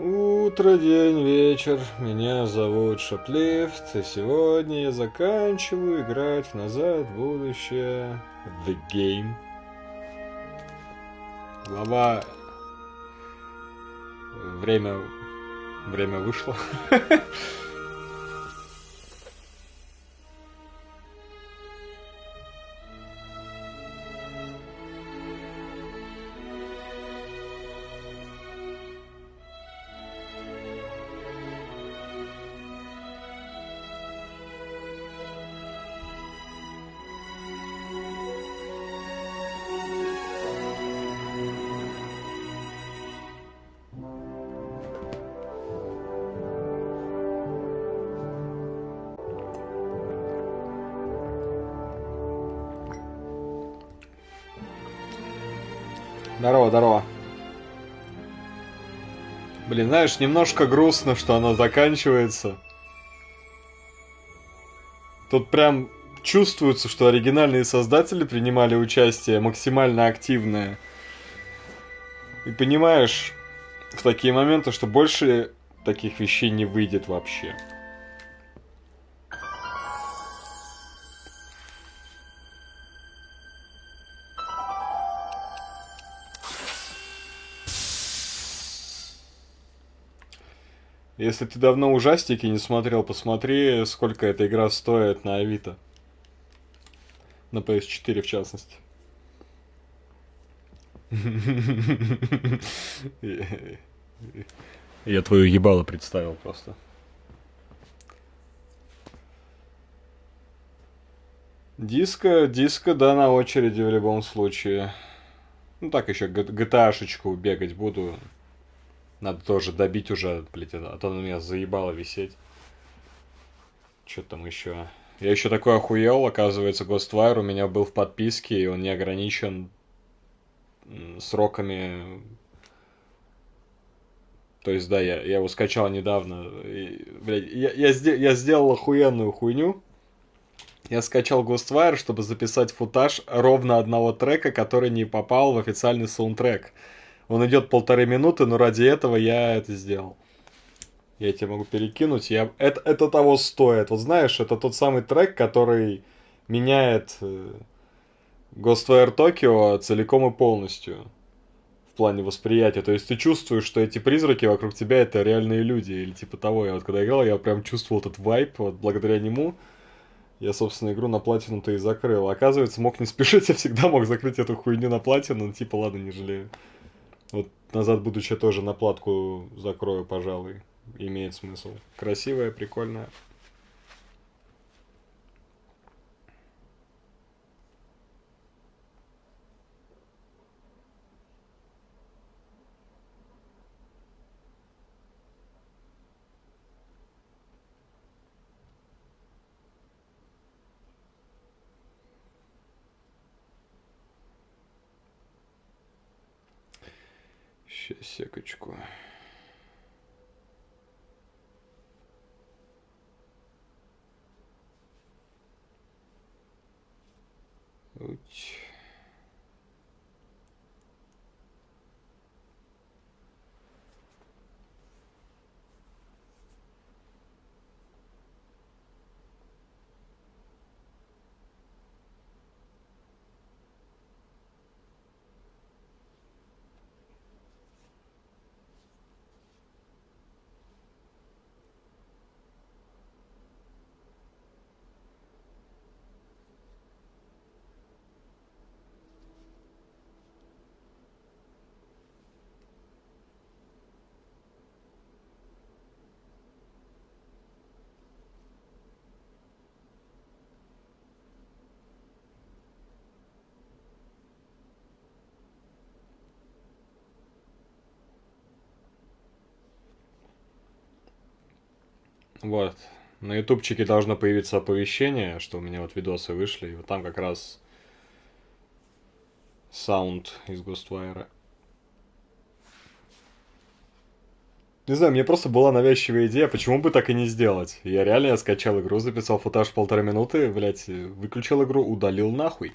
Утро, день, вечер. Меня зовут Шоплифт, и сегодня я заканчиваю играть в Назад, Будущее, The Game. Глава... Время вышло. Здорово, здорово. Блин, знаешь, немножко грустно, что оно заканчивается. Тут прям чувствуется, что оригинальные создатели принимали участие максимально активное. И понимаешь в такие моменты, что больше таких вещей не выйдет вообще. Если ты давно ужастики не смотрел, посмотри, сколько эта игра стоит на Авито. На PS4 в частности. Я твою ебало представил просто. Диско, да, на очереди в любом случае. Ну так еще GTA-шечку бегать буду. Надо тоже добить уже, блять, а то на меня заебало висеть. Что там еще? Я еще такой охуел, оказывается, Ghostwire у меня был в подписке, и он не ограничен сроками. То есть, да, я его скачал недавно. И, блядь, я сделал охуенную хуйню. Я скачал Ghostwire, чтобы записать футаж ровно одного трека, который не попал в официальный саундтрек. Он идет 1,5 минуты, но ради этого я это сделал. Я тебе могу перекинуть. Это того стоит. Вот знаешь, это тот самый трек, который меняет Ghostwire Tokyo целиком и полностью. В плане восприятия. То есть ты чувствуешь, что эти призраки вокруг тебя это реальные люди. Или типа того. Я вот когда играл, я прям чувствовал этот вайп. Вот благодаря нему я, собственно, игру на платину-то и закрыл. Оказывается, мог не спешить, я всегда мог закрыть эту хуйню на платину. Ну, типа, ладно, не жалею. Вот назад будущее тоже на платку закрою, пожалуй. Имеет смысл. Красивая, прикольная. Сейчас, секочку. Уть. Вот. На ютубчике должно появиться оповещение, что у меня вот видосы вышли, и вот там как раз саунд из Ghostwire. Не знаю, мне просто была навязчивая идея, почему бы так и не сделать. Я скачал игру, записал футаж 1,5 минуты, блять, выключил игру, удалил нахуй.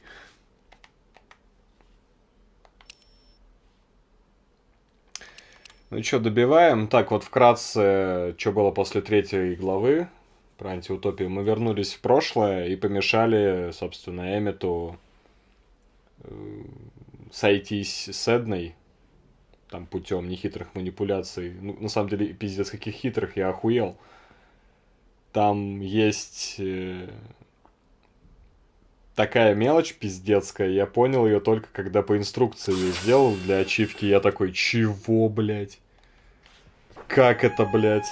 Ну что, добиваем? Так, вот вкратце, что было после третьей главы про антиутопию. Мы вернулись в прошлое и помешали, собственно, Эммету сойтись с Эдной, там, путем нехитрых манипуляций. Ну, на самом деле, пиздец, каких хитрых, я охуел. Там есть такая мелочь пиздецкая, я понял ее только когда по инструкции ее сделал для ачивки. Я такой, чего, блядь? Как это, блядь?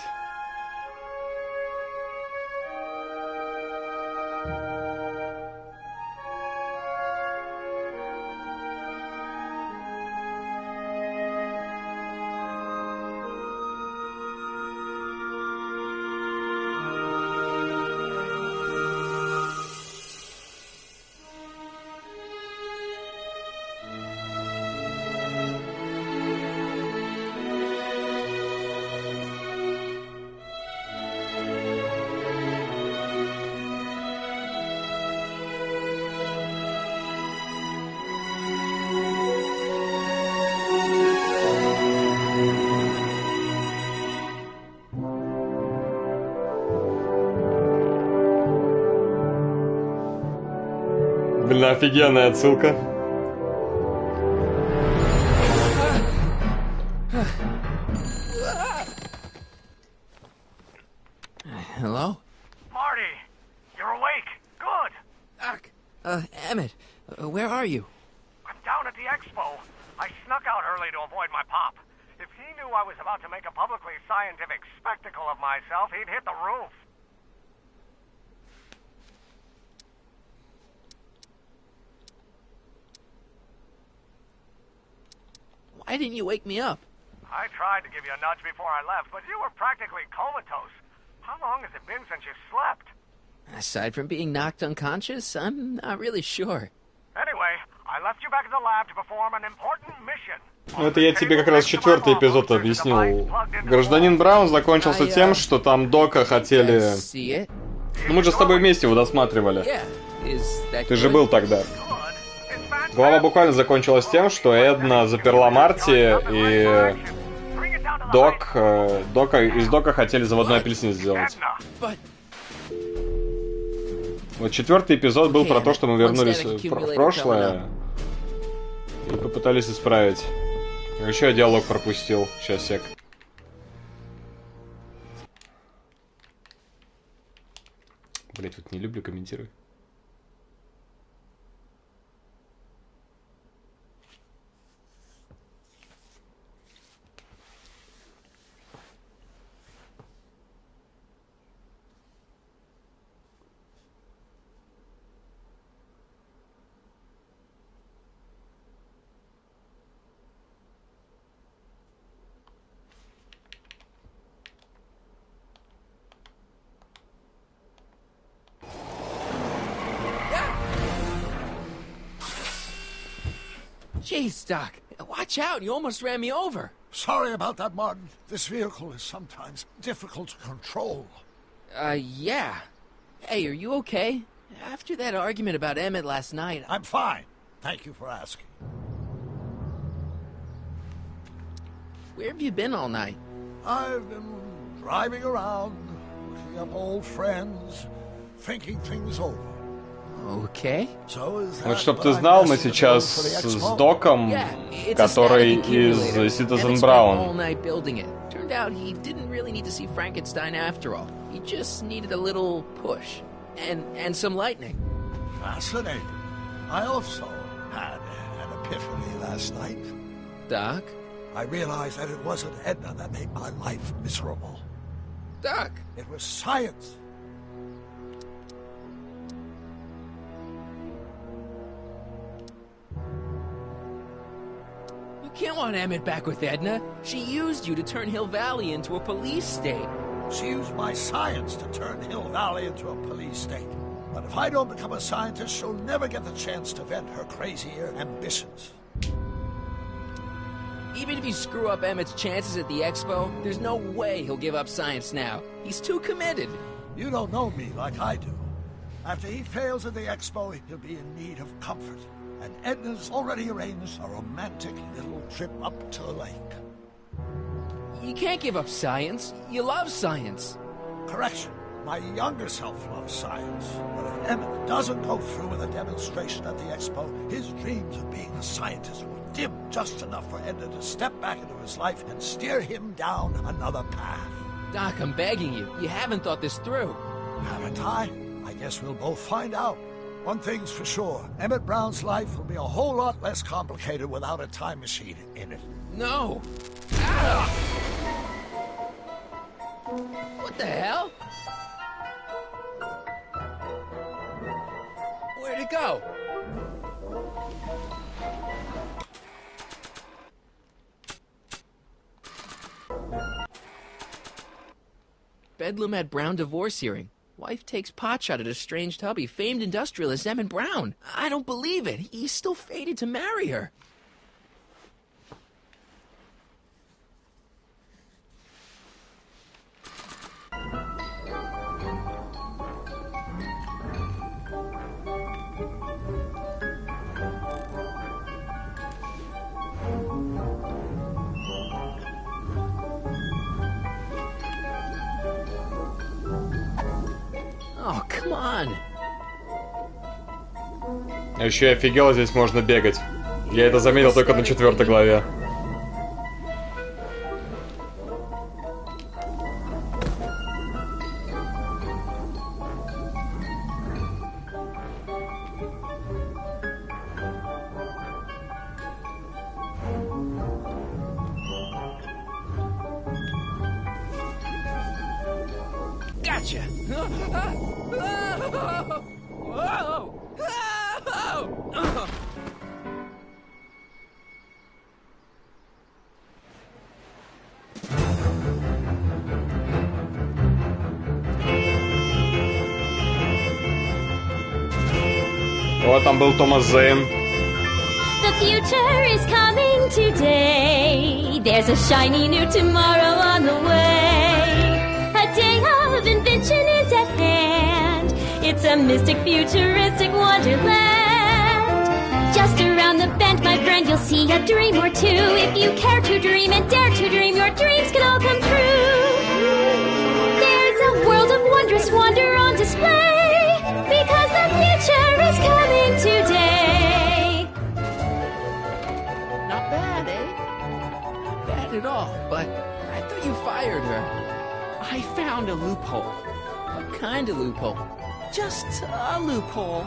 Блин, офигенная отсылка. Hello? Marty, you're awake. Good. Doc. Emmett, where are you? I'm down at the expo. I snuck out early to avoid my pop. If he knew I was about to make a publicly scientific spectacle of myself, he'd hit the roof. Why didn't you wake me up? I tried to give you a nudge before I left, but you were practically comatose. How long has it been since you slept? Aside from being knocked unconscious, I'm not really sure. Anyway, I left you back at the lab to perform an important mission. Ну, это я тебе как раз четвертый эпизод объяснил. Гражданин Браун закончился тем, что там Дока хотели... Ну, мы же с тобой вместе его досматривали. Ты же был тогда. Глава буквально закончилась тем, что Эдна заперла Марти, и из Дока хотели заводной апельсин сделать. Вот четвертый эпизод был про то, что мы вернулись в прошлое и попытались исправить. Еще я диалог пропустил. Сейчас, сек. Блять, вот не люблю комментировать. Jeez, Doc. Watch out. You almost ran me over. Sorry about that, Martin. This vehicle is sometimes difficult to control. Yeah. Hey, are you okay? After that argument about Emmett last night... I'm fine. Thank you for asking. Where have you been all night? I've been driving around, looking up old friends, thinking things over. Okay. Вот чтоб ты знал, мы сейчас с Доком, который из Citizen Brown. Turned out he didn't really need to see Frankenstein after all. He just needed a little push and some lightning. Fascinating. I also had an epiphany last night. Doc? I realized that it wasn't Edna that made my life miserable. Doc! It was science. You can't want Emmett back with Edna. She used you to turn Hill Valley into a police state. She used my science to turn Hill Valley into a police state. But if I don't become a scientist, she'll never get the chance to vent her crazier ambitions. Even if you screw up Emmett's chances at the expo, there's no way he'll give up science now. He's too committed. You don't know me like I do. After he fails at the expo, he'll be in need of comfort. And Edna's already arranged a romantic little trip up to the lake. You can't give up science. You love science. Correction. My younger self loves science. But if Emmett doesn't go through with a demonstration at the expo, his dreams of being a scientist will dim just enough for Edna to step back into his life and steer him down another path. Doc, I'm begging you. You haven't thought this through. Haven't I? I guess we'll both find out. One thing's for sure. Emmett Brown's life will be a whole lot less complicated without a time machine in it. No. Ah! What the hell? Where'd it go? Bedlam at Brown divorce hearing. Wife takes potshot at estranged hubby, famed industrialist Emmett Brown. I don't believe it. He's still fated to marry her. Oh, come on. А еще я офигел, здесь можно бегать. Я это заметил только на 4-й главе. Gotcha. Вот там был Томас Зейн. The future is coming today. There's a shiny new tomorrow on the way. A day of invention is at hand. It's a mystic, futuristic wonderland. Just around the bend, my friend, you'll see a dream or two. If you care to dream and dare to dream, your dreams can all come true. There's a world of wondrous wonder on display, because the future is coming today. Not bad, eh? Not bad at all, but I thought you fired her. I found a loophole. What kind of loophole? Just a loophole.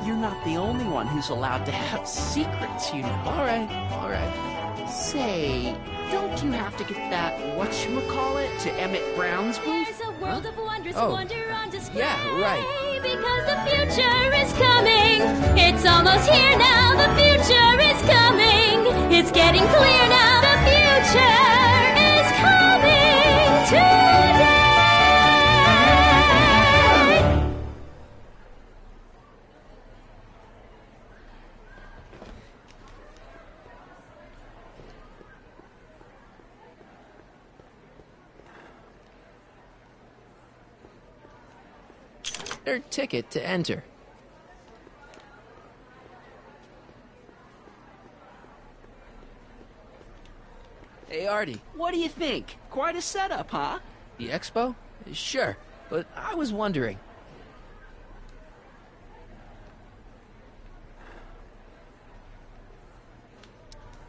You're not the only one who's allowed to have secrets, you know. All right. Say, don't you have to get that whatchamacallit to Emmett Brown's booth? There's a world of wondrous Oh. wonder on display. Yeah, right. Because the future is coming. It's almost here now. The future is coming. It's getting clear now. The future is coming today. Their ticket to enter. Hey, Artie. What do you think? Quite a setup, huh? The expo? Sure, but I was wondering.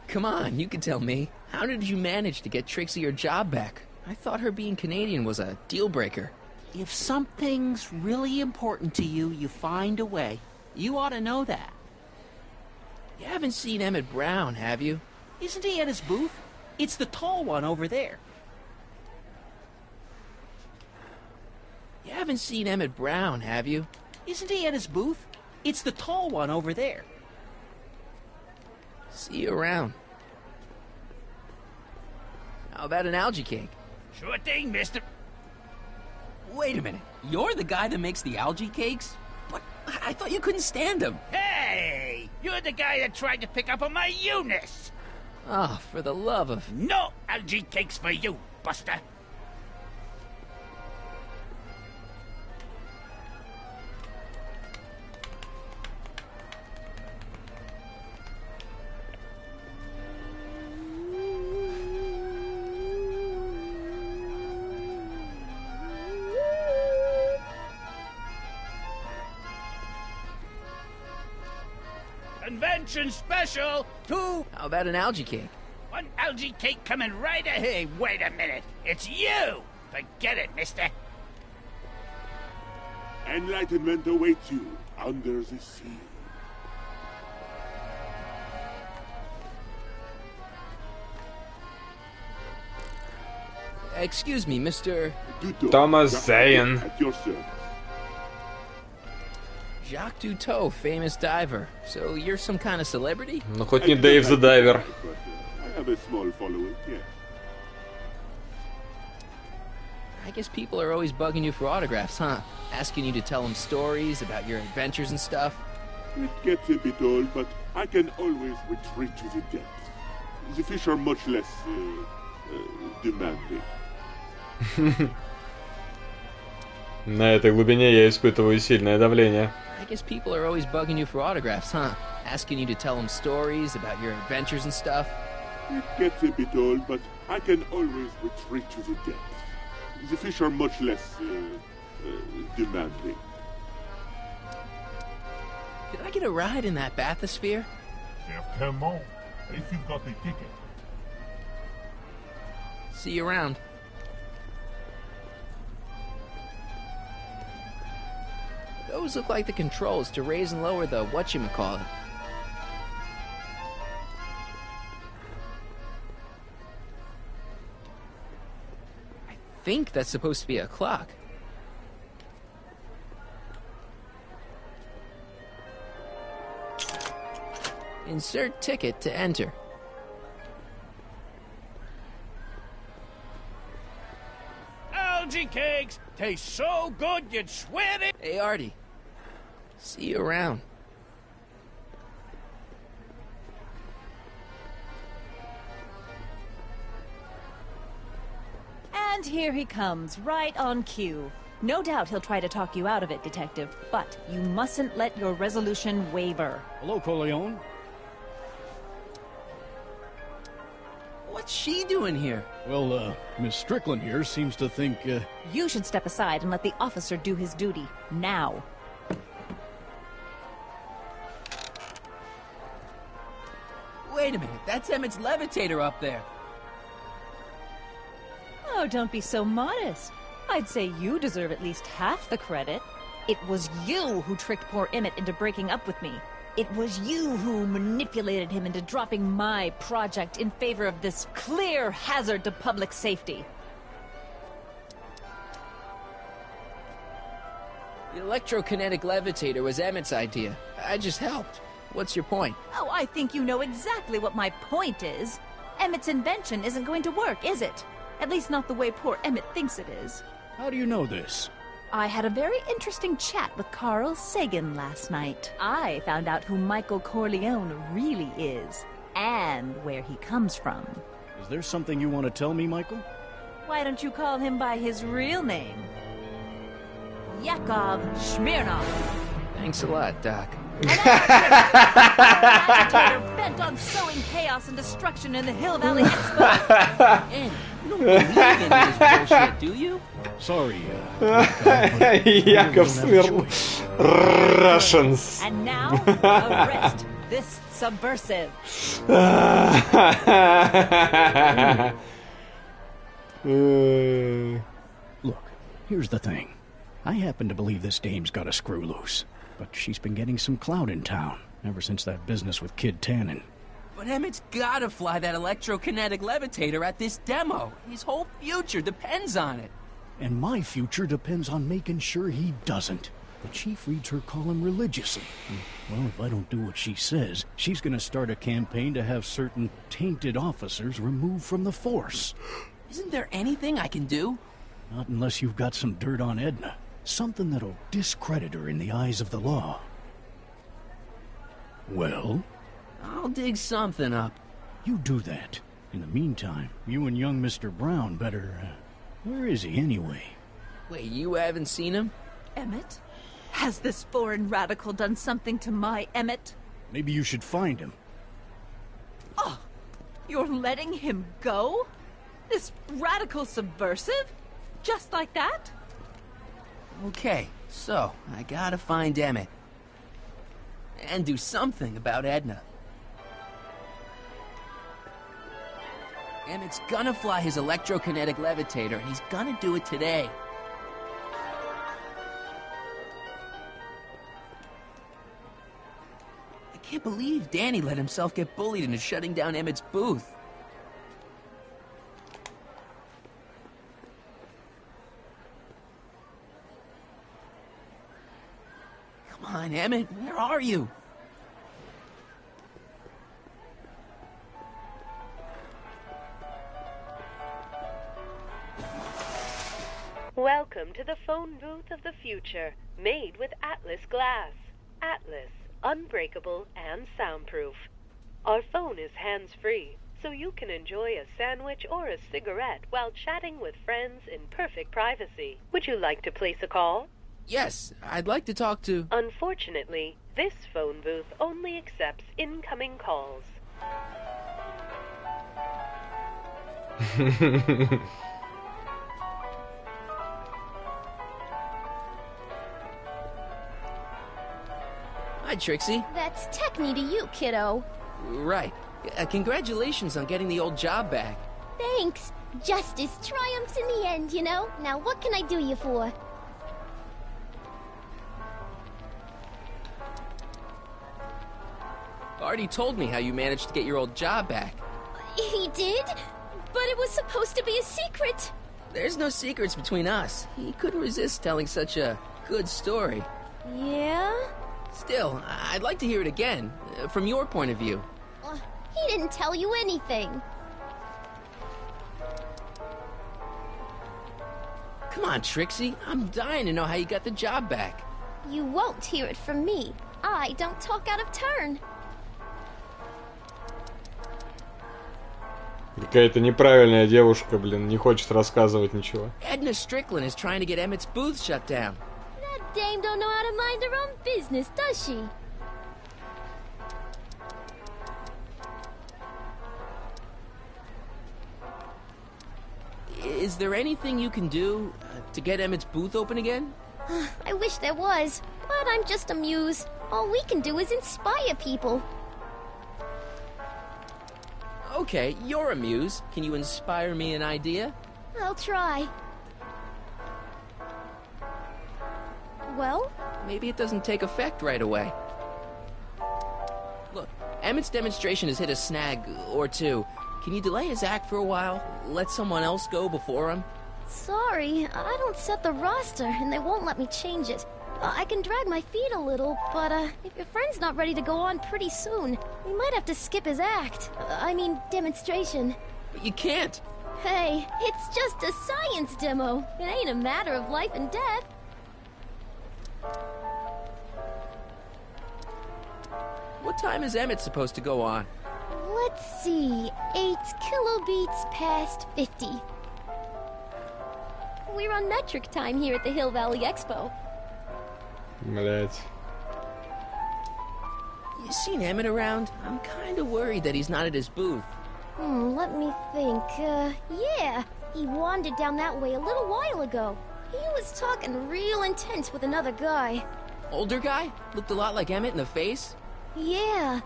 Come on, you can tell me. How did you manage to get Trixie her job back? I thought her being Canadian was a deal breaker. If something's really important to you, you find a way. You ought to know that. You haven't seen Emmett Brown, have you? Isn't he at his booth? It's the tall one over there. You haven't seen Emmett Brown, have you? Isn't he at his booth? It's the tall one over there. See you around. How about an algae cake? Sure thing, mister. Wait a minute. You're the guy that makes the algae cakes? But I thought you couldn't stand them. Hey! You're the guy that tried to pick up on my Eunice! Oh, for the love of... No algae cakes for you, Buster! luncheon special, 2... How about an algae cake? One algae cake coming right ahead. Wait a minute. It's you! Forget it, mister. Enlightenment awaits you under the sea. Excuse me, Mr. Thomas Zayn. At your service. Jacques Cousteau, famous diver. So you're some kind of celebrity? Ну хоть не Дэйв the Diver. I have a small following, yes. I guess people are always bugging you for autographs, huh? Asking you to tell them stories about your adventures and stuff. It gets a bit old, but I can always retreat to the depths. The fish are much less demanding. На этой глубине я испытываю сильное давление. I guess people are always bugging you for autographs, huh? Asking you to tell them stories about your adventures and stuff. It gets a bit old, but I can always retreat to the depths. The fish are much less demanding. Could I get a ride in that bathysphere? Certainement, if you've got a ticket. See you around. Those look like the controls to raise and lower the whatchamacallit. I think that's supposed to be a clock. Insert ticket to enter. Algae cakes taste so good you'd swear it. Hey, Artie. See you around. And here he comes, right on cue. No doubt he'll try to talk you out of it, Detective, but you mustn't let your resolution waver. Hello, Corleone. What's she doing here? Well, Miss Strickland here seems to think, You should step aside and let the officer do his duty. Now. Wait a minute, that's Emmett's levitator up there. Oh, don't be so modest. I'd say you deserve at least half the credit. It was you who tricked poor Emmett into breaking up with me. It was you who manipulated him into dropping my project in favor of this clear hazard to public safety. The electrokinetic levitator was Emmett's idea. I just helped. What's your point? Oh, I think you know exactly what my point is. Emmett's invention isn't going to work, is it? At least not the way poor Emmett thinks it is. how do you know this? I had a very interesting chat with Carl Sagan last night. I found out who Michael Corleone really is, and where he comes from. Is there something you want to tell me, Michael? Why don't you call him by his real name? Yakov Smirnov. Thanks a lot, Doc. An agitator bent on sowing chaos and destruction in the Hill Valley Expo. And you don't believe any of this bullshit, do you? Sorry, Яков Смирнов. Russians. And now, arrest this subversive. Look, here's the thing. I happen to believe this dame's got a screw loose. But she's been getting some clout in town, ever since that business with Kid Tannen. But Emmett's gotta fly that electrokinetic levitator at this demo. His whole future depends on it. And my future depends on making sure he doesn't. The chief reads her column religiously. Well, if I don't do what she says, she's gonna start a campaign to have certain tainted officers removed from the force. Isn't there anything I can do? Not unless you've got some dirt on Edna. Something that'll discredit her in the eyes of the law. Well? I'll dig something up. You do that. In the meantime, you and young Mr. Brown better... where is he, anyway? Wait, you haven't seen him? Emmett? Has this foreign radical done something to my Emmett? Maybe you should find him. Oh, you're letting him go? This radical subversive? Just like that? Okay, so I gotta find Emmett. And do something about Edna. Emmett's gonna fly his electrokinetic levitator, and he's gonna do it today. I can't believe Danny let himself get bullied into shutting down Emmett's booth. Come on, Emmett, where are you? Welcome to the phone booth of the future, made with Atlas glass. Atlas, unbreakable and soundproof. Our phone is hands-free, so you can enjoy a sandwich or a cigarette while chatting with friends in perfect privacy. Would you like to place a call? Yes, I'd like to talk to... Unfortunately, this phone booth only accepts incoming calls. Hi, Trixie. That's Techni to you, kiddo. Right. Congratulations on getting the old job back. Thanks. Justice triumphs in the end, you know? Now what can I do you for? Artie told me how you managed to get your old job back. He did? But it was supposed to be a secret. There's no secrets between us. He couldn't resist telling such a good story. Yeah? Still, I'd like to hear it again, from your point of view. He didn't tell you anything. Come on, Trixie. I'm dying to know how you got the job back. You won't hear it from me. I don't talk out of turn. Какая-то неправильная девушка, блин, не хочет рассказывать ничего. Edna Strickland is trying to get Emmett's booth shut down. That dame don't know how to mind her own business, does she? Is there anything you can do to get Emmett's booth open again? I wish there was, but I'm just a muse. All we can do is inspire people. Okay, you're a muse. Can you inspire me an idea? I'll try. Well? Maybe it doesn't take effect right away. Look, Emmett's demonstration has hit a snag or two. Can you delay his act for a while? Let someone else go before him? Sorry, I don't set the roster, and they won't let me change it. I can drag my feet a little, but if your friend's not ready to go on pretty soon, we might have to skip his act. I mean, demonstration. But you can't. Hey, it's just a science demo. It ain't a matter of life and death. What time is Emmett supposed to go on? Let's see, 8 kilobeats past 50. We're on metric time here at the Hill Valley Expo. Блять. You seen Emmett around? I'm kind of worried that he's not at his booth. Let me think. Yeah, he wandered down that way a little while ago. He was talking real intense with another guy. Older guy? Looked a lot like Emmett in the face? Yeah,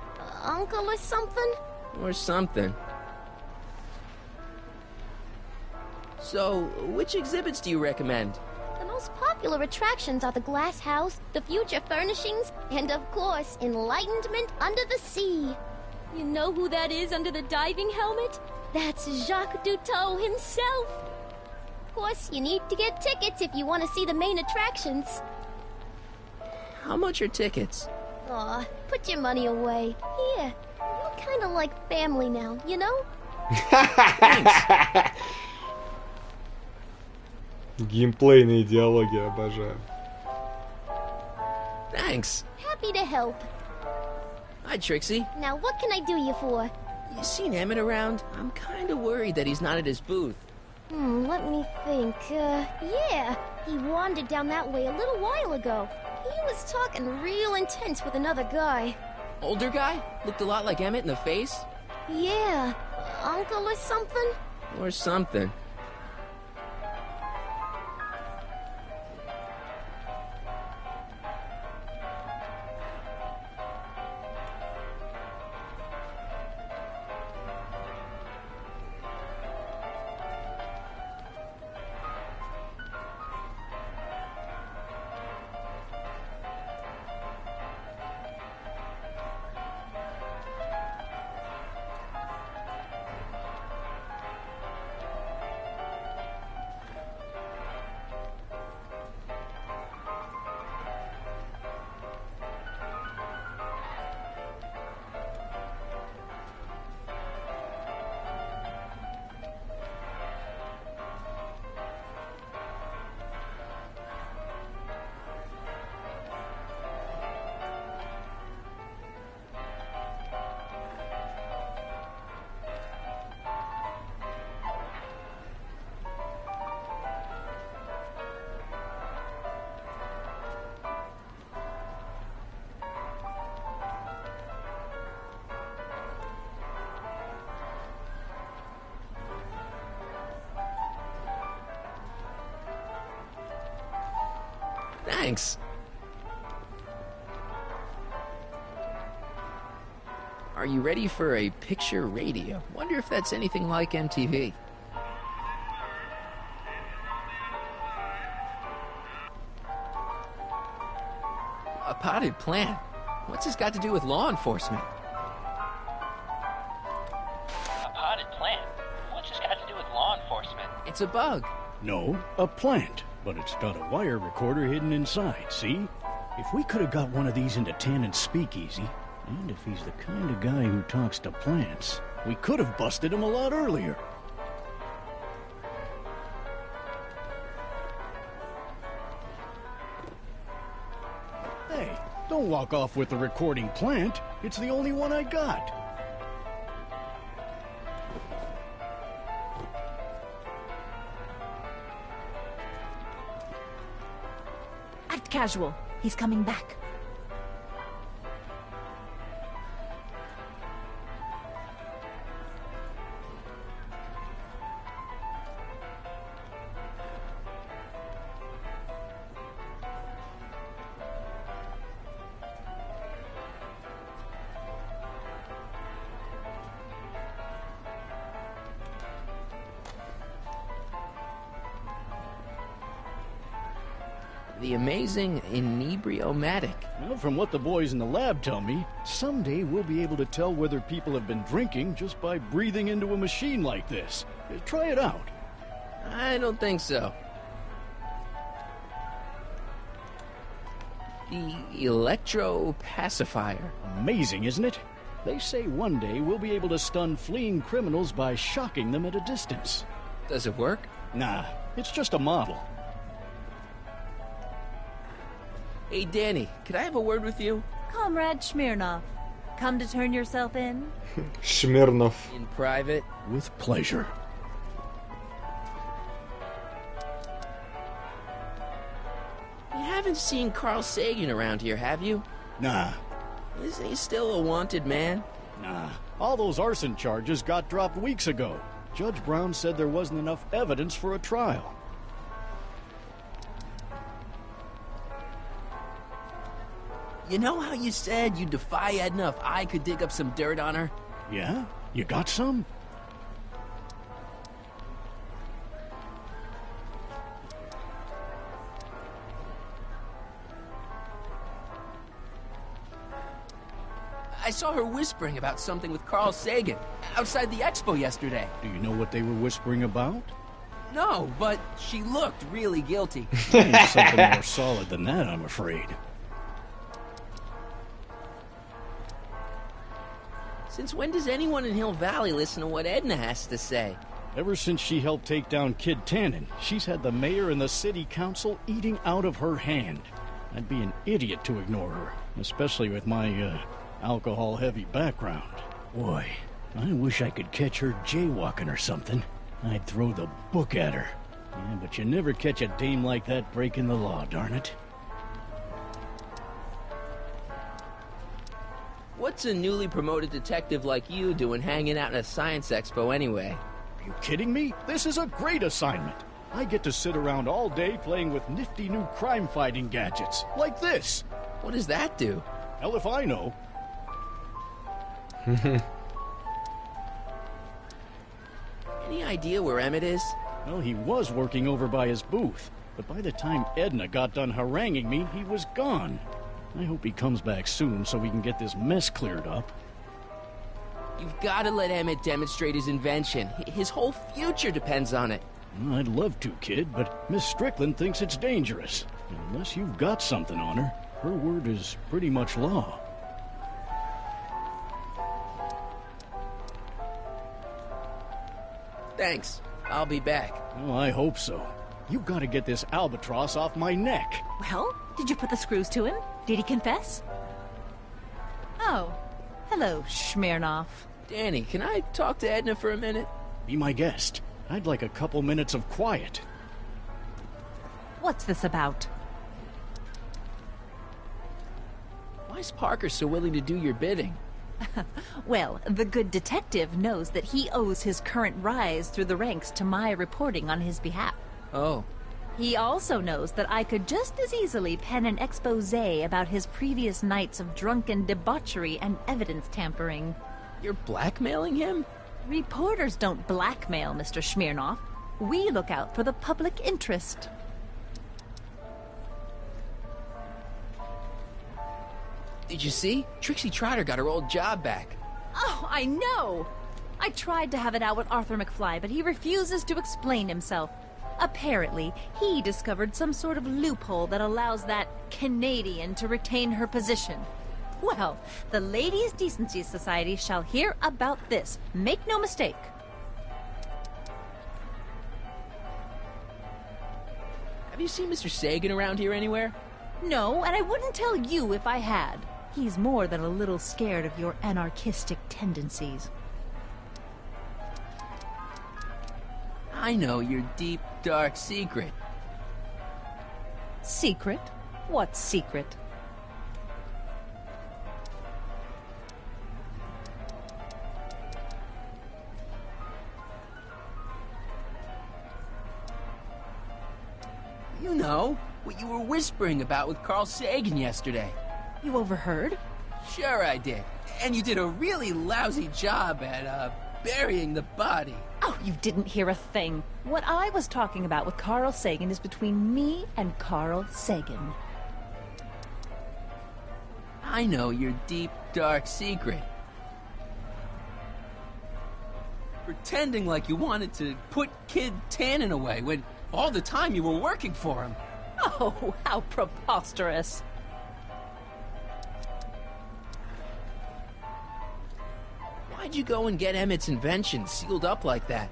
uncle or something? Or something. So, which exhibits do you recommend? The most popular attractions are the Glass House, the Future Furnishings, and of course, Enlightenment Under the Sea. You know who that is under the diving helmet? That's Jacques Duteau himself. Of course, you need to get tickets if you want to see the main attractions. How much are tickets? Aw, put your money away. Here, you're kind of like family now, you know? Thanks. Геймплейные диалоги обожаю. Thanks. Happy to help. Hi, Trixie. Now, what can I do you for? You seen Emmett around? I'm kind of worried that he's not at his booth. Let me think. Yeah, he wandered down that way a little while ago. He was talking real intense with another guy. Older guy? Looked a lot like Emmett in the face? Yeah, uncle or something? Or something. Thanks. Are you ready for a picture radio? Wonder if that's anything like MTV. A potted plant? What's this got to do with law enforcement? A potted plant? What's this got to do with law enforcement? It's a bug. No, a plant. But it's got a wire recorder hidden inside, see? If we could have got one of these into Tannen's speakeasy, and if he's the kind of guy who talks to plants, we could have busted him a lot earlier. Hey, don't walk off with the recording plant. It's the only one I got. Act casual. He's coming back. The amazing inebriomatic. Well, from what the boys in the lab tell me, someday we'll be able to tell whether people have been drinking just by breathing into a machine like this. Try it out. I don't think so. The electro-pacifier. Amazing, isn't it? They say one day we'll be able to stun fleeing criminals by shocking them at a distance. Does it work? Nah, it's just a model. Hey, Danny, could I have a word with you? Comrade Smirnov, come to turn yourself in? Smirnov. In private? With pleasure. You haven't seen Carl Sagan around here, have you? Nah. Isn't he still a wanted man? Nah. All those arson charges got dropped weeks ago. Judge Brown said there wasn't enough evidence for a trial. You know how you said you'd defy Edna if I could dig up some dirt on her? Yeah? You got some? I saw her whispering about something with Carl Sagan outside the expo yesterday. Do you know what they were whispering about? No, but she looked really guilty. Ain't something more solid than that, I'm afraid. Since when does anyone in Hill Valley listen to what Edna has to say? Ever since she helped take down Kid Tannen, she's had the mayor and the city council eating out of her hand. I'd be an idiot to ignore her, especially with my, alcohol-heavy background. Boy, I wish I could catch her jaywalking or something. I'd throw the book at her. Yeah, but you never catch a dame like that breaking the law, darn it. What's a newly promoted detective like you doing hanging out at a science expo anyway? Are you kidding me? This is a great assignment. I get to sit around all day playing with nifty new crime-fighting gadgets, like this. What does that do? Hell if I know. Any idea where Emmett is? Well, he was working over by his booth, but by the time Edna got done haranguing me, he was gone. I hope he comes back soon so we can get this mess cleared up. You've got to let Emmett demonstrate his invention. His whole future depends on it. Well, I'd love to, kid, but Miss Strickland thinks it's dangerous. Unless you've got something on her, her word is pretty much law. Thanks. I'll be back. Oh, I hope so. You gotta get this albatross off my neck. Well, did you put the screws to him? Did he confess? Oh, hello, Smirnov. Danny, can I talk to Edna for a minute? Be my guest. I'd like a couple minutes of quiet. What's this about? Why's Parker so willing to do your bidding? Well, the good detective knows that he owes his current rise through the ranks to my reporting on his behalf. Oh. He also knows that I could just as easily pen an exposé about his previous nights of drunken debauchery and evidence tampering. You're blackmailing him? Reporters don't blackmail, Mr. Smirnoff. We look out for the public interest. Did you see? Trixie Trotter got her old job back. Oh, I know! I tried to have it out with Arthur McFly, but he refuses to explain himself. Apparently, he discovered some sort of loophole that allows that Canadian to retain her position. Well, the Ladies' Decency Society shall hear about this. Make no mistake. Have you seen Mr. Sagan around here anywhere? No, and I wouldn't tell you if I had. He's more than a little scared of your anarchistic tendencies. I know your deep, dark secret. Secret? What secret? You know, what you were whispering about with Carl Sagan yesterday. You overheard? Sure I did. And you did a really lousy job at, burying the body. Oh, you didn't hear a thing. What I was talking about with Carl Sagan is between me and Carl Sagan. I know your deep, dark secret. Pretending like you wanted to put Kid Tannen away when all the time you were working for him. Oh, how preposterous. Why'd you go and get Emmett's invention sealed up like that?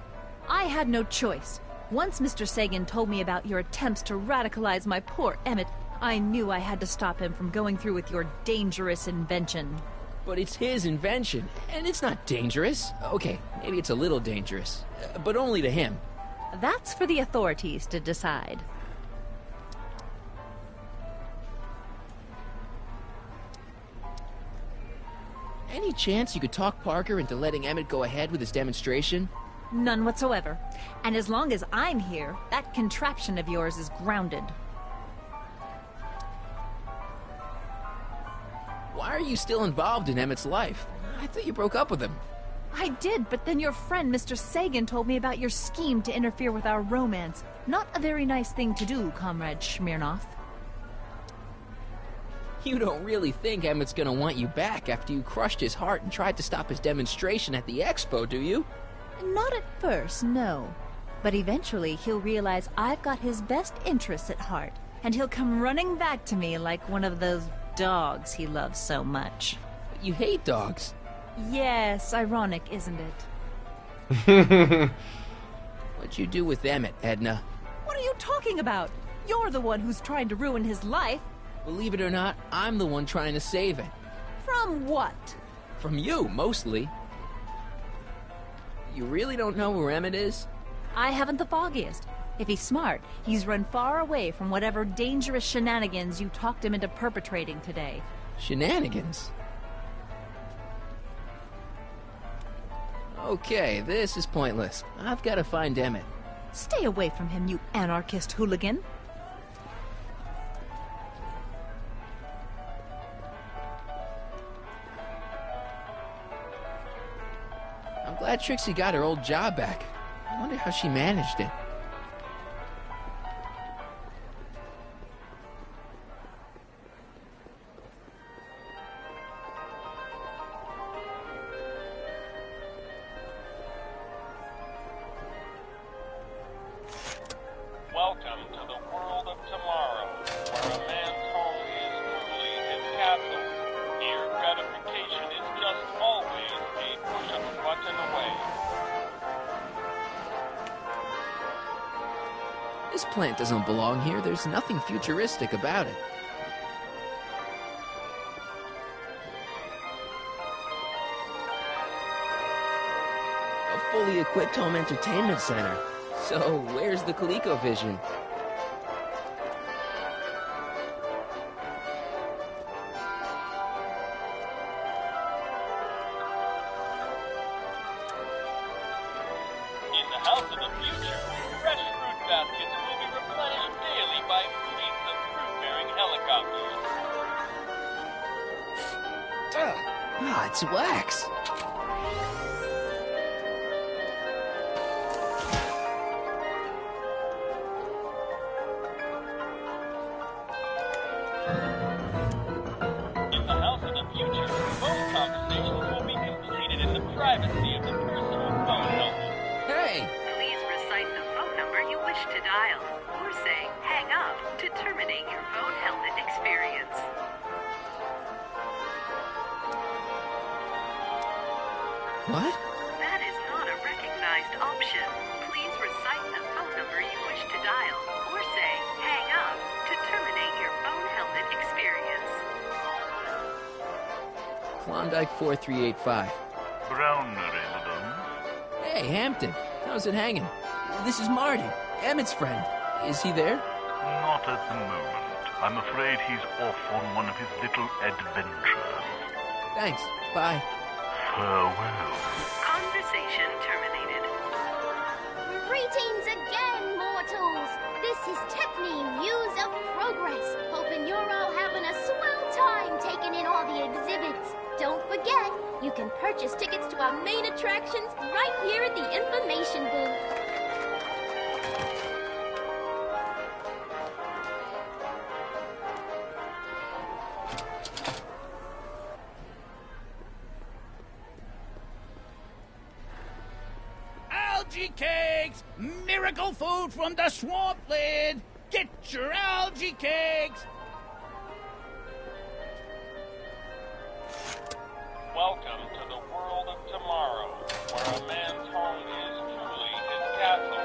I had no choice. Once Mr. Sagan told me about your attempts to radicalize my poor Emmett, I knew I had to stop him from going through with your dangerous invention. But it's his invention, and it's not dangerous. Okay, maybe it's a little dangerous, but only to him. That's for the authorities to decide. Any chance you could talk Parker into letting Emmett go ahead with his demonstration? None whatsoever. And as long as I'm here, that contraption of yours is grounded. Why are you still involved in Emmett's life? I thought you broke up with him. I did, but then your friend Mr. Sagan told me about your scheme to interfere with our romance. Not a very nice thing to do, Comrade Smirnoff. You don't really think Emmett's gonna want you back after you crushed his heart and tried to stop his demonstration at the expo, do you? Not at first, no. But eventually he'll realize I've got his best interests at heart, and he'll come running back to me like one of those dogs he loves so much. But you hate dogs. Yes, ironic, isn't it? What'd you do with Emmett, Edna? What are you talking about? You're the one who's trying to ruin his life. Believe it or not, I'm the one trying to save it. From what? From you, mostly. You really don't know where Emmett is? I haven't the foggiest. If he's smart, he's run far away from whatever dangerous shenanigans you talked him into perpetrating today. Shenanigans? Okay, this is pointless. I've got to find Emmett. Stay away from him, you anarchist hooligan. I'm glad Trixie got her old job back. I wonder how she managed it. Welcome to the world of tomorrow, where a man's home is truly his castle. Here, gratification is just always a push of a button away. This plant doesn't belong here. There's nothing futuristic about it. A fully equipped home entertainment center. So, where's the ColecoVision? In the house of the future, fresh fruit baskets will be replenished it's wax. In the House of the Future, phone conversations will be completed in the privacy of the personal phone number. Hey! Please recite the phone number you wish to dial, or say hang up to terminate your phone helmet experience. What? That is not a recognized option. Please recite the phone number you wish to dial, or say hang up to terminate your phone helmet experience. Klondike 4385. Brown ribbon. Hey, Hampton. How's it hanging? This is Marty, Emmett's friend. Is he there? Not at the moment. I'm afraid he's off on one of his little adventures. Thanks. Bye. Farewell. Conversation terminated. Greetings again, mortals! This is Techne, Muse of Progress. Hoping you're all having a swell time taking in all the exhibits. Don't forget, you can purchase tickets to our main attractions right here at the information booth. Algae cakes! Miracle food from the swampland! Get your algae cakes! Welcome to the world of tomorrow, where a man's home is truly his castle.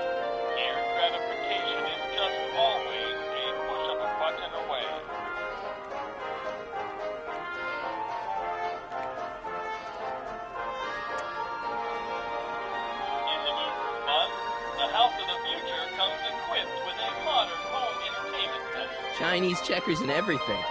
Here, gratification is just always a push of a button away. In the mood for fun, the House of the Future comes equipped with a modern home entertainment center. Chinese checkers and everything.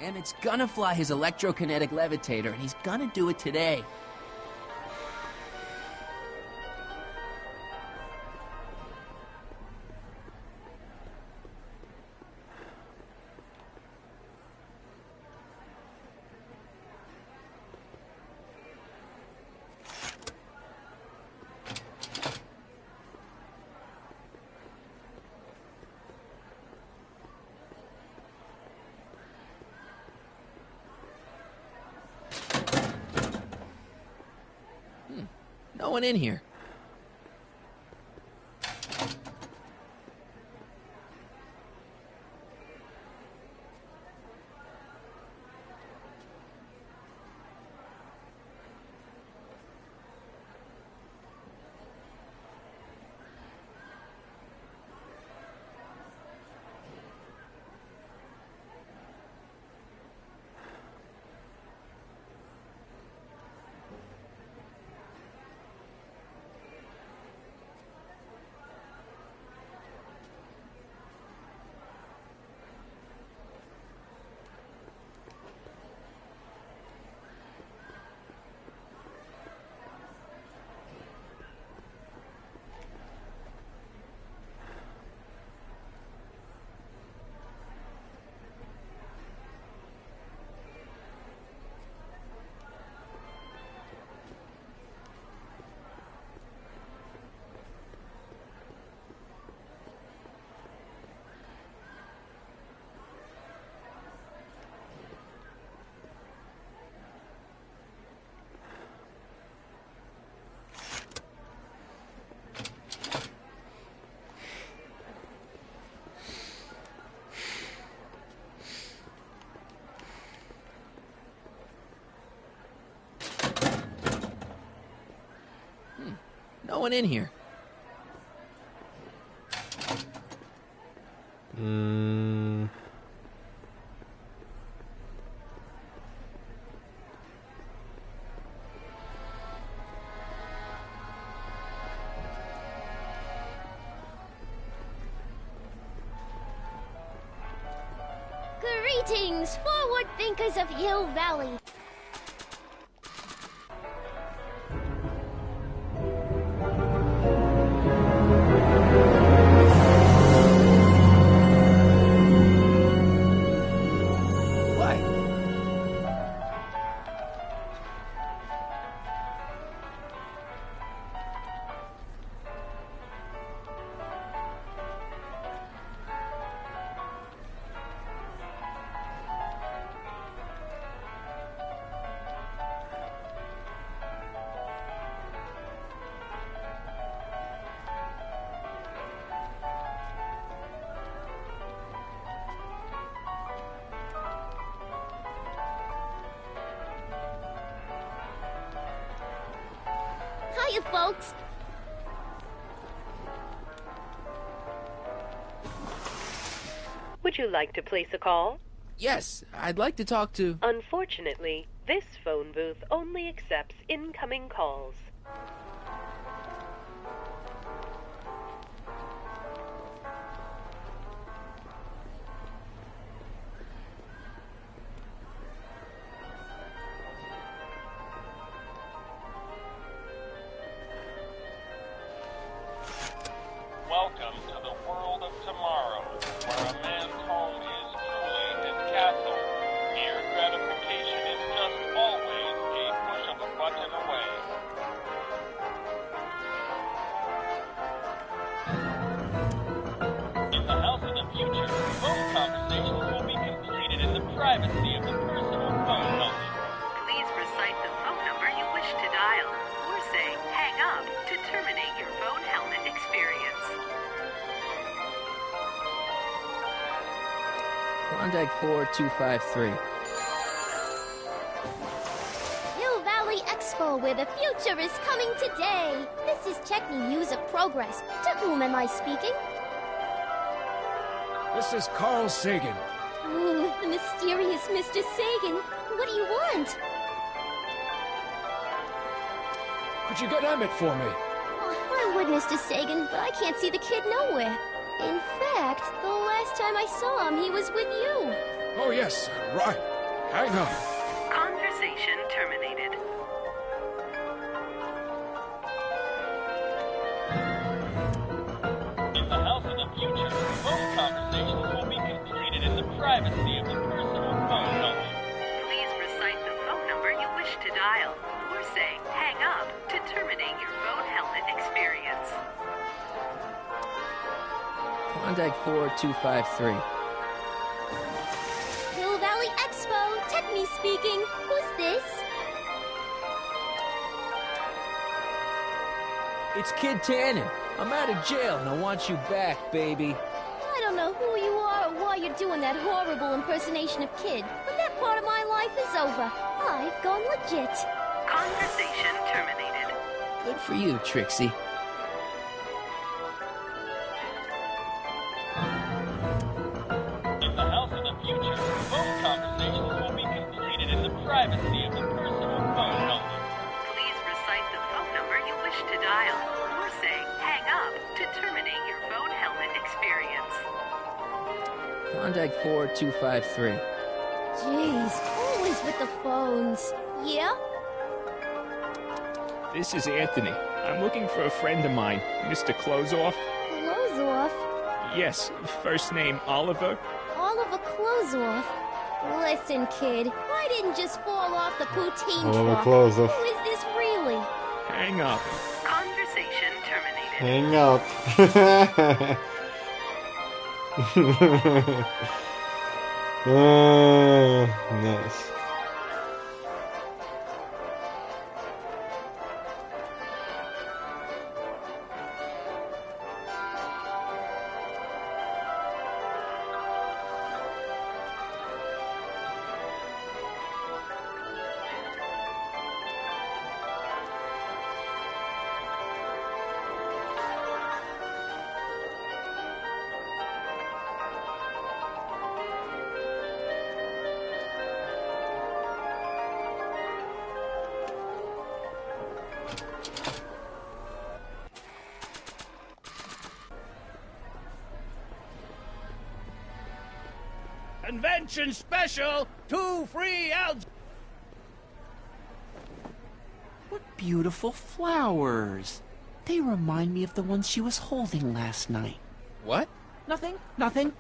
Emmett's gonna fly his electrokinetic levitator, and he's gonna do it today. No one in here. No one in here. Greetings, forward thinkers of Hill Valley. Hiya, folks. Would you like to place a call? Yes, I'd like to talk to... Unfortunately, this phone booth only accepts incoming calls. Welcome to the world of tomorrow, where a man's home is truly his castle. Here, gratification is just always a push of a button away. In the house of the future, phone conversations will be completed in the privacy of the personal phone only. Please recite the phone number you wish to dial, or say hang up to terminate your phone helmet experience. Klondike 4253. Hill Valley Expo, where the future is coming today. This is Checkney News of Progress. To whom am I speaking? This is Carl Sagan. Ooh, the mysterious Mr. Sagan. What do you want? Could you get Emmett for me? Oh, I would, Mr. Sagan, but I can't see the kid nowhere. In fact, the last time I saw him, he was with you. Oh, yes, right. Hang on. Conversation terminated. In the house of the future, phone conversations will be completed in the privacy of the personal phone only. Please recite the phone number you wish to dial, or say hang up to terminate your phone helmet experience. Klondike 4253. Hill Valley Expo, Techney speaking. Who's this? It's Kid Tannen. I'm out of jail and I want you back, baby. I don't know who you are or why you're doing that horrible impersonation of Kid, but that part of my life is over. I've gone legit. Conversation terminated. Good for you, Trixie. In the house of the future, phone conversations will be completed in the privacy of the personal phone only. Please recite the phone number you wish to dial, or say hang up to terminate your phone helmet experience. Klondike 4253. Jeez, always with the phones. Yeah? This is Anthony. I'm looking for a friend of mine, Mr. Closeoff. Clothes off? Yes, first name Oliver. Oliver Closeoff? Listen, kid, I didn't just fall off the poutine Oliver truck. Closeoff. Who is this really? Hang up. Conversation terminated. Hang up. Nice. convention special. 2 free LG. What beautiful flowers. They remind me of the ones she was holding last night. What? Nothing, nothing.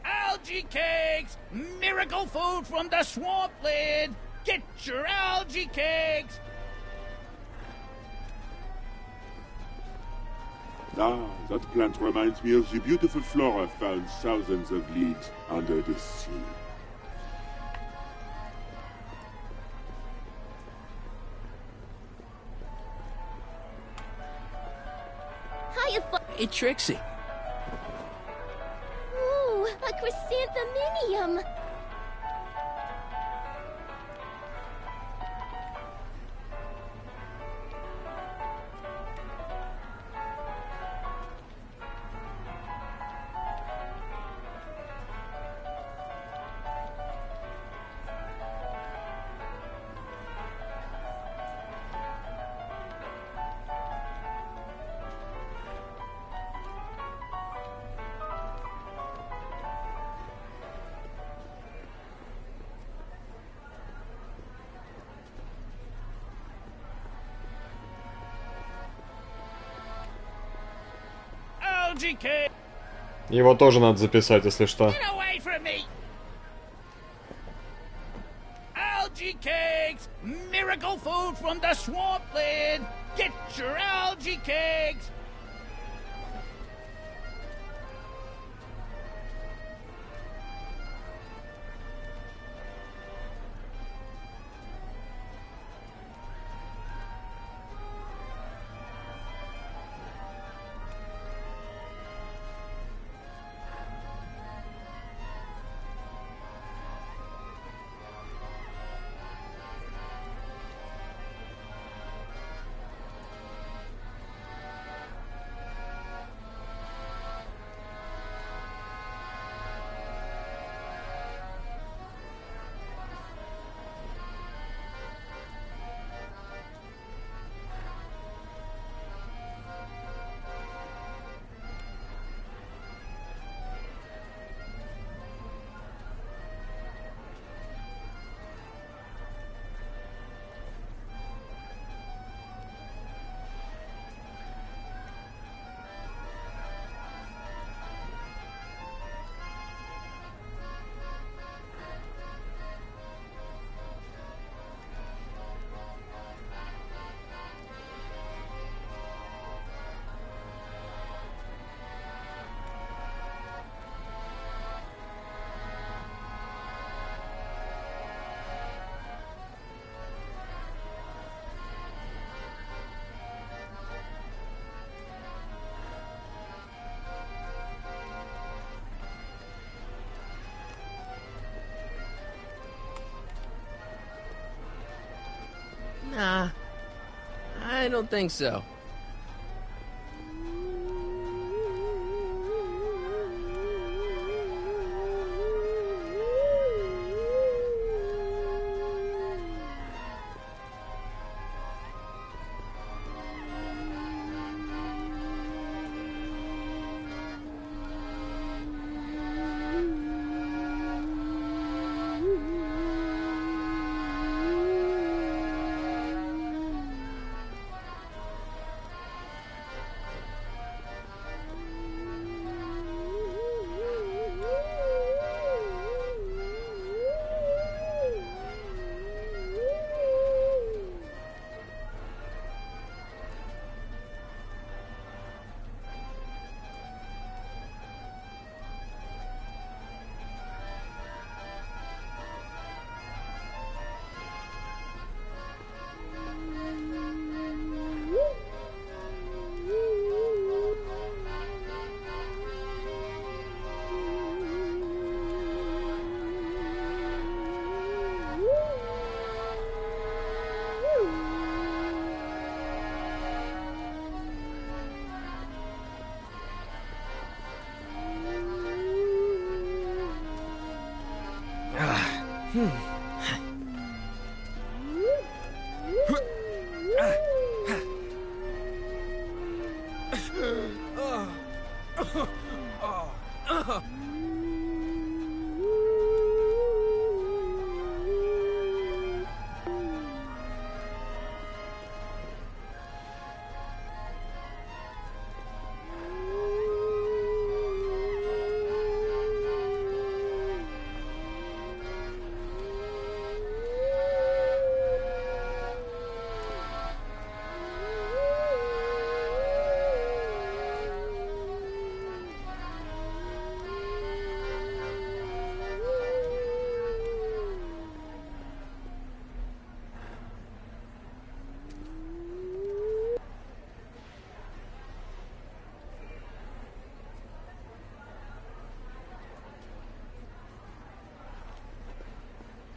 Algae cakes! Miracle food from the swamp lid! Get your algae cakes! Ah, that plant reminds me of the beautiful flora found thousands of leagues under the sea. Hiya, Hey, Trixie. Ooh, a chrysantheminium. Algae cake! Его тоже надо записать, если что. Get away from me! Algae cakes! Miracle food from the swamp lid! Get your algae cakes! Nah, I don't think so.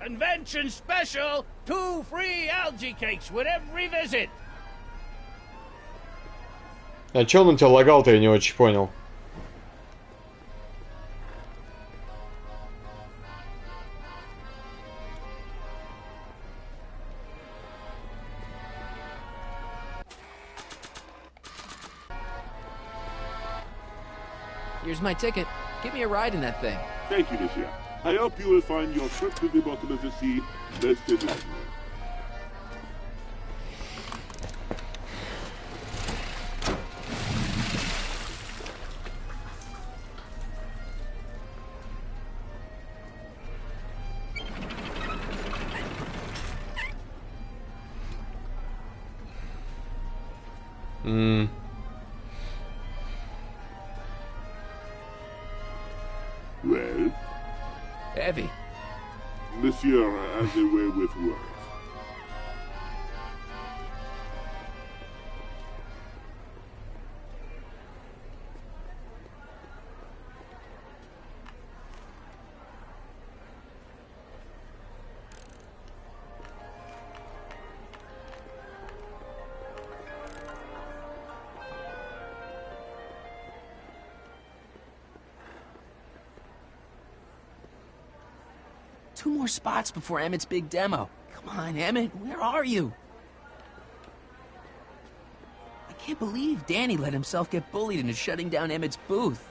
Convention special, 2 free algae cakes with every visit. А чё он у тебя лагал-то, я не очень понял. Here's my ticket. Give me a ride in that thing. Thank you, monsieur. I hope you will find your trip to the bottom of the sea most delightful. Well? Heavy. Monsieur has a way with words. Two more spots before Emmett's big demo. Come on, Emmett, where are you? I can't believe Danny let himself get bullied into shutting down Emmett's booth.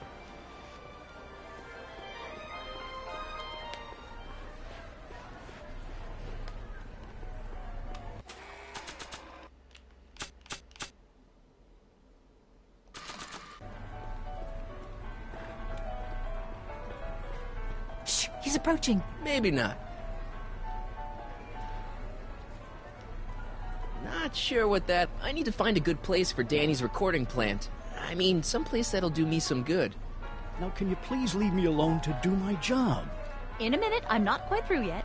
Shh, he's approaching. Maybe not. Not sure what that... I need to find a good place for Danny's recording plant. I mean, someplace that'll do me some good. Now, can you please leave me alone to do my job? In a minute, I'm not quite through yet.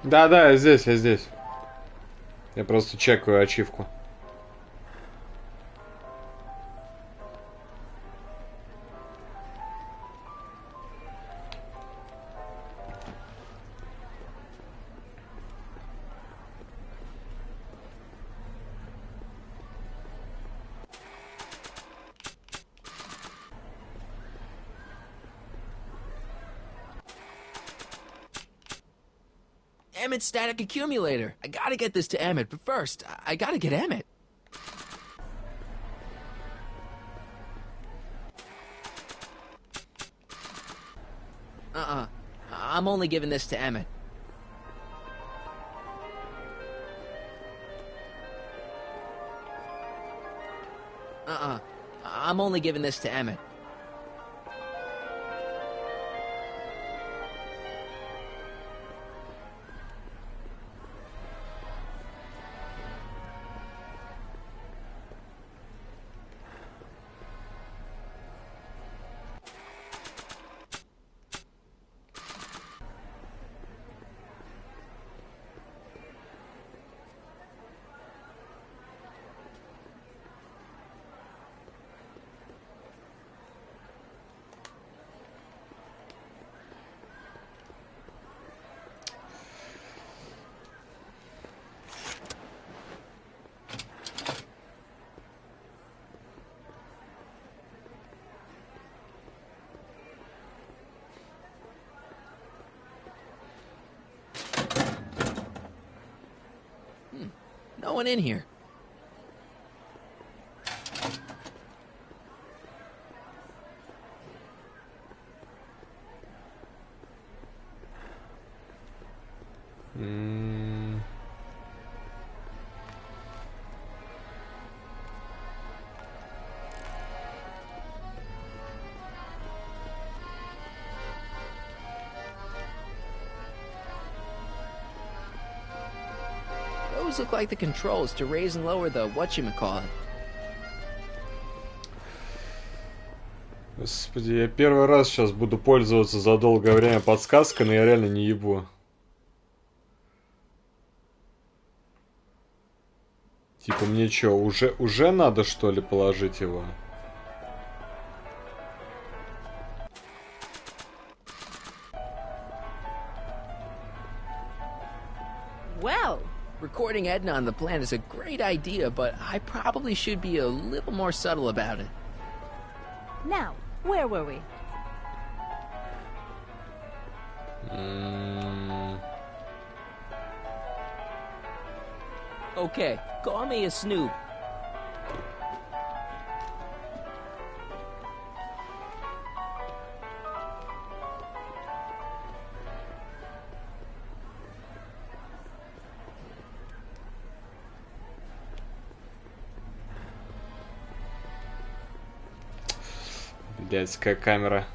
Да-да, я здесь, я здесь. Я просто чекаю ачивку. Emmett's static accumulator. I gotta get this to Emmett, but first, I gotta get Emmett. I'm only giving this to Emmett. I'm only giving this to Emmett. No one in here. Those look like the controls to raise and lower the whatchamacallit. Господи, я первый раз сейчас буду пользоваться за долгое время подсказкой, но я реально не ебу. Типа мне что, уже надо что ли положить его? Well, recording Edna on the plan is a great idea, but I probably should be a little more subtle about it. Now, where were we? Okay, call me a snoop. Блядская камера.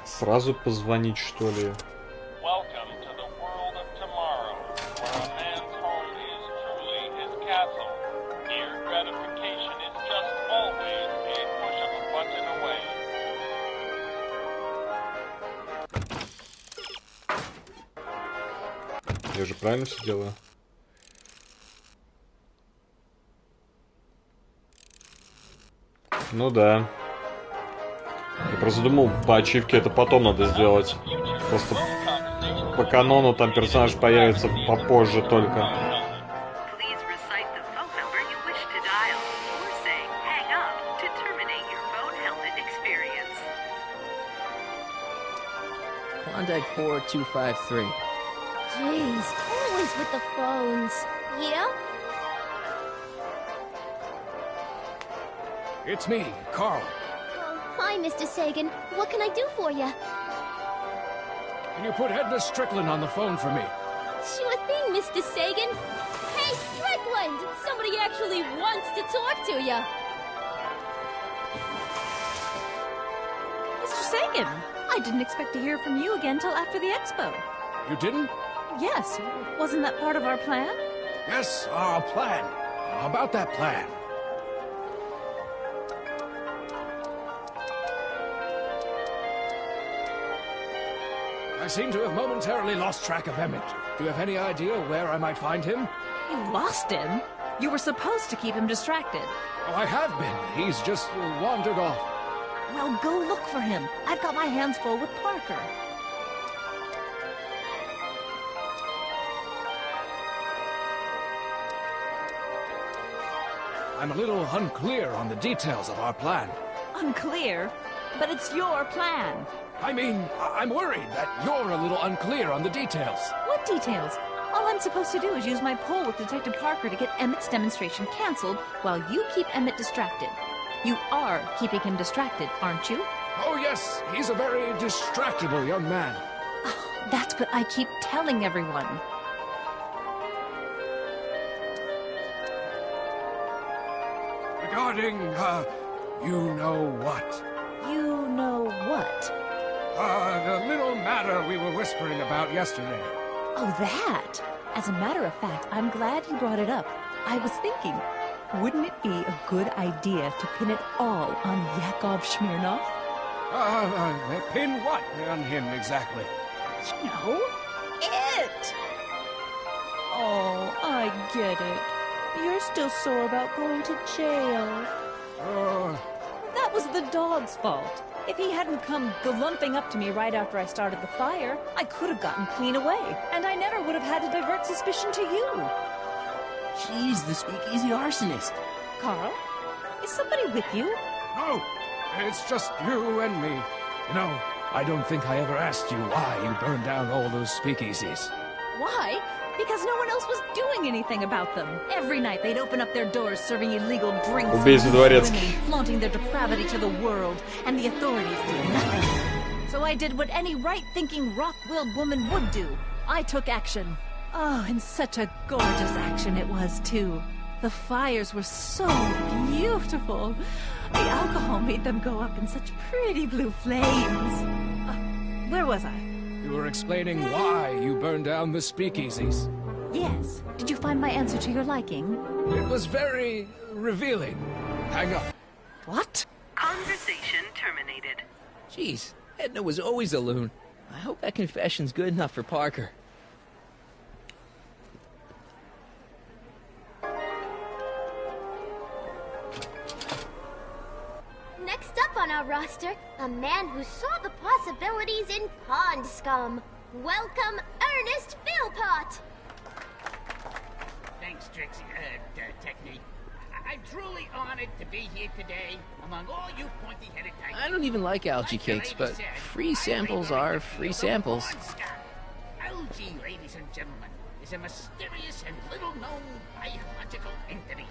Сразу позвонить, что ли? Welcome to the world of tomorrow, where a man's home is truly his castle. Here, gratification is just always a push of a button away. Я же правильно все делаю? Ну да. Я просто думал, по ачивке это потом надо сделать. Просто по канону там персонаж появится попозже только. Contact 4253. Jeez, always with the phones. Yeah? It's me, Carl. Oh, hi, Mr. Sagan. What can I do for you? Can you put Edna Strickland on the phone for me? Sure thing, Mr. Sagan. Hey, Strickland! Somebody actually wants to talk to you. Mr. Sagan, I didn't expect to hear from you again till after the expo. You didn't? Yes, wasn't that part of our plan? Yes, our plan. About that plan. I seem to have momentarily lost track of Emmett. Do you have any idea where I might find him? You lost him? You were supposed to keep him distracted. Oh, I have been. He's just wandered off. Well, go look for him. I've got my hands full with Parker. I'm a little unclear on the details of our plan. Unclear? But it's your plan. I mean, I'm worried that you're a little unclear on the details. What details? All I'm supposed to do is use my pull with Detective Parker to get Emmett's demonstration canceled while you keep Emmett distracted. You are keeping him distracted, aren't you? Oh, yes. He's a very distractible young man. Oh, that's what I keep telling everyone. Regarding, you know what? You know what? The little matter we were whispering about yesterday. Oh, that? As a matter of fact, I'm glad you brought it up. I was thinking, wouldn't it be a good idea to pin it all on Yakov Smirnov? Pin what on him exactly? You know, it! Oh, I get it. You're still sore about going to jail. That was the dog's fault. If he hadn't come galumping up to me right after I started the fire, I could have gotten clean away, and I never would have had to divert suspicion to you. She's the speakeasy arsonist. Carl, is somebody with you? No, it's just you and me. You know, I don't think I ever asked you why you burned down all those speakeasies. Why? Because no one else was doing anything about them. Every night they'd open up their doors serving illegal drinks and women, flaunting their depravity to the world, and the authorities did nothing. So I did what any right-thinking, rock-willed woman would do. I took action. Oh, and such a gorgeous action it was, too. The fires were so beautiful. The alcohol made them go up in such pretty blue flames. Where was I? You were explaining why you burned down the speakeasies. Yes. Did you find my answer to your liking? It was very revealing. Hang up. What? Conversation terminated. Jeez, Edna was always a loon. I hope that confession's good enough for Parker. Next up on our roster, a man who saw the possibilities in pond scum. Welcome, Ernest Philpott! Thanks, Trixie, Technique. I'm truly honored to be here today among all you pointy-headed types. I don't even like algae cakes, but free samples are free samples. Algae, ladies and gentlemen, is a mysterious and little-known biological entity.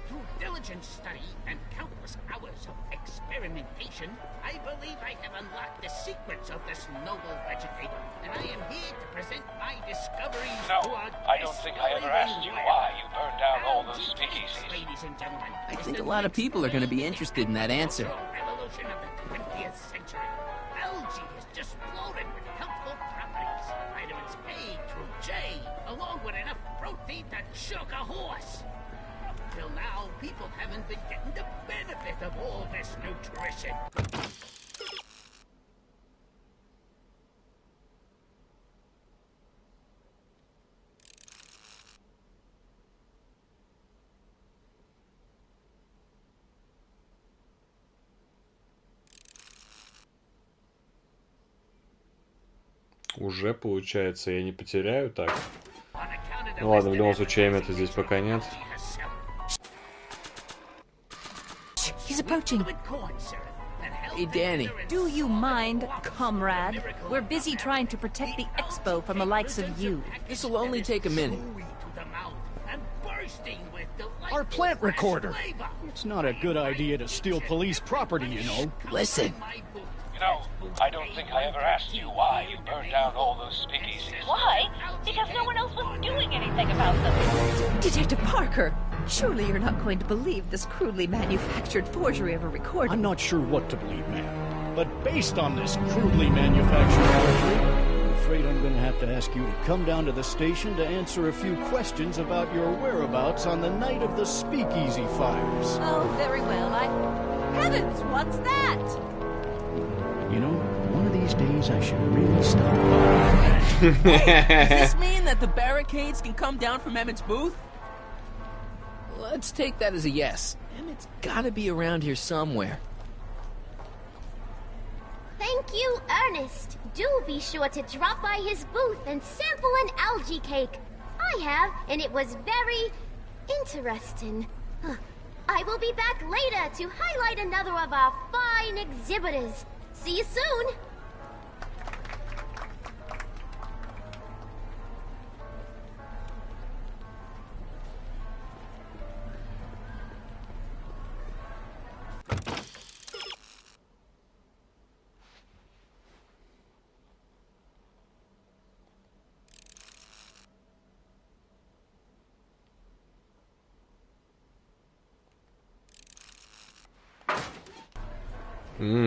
Through diligent study and countless hours of experimentation, I believe I have unlocked the secrets of this noble vegetative, and I am here to present my discoveries to our I don't think I ever asked you why you burned down all those speakeasies. Ladies and gentlemen, I think a lot of people are going to be interested in that answer. revolution of the 20th century. Algae is just loaded with helpful properties. Vitamins A through J, along with enough protein to choke a horse. Till now, people haven't been getting the benefit of all this nutrition. Уже получается, я не потеряю так. Ну ладно, в любом случае, Эммета здесь пока нет. He's approaching. Hey, Danny. Do you mind, comrade? We're busy trying to protect the expo from the likes of you. This'll only take a minute. Our plant recorder. It's not a good idea to steal police property, you know. Listen. You know, I don't think I ever asked you why you burned down all those speakeasies. Why? Because no one else was doing anything about them. Detective Parker, surely you're not going to believe this crudely manufactured forgery of a recording. I'm not sure what to believe, ma'am. But based on this crudely manufactured forgery, I'm afraid I'm going to have to ask you to come down to the station to answer a few questions about your whereabouts on the night of the speakeasy fires. Oh, very well. Heavens, what's that? You know, one of these these days I should really stop bothering. Hey, does this mean that the barricades can come down from Emmett's booth? Let's take that as a yes. Emmett's gotta be around here somewhere. Thank you, Ernest. Do be sure to drop by his booth and sample an algae cake. I have, and it was very interesting. I will be back later to highlight another of our fine exhibitors. See you soon.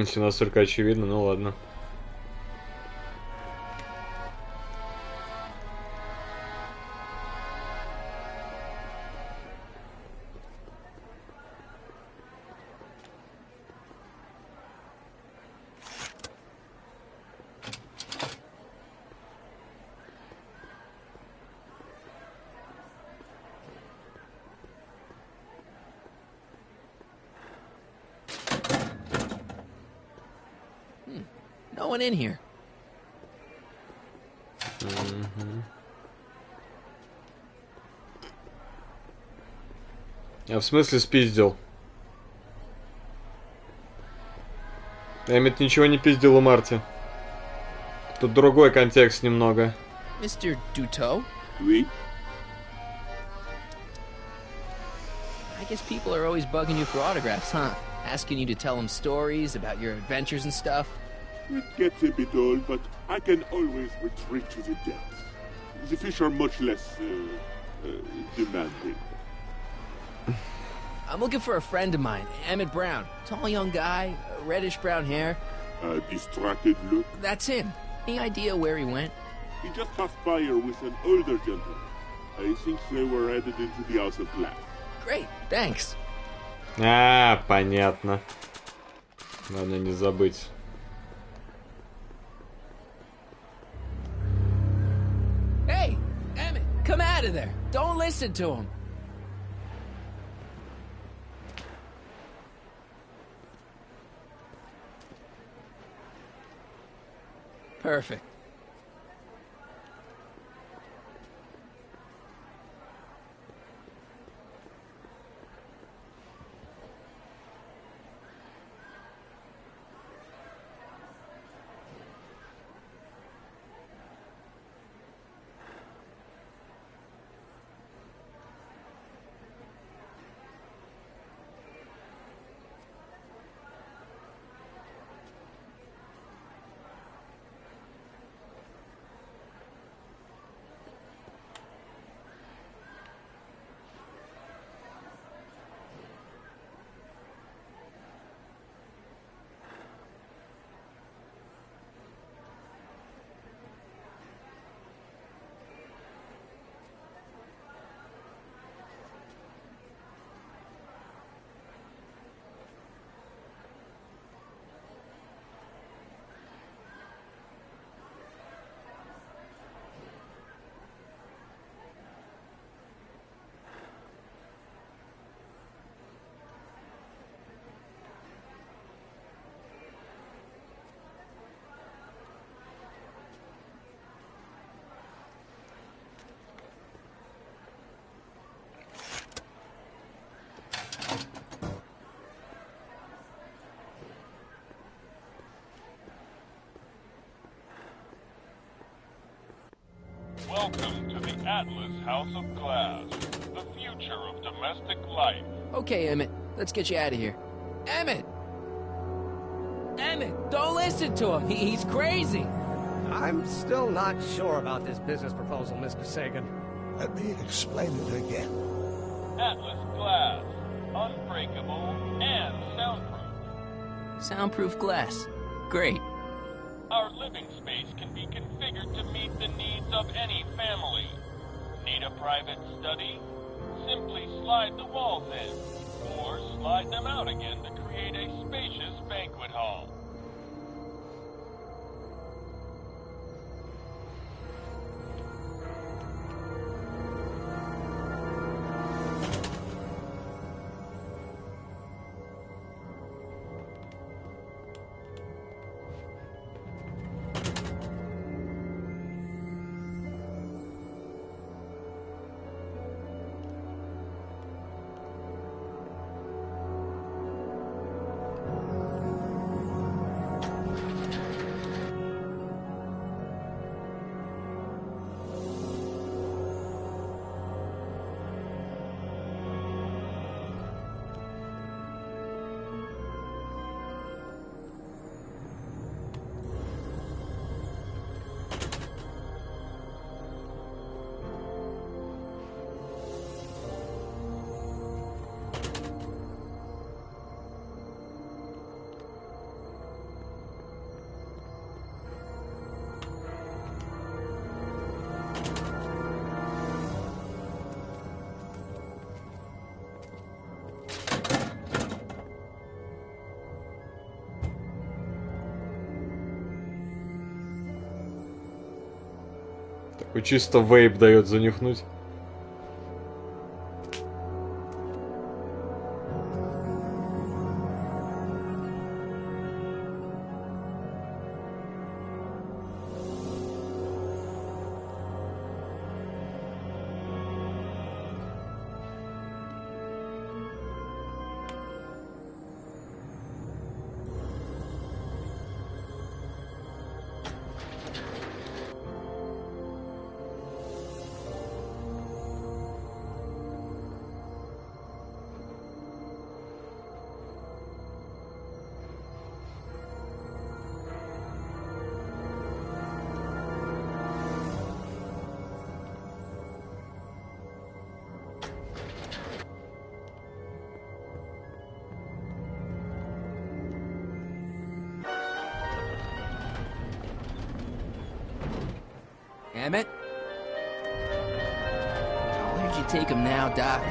Все настолько очевидно, ну ладно. No one in here. А в смысле спиздил? Эммет ничего не пиздил у Марти. Тут другой контекст немного. Mr. Duteau? Oui? I guess people are always bugging you for autographs, huh? Asking you to tell them stories about your adventures and stuff. It gets a bit old, but I can always retreat to the depths. The fish are much less demanding. I'm looking for a friend of mine, Emmett Brown. Tall young guy, reddish brown hair. A distracted look. That's him. Any idea where he went? He just passed by here with an older gentleman. I think they were headed into the House of Glass. Great, thanks. Понятно. Главное не забыть. Hey, Emmett, come out of there. Don't listen to him. Perfect. Welcome to the Atlas House of Glass, the future of domestic life. Okay, Emmett, let's get you out of here. Emmett! Emmett, don't listen to him. He's crazy. I'm still not sure about this business proposal, Mr. Sagan. Let me explain it again. Atlas Glass, unbreakable and soundproof. Soundproof glass. Great. Our living space can be configured to meet the needs of any family. Need a private study? Simply slide the walls in, or slide them out again to create a spacious banquet hall. Такой чисто вейп дает занюхнуть. Emmett? Where'd you take him now, Doc?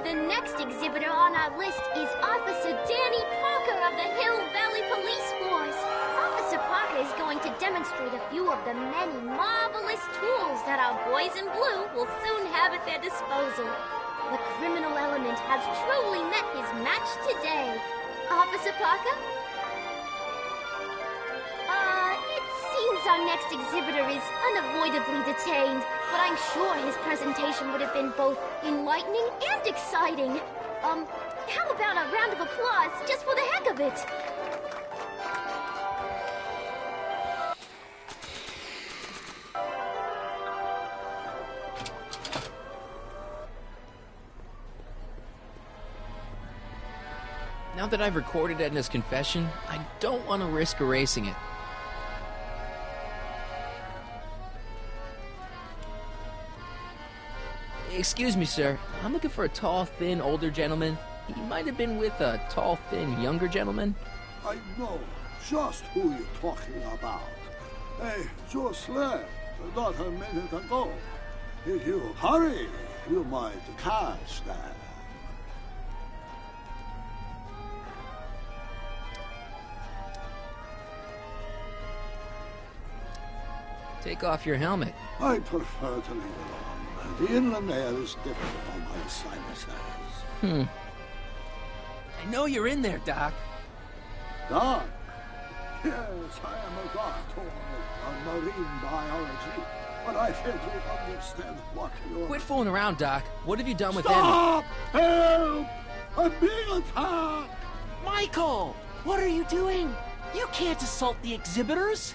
The next exhibitor on our list is Officer Danny Parker of the Hill Valley Police Force. Officer Parker is going to demonstrate a few of the many marvelous tools that our boys in blue will soon have at their disposal. The criminal element has truly met his match today. Officer Parker? It seems our next exhibitor is unavoidably detained, but I'm sure his presentation would have been both enlightening and exciting. How about a round of applause just for the heck of it? Now that I've recorded Edna's confession, I don't want to risk erasing it. Excuse me, sir. I'm looking for a tall, thin, older gentleman. He might have been with a tall, thin, younger gentleman. I know just who you're talking about. They just left not a minute ago. If you hurry, you might catch them. Take off your helmet. I prefer to leave it on. The inland air is different on my sinuses. I know you're in there, Doc. Doc? Yes, I am a doctor of marine biology, but I fail to understand what you're... Quit fooling around, Doc. What have you done with Stop! Emma? Help! I'm being attacked! Michael! What are you doing? You can't assault the exhibitors!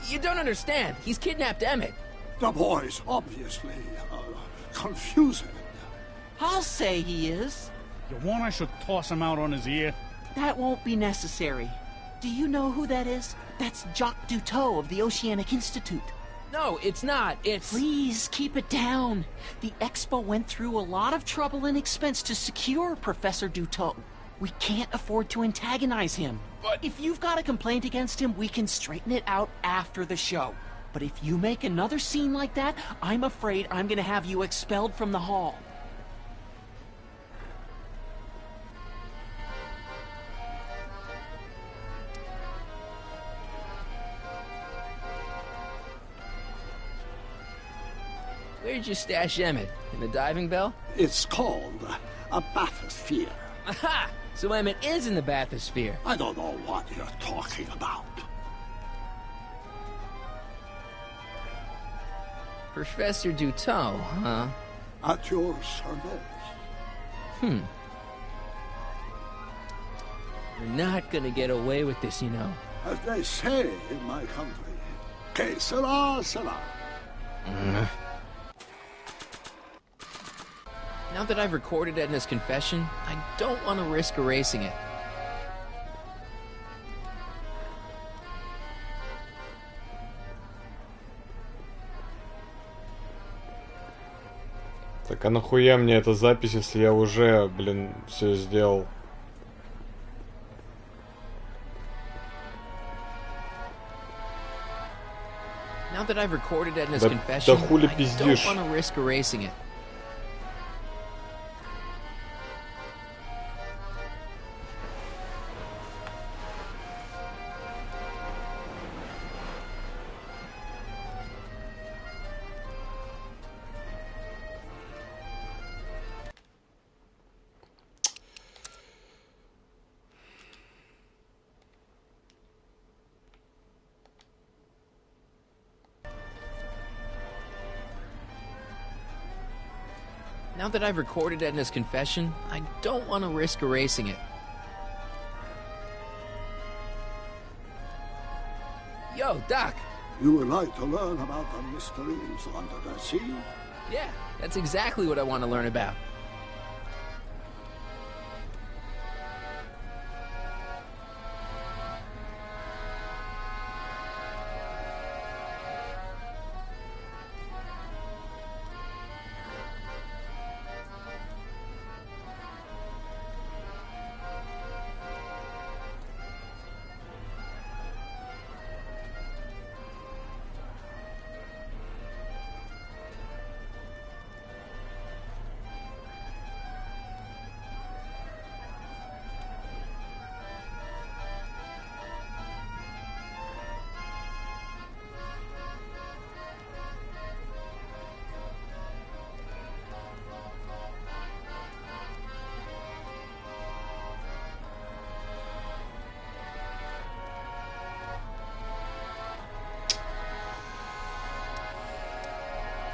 You don't understand. He's kidnapped Emmett. The boy's obviously confusing. I'll say he is. You want I should toss him out on his ear? That won't be necessary. Do you know who that is? That's Jacques Duteau of the Oceanic Institute. No, it's not. It's... Please, keep it down. The Expo went through a lot of trouble and expense to secure Professor Duteau. We can't afford to antagonize him. But... If you've got a complaint against him, we can straighten it out after the show. But if you make another scene like that, I'm afraid I'm gonna have you expelled from the hall. Where'd you stash Emmett? In the diving bell? It's called a bathysphere. Aha! So Emmett is in the bathysphere. I don't know what you're talking about. Professor Duteau, huh? At your service. You're not gonna get away with this, you know. As they say in my country, que sera, sera. Now that I've recorded Edna's confession, I don't want to risk erasing it. Так а нахуя мне эта запись, если я уже, блин, все сделал? Now that I've recorded Edna's confession, да хули I пиздишь? don't want to risk erasing it. Now that I've recorded Edna's confession, I don't want to risk erasing it. Yo, Doc! You would like to learn about the mysteries under the sea? Yeah, that's exactly what I want to learn about.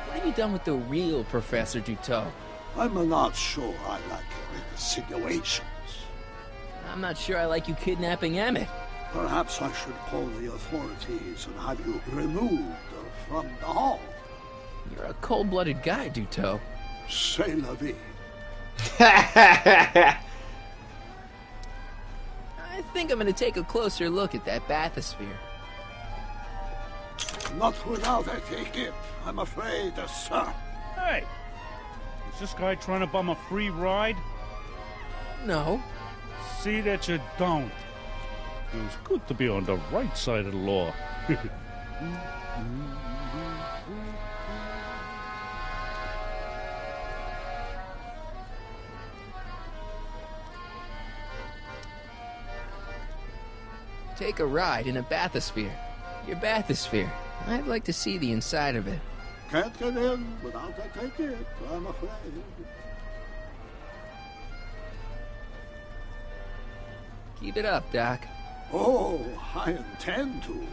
What have you done with the real Professor Duteau? I'm not sure I like your insinuations. I'm not sure I like you kidnapping Emmett. Perhaps I should call the authorities and have you removed from the hall. You're a cold-blooded guy, Duteau. C'est la vie. I think I'm gonna take a closer look at that bathysphere. Not without a ticket, I'm afraid, sir. Hey! Is this guy trying to bum a free ride? No. See that you don't. It's good to be on the right side of the law. Take a ride in a bathysphere. Your bathysphere. I'd like to see the inside of it. Can't get in without a ticket, I'm afraid. Keep it up, Doc. Oh, I intend to.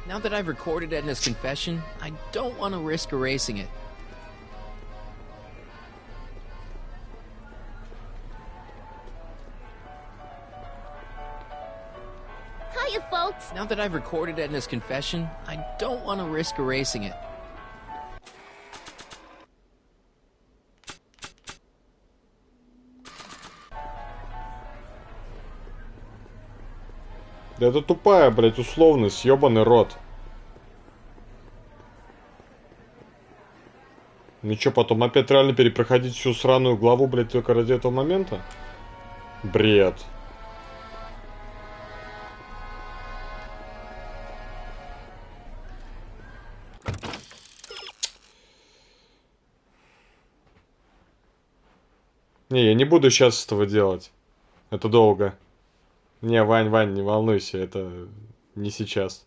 Now that I've recorded Edna's confession, I don't want to risk erasing it. Hiya, folks. Now that I've recorded Edna's confession, I don't want to risk erasing it. Да это тупая, блядь, условность, ёбаный рот. Ну чё, потом опять реально перепроходить всю сраную главу, блядь, только ради этого момента? Бред. Не, я не буду сейчас этого делать. Это долго. Не, Вань, не волнуйся, это не сейчас.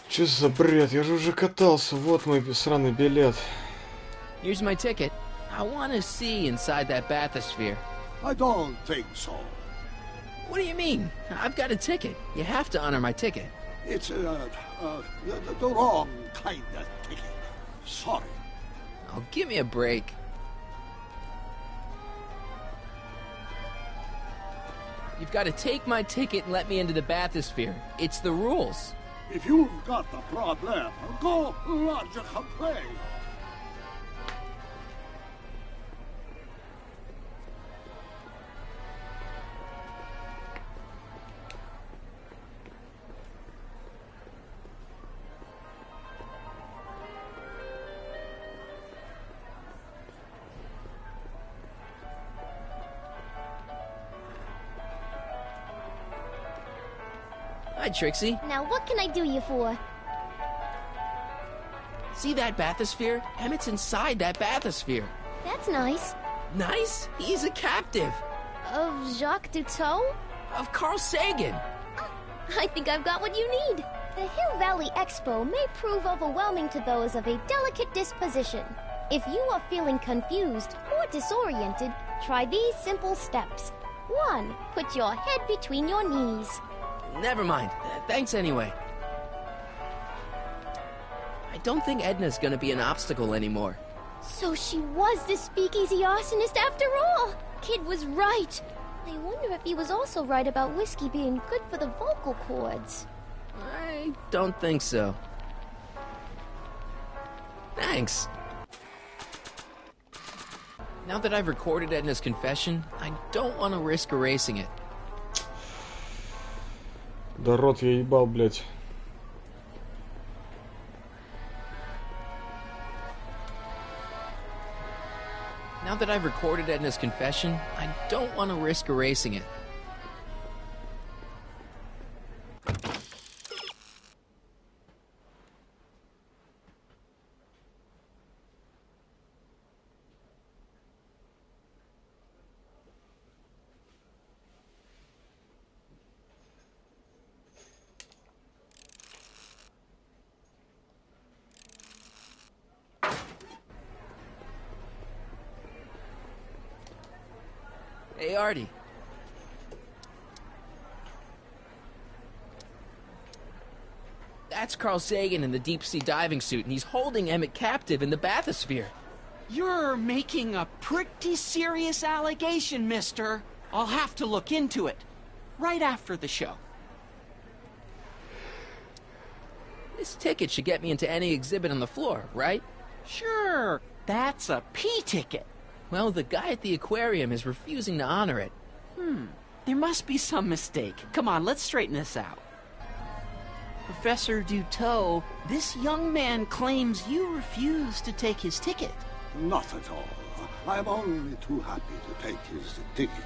Что за бред? Я же уже катался. Вот мой сраный билет. Here's my ticket. I want to see inside that bathysphere. I don't think so. What do you mean? I've got a ticket. You have to honor my ticket. It's the wrong kind of ticket. Sorry. Oh, give me a break. You've got to take my ticket and let me into the bathysphere. It's the rules. If you've got the problem, go lodge a complaint. Hi, Trixie. Now what can I do you for? See that bathysphere? Emmett's inside that bathysphere. That's nice. Nice? He's a captive. Of Jacques Duteau? Of Carl Sagan. I think I've got what you need. The Hill Valley Expo may prove overwhelming to those of a delicate disposition. If you are feeling confused or disoriented, try these simple steps. 1. Put your head between your knees. Never mind. Thanks anyway. I don't think Edna's gonna be an obstacle anymore. So she was the speakeasy arsonist after all! Kid was right. I wonder if he was also right about whiskey being good for the vocal cords. I don't think so. Thanks. Now that I've recorded Edna's confession, I don't want to risk erasing it. Да рот я ебал, блядь. Now that I've recorded Edna's confession, I don't want to risk erasing it. Hey, Artie. That's Carl Sagan in the deep-sea diving suit, and he's holding Emmett captive in the bathysphere. You're making a pretty serious allegation, mister. I'll have to look into it. Right after the show. This ticket should get me into any exhibit on the floor, right? Sure. That's a P ticket. Well, the guy at the aquarium is refusing to honor it. There must be some mistake. Come on, let's straighten this out. Professor Duteau, this young man claims you refused to take his ticket. Not at all. I am only too happy to take his ticket.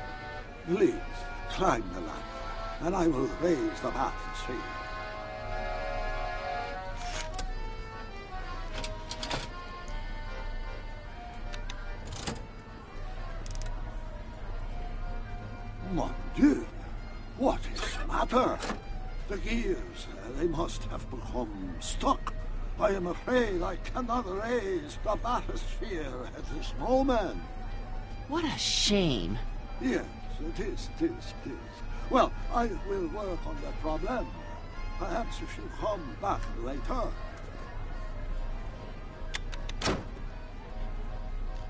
Please, climb the ladder, and I will raise the bathysphere. Mon Dieu! What is the matter? The gears, they must have become stuck. I am afraid I cannot raise the bathysphere at this moment. What a shame. Yes, it is. Well, I will work on the problem. Perhaps you should come back later.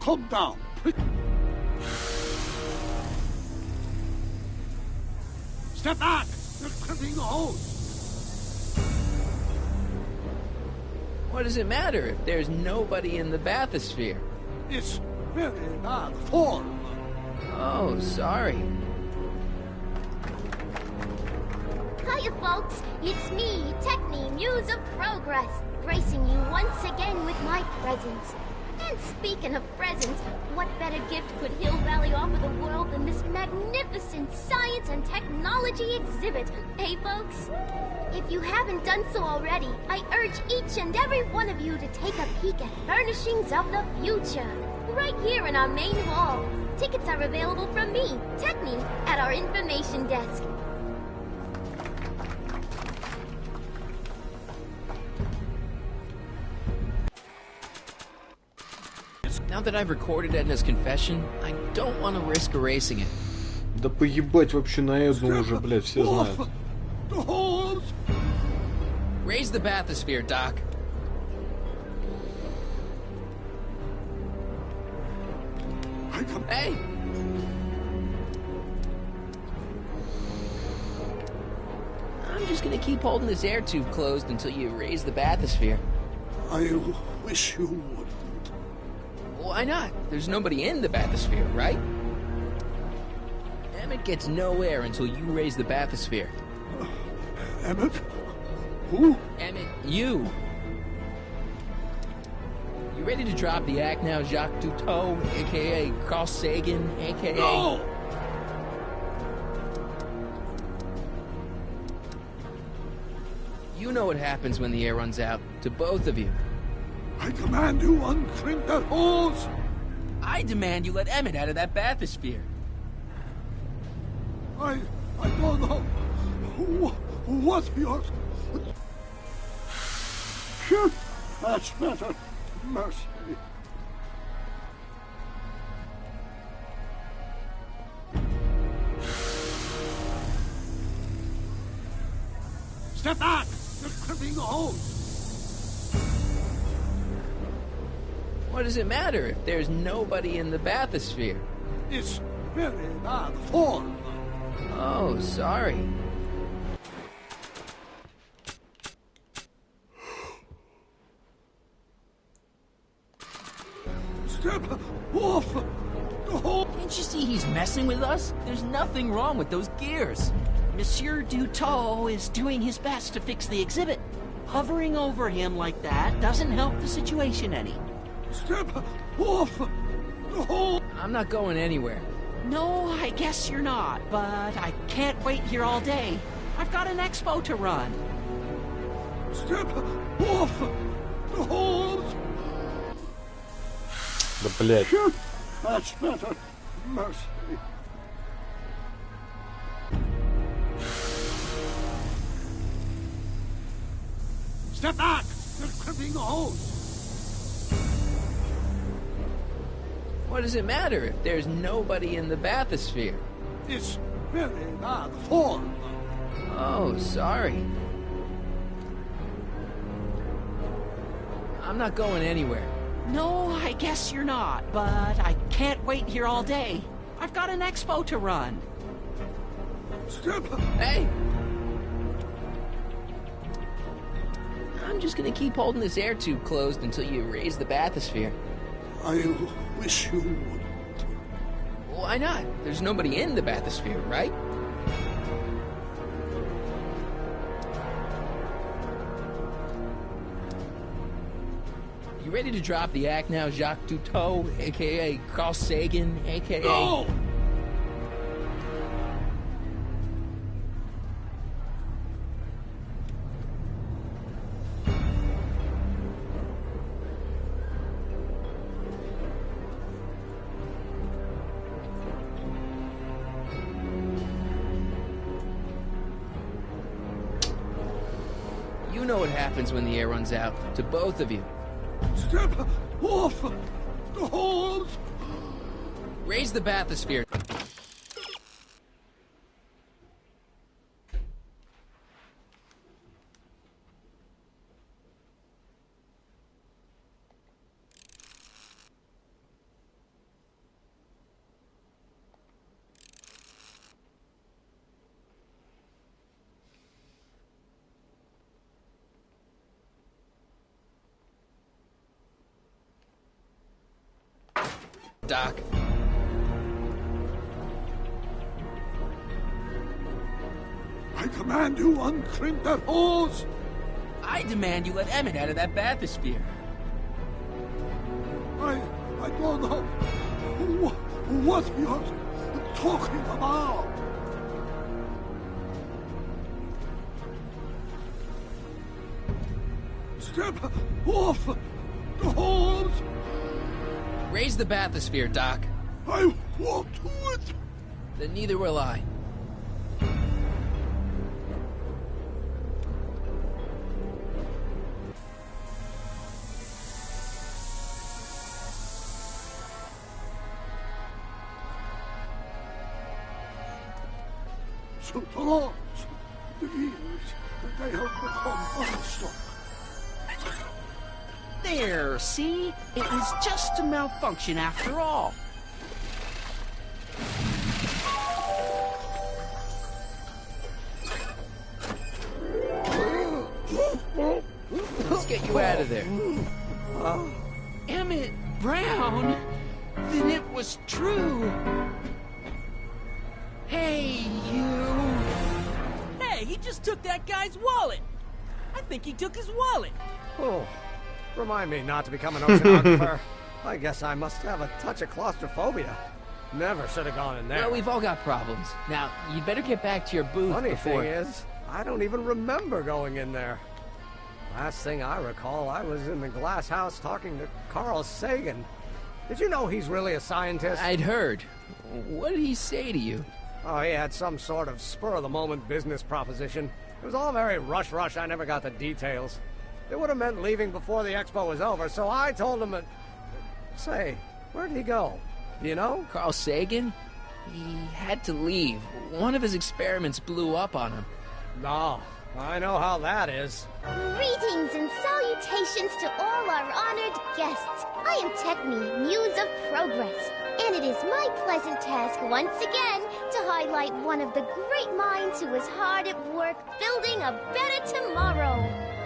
Come down, please. Step back! You're tripping the hose! What does it matter if there's nobody in the bathysphere? It's very bad form. Oh, sorry. Hiya, folks. It's me, Techni, Muse of Progress, gracing you once again with my presence. And speaking of presents, what better gift could Hill Valley offer the world than this magnificent science and technology exhibit, hey folks? If you haven't done so already, I urge each and every one of you to take a peek at Furnishings of the Future, right here in our main hall. Tickets are available from me, Techni, at our information desk. Now that I've recorded Edna's confession, I don't want to risk erasing it. Да поебать вообще на Эдну уже, блядь, все знают. Raise the bathysphere, Doc. Hey! I'm just gonna keep holding this air tube closed until you raise the bathysphere. I wish you would. Why not? There's nobody in the bathysphere, right? Emmett gets no air until you raise the bathysphere. Emmett? Who? Emmett, you. You ready to drop the act now, Jacques Duteau, a.k.a. Carl Sagan, a.k.a. No! You know what happens when the air runs out, to both of you. I command you uncrimp that hose! I demand you let Emmett out of that bathysphere. I don't know what you're... Shit! That's better. Mercy. Step back! You're crimping the hose! What does it matter if there's nobody in the bathysphere? It's very bad form. Oh, sorry. Step off the hole! Can't you see he's messing with us? There's nothing wrong with those gears. Monsieur Dutot is doing his best to fix the exhibit. Hovering over him like that doesn't help the situation any. Step off the hole! I'm not going anywhere. No, I guess you're not, but I can't wait here all day. I've got an expo to run. Step off the hose! Да, блядь. That's better. Mercy. Step back! You're crimping the hose! What does it matter if there's nobody in the bathysphere? It's very bad form. Oh, sorry. I'm not going anywhere. No, I guess you're not, but I can't wait here all day. I've got an expo to run. Step... Hey! I'm just gonna keep holding this air tube closed until you raise the bathysphere. I wish you would. Why not? There's nobody in the bathysphere, right? You ready to drop the act now, Jacques Dutot, a.k.a. Carl Sagan, a.k.a. No! You know what happens when the air runs out, to both of you. Step off the hose! Raise the bathysphere. Doc. I command you uncrimp that hose! I demand you let Emmett out of that bathysphere. I don't know what you're talking about. Step off the hose! Raise the bathysphere, Doc. I won't do it! Then neither will I. So the laws, the gears, they have become unstuck. There, see? It was just a malfunction after all. Let's get you out of there. Emmett Brown? Then it was true. Hey, you. Hey, he just took that guy's wallet. I think he took his wallet. Oh, remind me not to become an oceanographer. I guess I must have a touch of claustrophobia. Never should have gone in there. Well, we've all got problems. Now, you'd better get back to your booth Funny before... thing is, I don't even remember going in there. Last thing I recall, I was in the glass house talking to Carl Sagan. Did you know he's really a scientist? I'd heard. What did he say to you? Oh, he had some sort of spur-of-the-moment business proposition. It was all very rush. I never got the details. It would have meant leaving before the expo was over, so I told him Say, where'd he go? Do you know? Carl Sagan? He had to leave. One of his experiments blew up on him. No, I know how that is. Greetings and salutations to all our honored guests. I am Techne, Muse of Progress, and it is my pleasant task once again to highlight one of the great minds who is hard at work building a better tomorrow.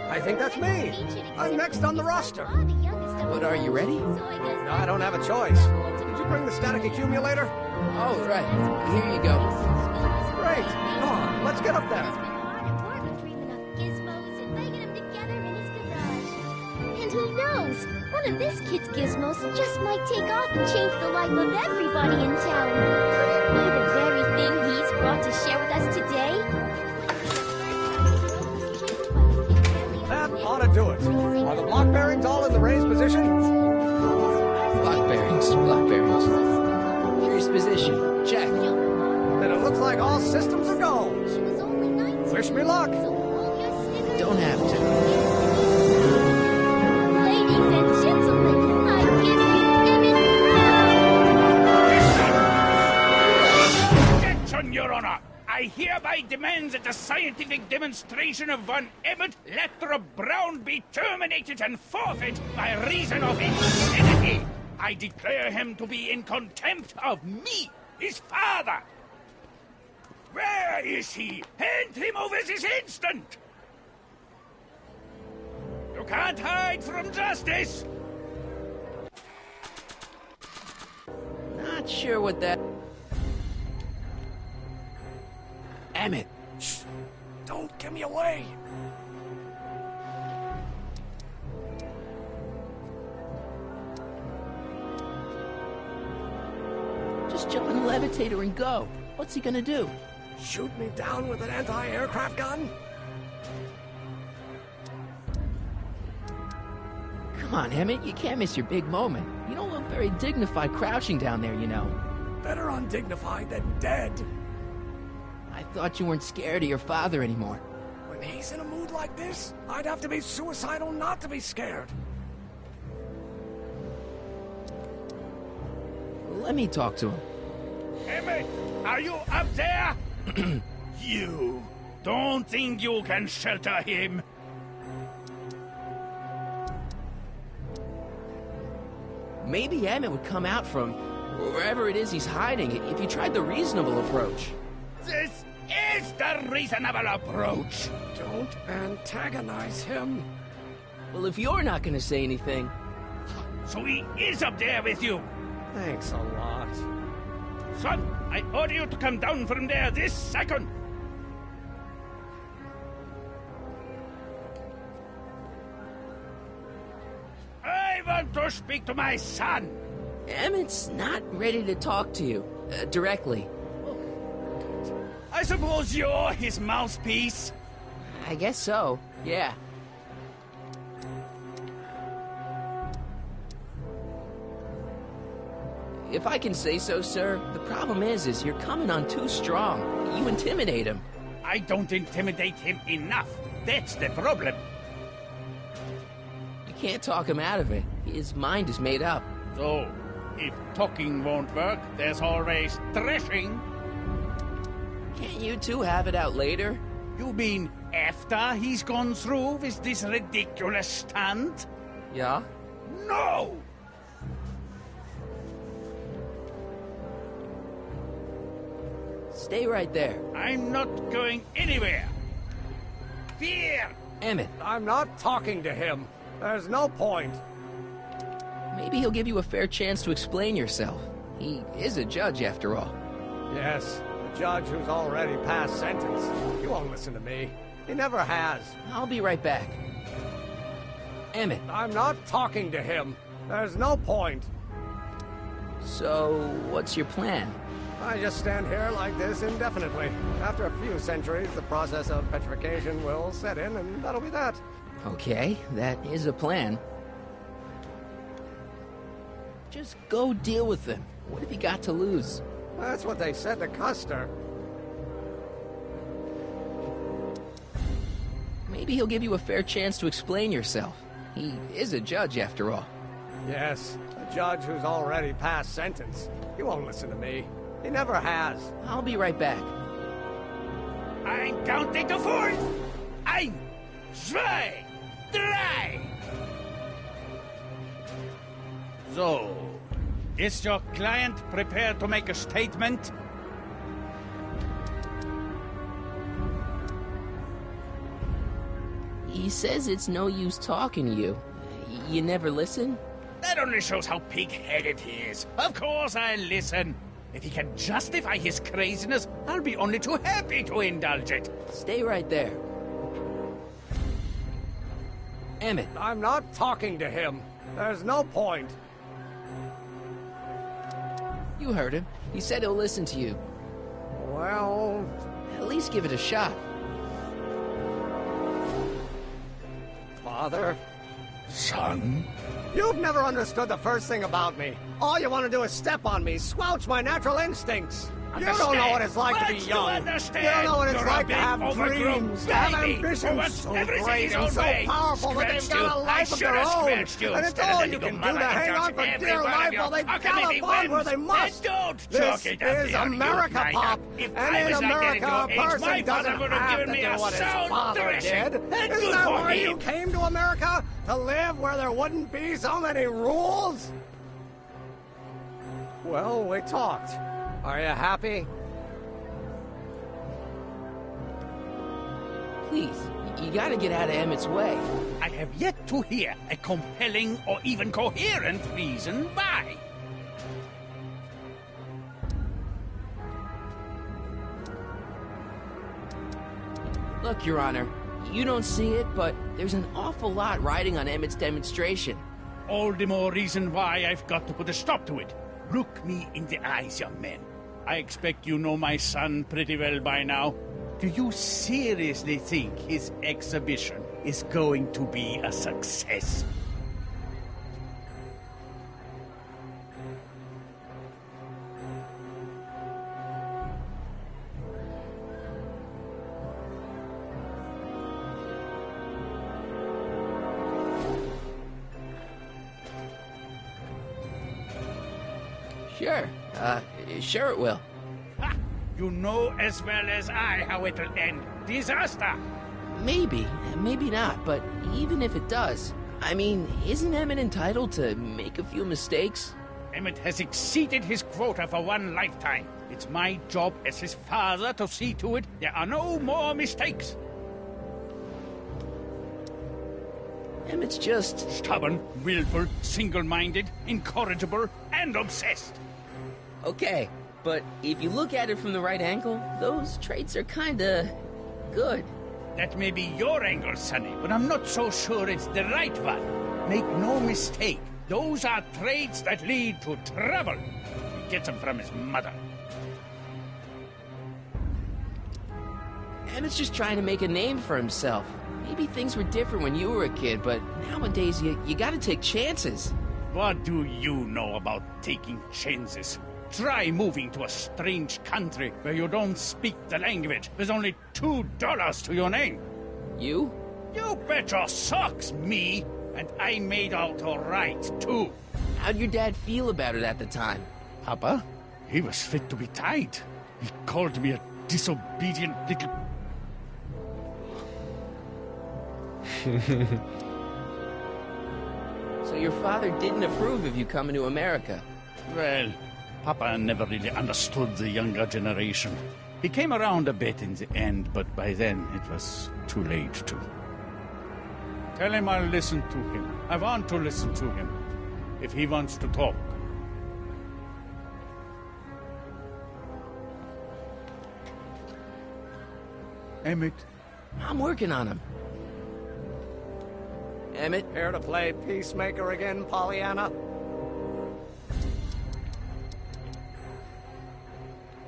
I think that's me. I'm next on the roster. What, are you ready? No, I don't have a choice. Did you bring the static accumulator? Oh, right. Here you go. Great. Come on, let's get up there. And who knows? One of this kid's gizmos just might take off and change the life of everybody in town. Could it be the very thing he's brought to share with us today? That ought to do it. Are the block bearings all in the raised position? Block bearings. Here's position. Check. Then it looks like all systems are go. Wish me luck. Don't have to. Ladies and gentlemen, I give you Emmett Brown! Objection, Your Honor! I hereby demand that the scientific demonstration of Von Emmett Lathrop Brown be terminated and forfeit by reason of insanity. I declare him to be in contempt of me, his father. Where is he? Hand him over this instant! You can't hide from justice! Not sure what that... Emmett! Shh! Don't give me away! Just jump in the levitator and go. What's he gonna do? Shoot me down with an anti-aircraft gun? Come on, Emmett, you can't miss your big moment. You don't look very dignified crouching down there, you know. Better undignified than dead. I thought you weren't scared of your father anymore. When he's in a mood like this, I'd have to be suicidal not to be scared. Let me talk to him. Emmett, are you up there? You don't think you can shelter him? Maybe Emmett would come out from wherever it is he's hiding if you tried the reasonable approach. This is the reasonable approach. Don't antagonize him. Well, if you're not gonna say anything... So he is up there with you? Thanks a lot. Son, I order you to come down from there this second. I want to speak to my son. Emmett's not ready to talk to you, directly. I suppose you're his mouthpiece? I guess so, yeah. If I can say so, sir, the problem is you're coming on too strong. You intimidate him. I don't intimidate him enough. That's the problem. You can't talk him out of it. His mind is made up. So, if talking won't work, there's always thrashing. Can't you two have it out later? You mean after he's gone through with this ridiculous stunt? Yeah? No! Stay right there. I'm not going anywhere. Fear! Emmett. I'm not talking to him. There's no point. Maybe he'll give you a fair chance to explain yourself. He is a judge, after all. Yes, the judge who's already passed sentence. He won't listen to me. He never has. I'll be right back. Emmett. I'm not talking to him. There's no point. So, what's your plan? I just stand here like this indefinitely. After a few centuries, the process of petrification will set in, and that'll be that. Okay, that is a plan. Just go deal with him. What have you got to lose? That's what they said to Custer. Maybe he'll give you a fair chance to explain yourself. He is a judge, after all. Yes, a judge who's already passed sentence. He won't listen to me. He never has. I'll be right back. I'm counting to 4. 1, 2, 3. So, is your client prepared to make a statement? He says it's no use talking to you. You never listen? That only shows how pig-headed he is. Of course I'll listen. If he can justify his craziness, I'll be only too happy to indulge it. Stay right there. Emmett. I'm not talking to him. There's no point. You heard him. He said he'll listen to you. Well... At least give it a shot. Father? Son? You've never understood the first thing about me. All you want to do is step on me, squelch my natural instincts. You don't know what it's like to be young. You don't know what it's like to have dreams, to have ambitions so great and so powerful that they've got a life of their own. And it's all you can do to hang on for dear life while they gallop on where they must. This is America, Pop. And in America, a person doesn't have to do what his father did. Isn't that why you came to America? To live where there wouldn't be so many rules? Well, we talked. Are you happy? Please, you gotta get out of Emmett's way. I have yet to hear a compelling or even coherent reason why. Look, Your Honor, you don't see it, but there's an awful lot riding on Emmett's demonstration. All the more reason why I've got to put a stop to it. Look me in the eyes, young man. I expect you know my son pretty well by now. Do you seriously think his exhibition is going to be a success? Sure. Sure it will. Ha! You know as well as I how it'll end. Disaster! Maybe, maybe not, but even if it does, I mean, isn't Emmett entitled to make a few mistakes? Emmett has exceeded his quota for one lifetime. It's my job as his father to see to it there are no more mistakes. Emmett's just... stubborn, willful, single-minded, incorrigible, and obsessed. Okay, but if you look at it from the right angle, those traits are kinda... good. That may be your angle, Sonny, but I'm not so sure it's the right one. Make no mistake, those are traits that lead to trouble. He gets them from his mother. Emmett's just trying to make a name for himself. Maybe things were different when you were a kid, but nowadays you gotta take chances. What do you know about taking chances? Try moving to a strange country where you don't speak the language with only $2 to your name. You? You bet your socks, me! And I made out all right, too. How'd your dad feel about it at the time? Papa? He was fit to be tied. He called me a disobedient little... So your father didn't approve of you coming to America? Well, Papa never really understood the younger generation. He came around a bit in the end, but by then it was too late to. Tell him I'll listen to him. I want to listen to him. If he wants to talk. Emmett. I'm working on him. Emmett? Here to play peacemaker again, Pollyanna?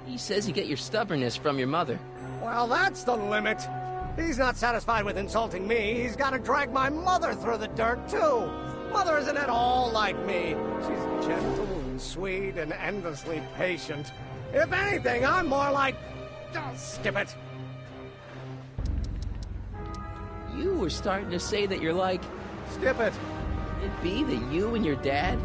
He says you get your stubbornness from your mother. Well, that's the limit. He's not satisfied with insulting me. He's got to drag my mother through the dirt, too. Mother isn't at all like me. She's gentle and sweet and endlessly patient. If anything, I'm more like... Oh, skip it. You were starting to say that you're like... Skip it. Could it be that you and your dad...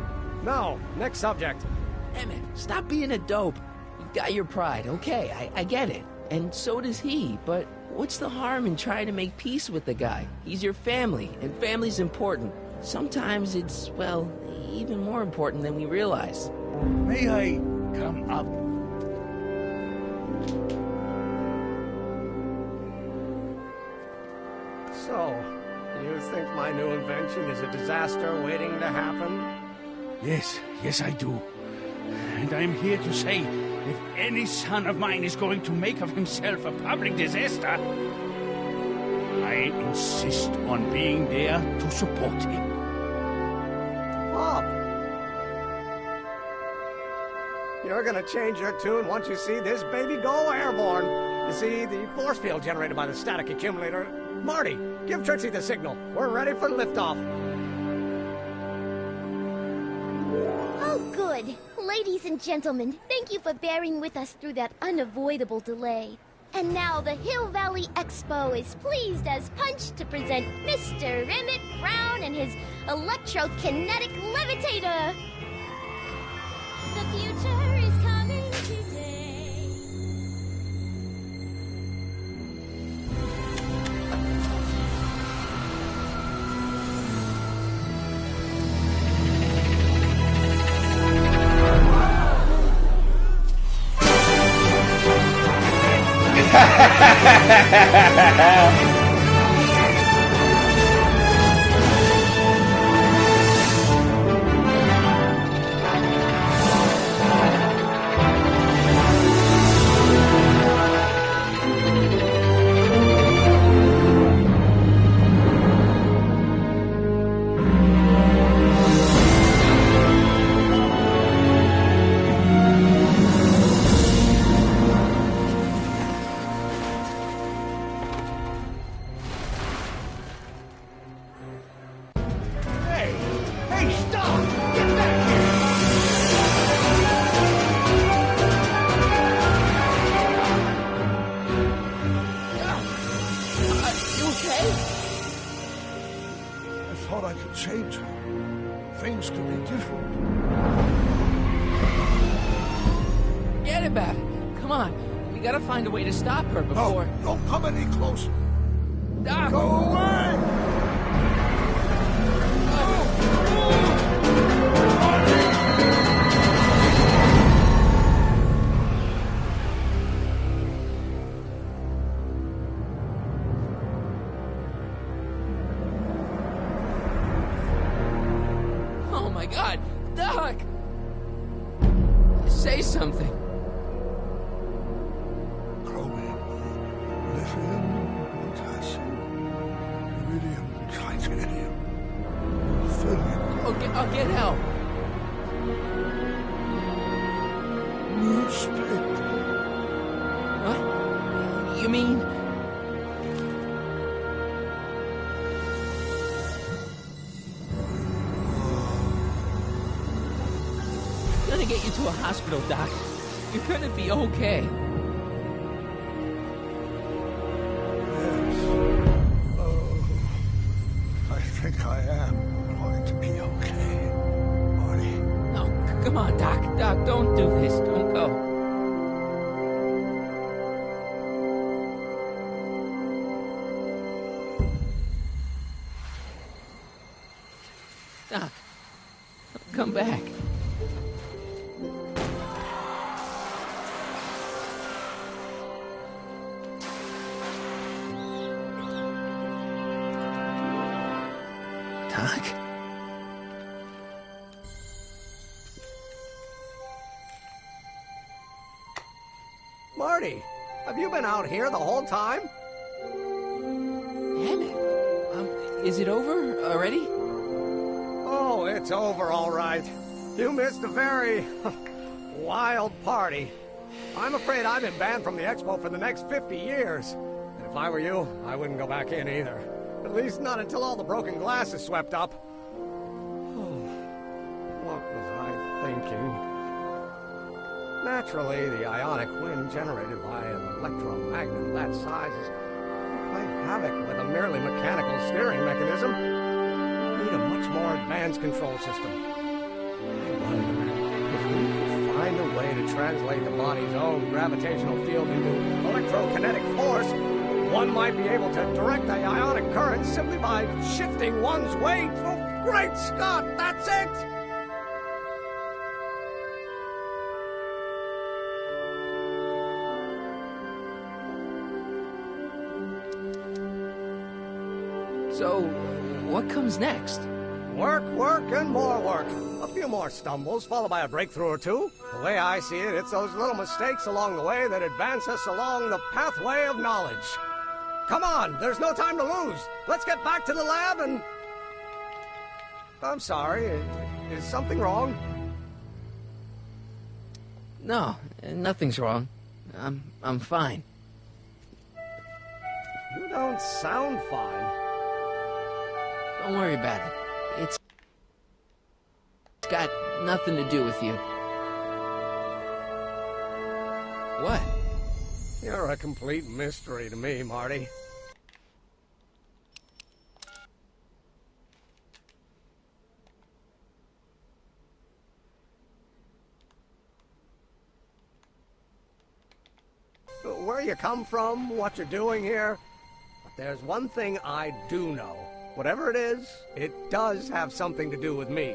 No, next subject. Emmett, stop being a dope. You've got your pride, okay, I get it. And so does he, but what's the harm in trying to make peace with the guy? He's your family, and family's important. Sometimes it's, well, even more important than we realize. May I come up? So, you think my new invention is a disaster waiting to happen? Yes, I do. And I'm here to say, if any son of mine is going to make of himself a public disaster, I insist on being there to support him. Pop! You're gonna change your tune once you see this baby go airborne. You see, the force field generated by the static accumulator... Marty, give Trixie the signal. We're ready for liftoff. Oh, good. Ladies and gentlemen, thank you for bearing with us through that unavoidable delay. And now the Hill Valley Expo is pleased as punch to present Mr. Emmett Brown and his electrokinetic levitator. The future is coming today. Change her. Things could be different. Forget about it. Come on. We gotta find a way to stop her before... No, don't come any closer. Doc! Go away! God, Doc! Say something. Chromium, lithium, potassium, iridium, titanium, thulium. I'll get help. Newspaper. What? You mean... gonna get you to a hospital, Doc. You're gonna be okay. Yes. Oh, I think I am going to be okay, Marty. No, come on, Doc. Doc, don't do this. Don't go. Doc, come back. Doc? Marty, have you been out here the whole time? Emmett, is it over already? Oh, it's over all right. You missed a very wild party. I'm afraid I've been banned from the expo for the next 50 years. And If I were you, I wouldn't go back in either. At least not until all the broken glass is swept up. What was I thinking? Naturally, the ionic wind generated by an electromagnet of that size is play havoc with a merely mechanical steering mechanism. We need a much more advanced control system. I wonder if we could find a way to translate the body's own gravitational field into electrokinetic force. One might be able to direct the ionic current simply by shifting one's weight. Oh, great Scott, that's it! So, what comes next? Work, work, and more work. A few more stumbles, followed by a breakthrough or two. The way I see it, it's those little mistakes along the way that advance us along the pathway of knowledge. Come on, there's no time to lose. Let's get back to the lab and... I'm sorry, is something wrong? No, nothing's wrong. I'm fine. You don't sound fine. Don't worry about it. It's got nothing to do with you. What? You're a complete mystery to me, Marty. Where you come from, what you're doing here, but there's one thing I do know. Whatever it is, it does have something to do with me.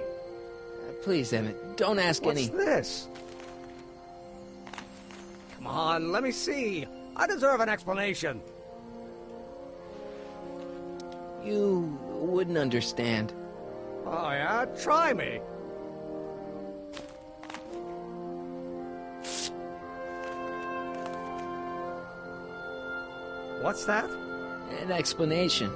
Please, Emmett, don't ask any... What's this? Come on, let me see. I deserve an explanation. You wouldn't understand. Oh, yeah? Try me. What's that? An explanation.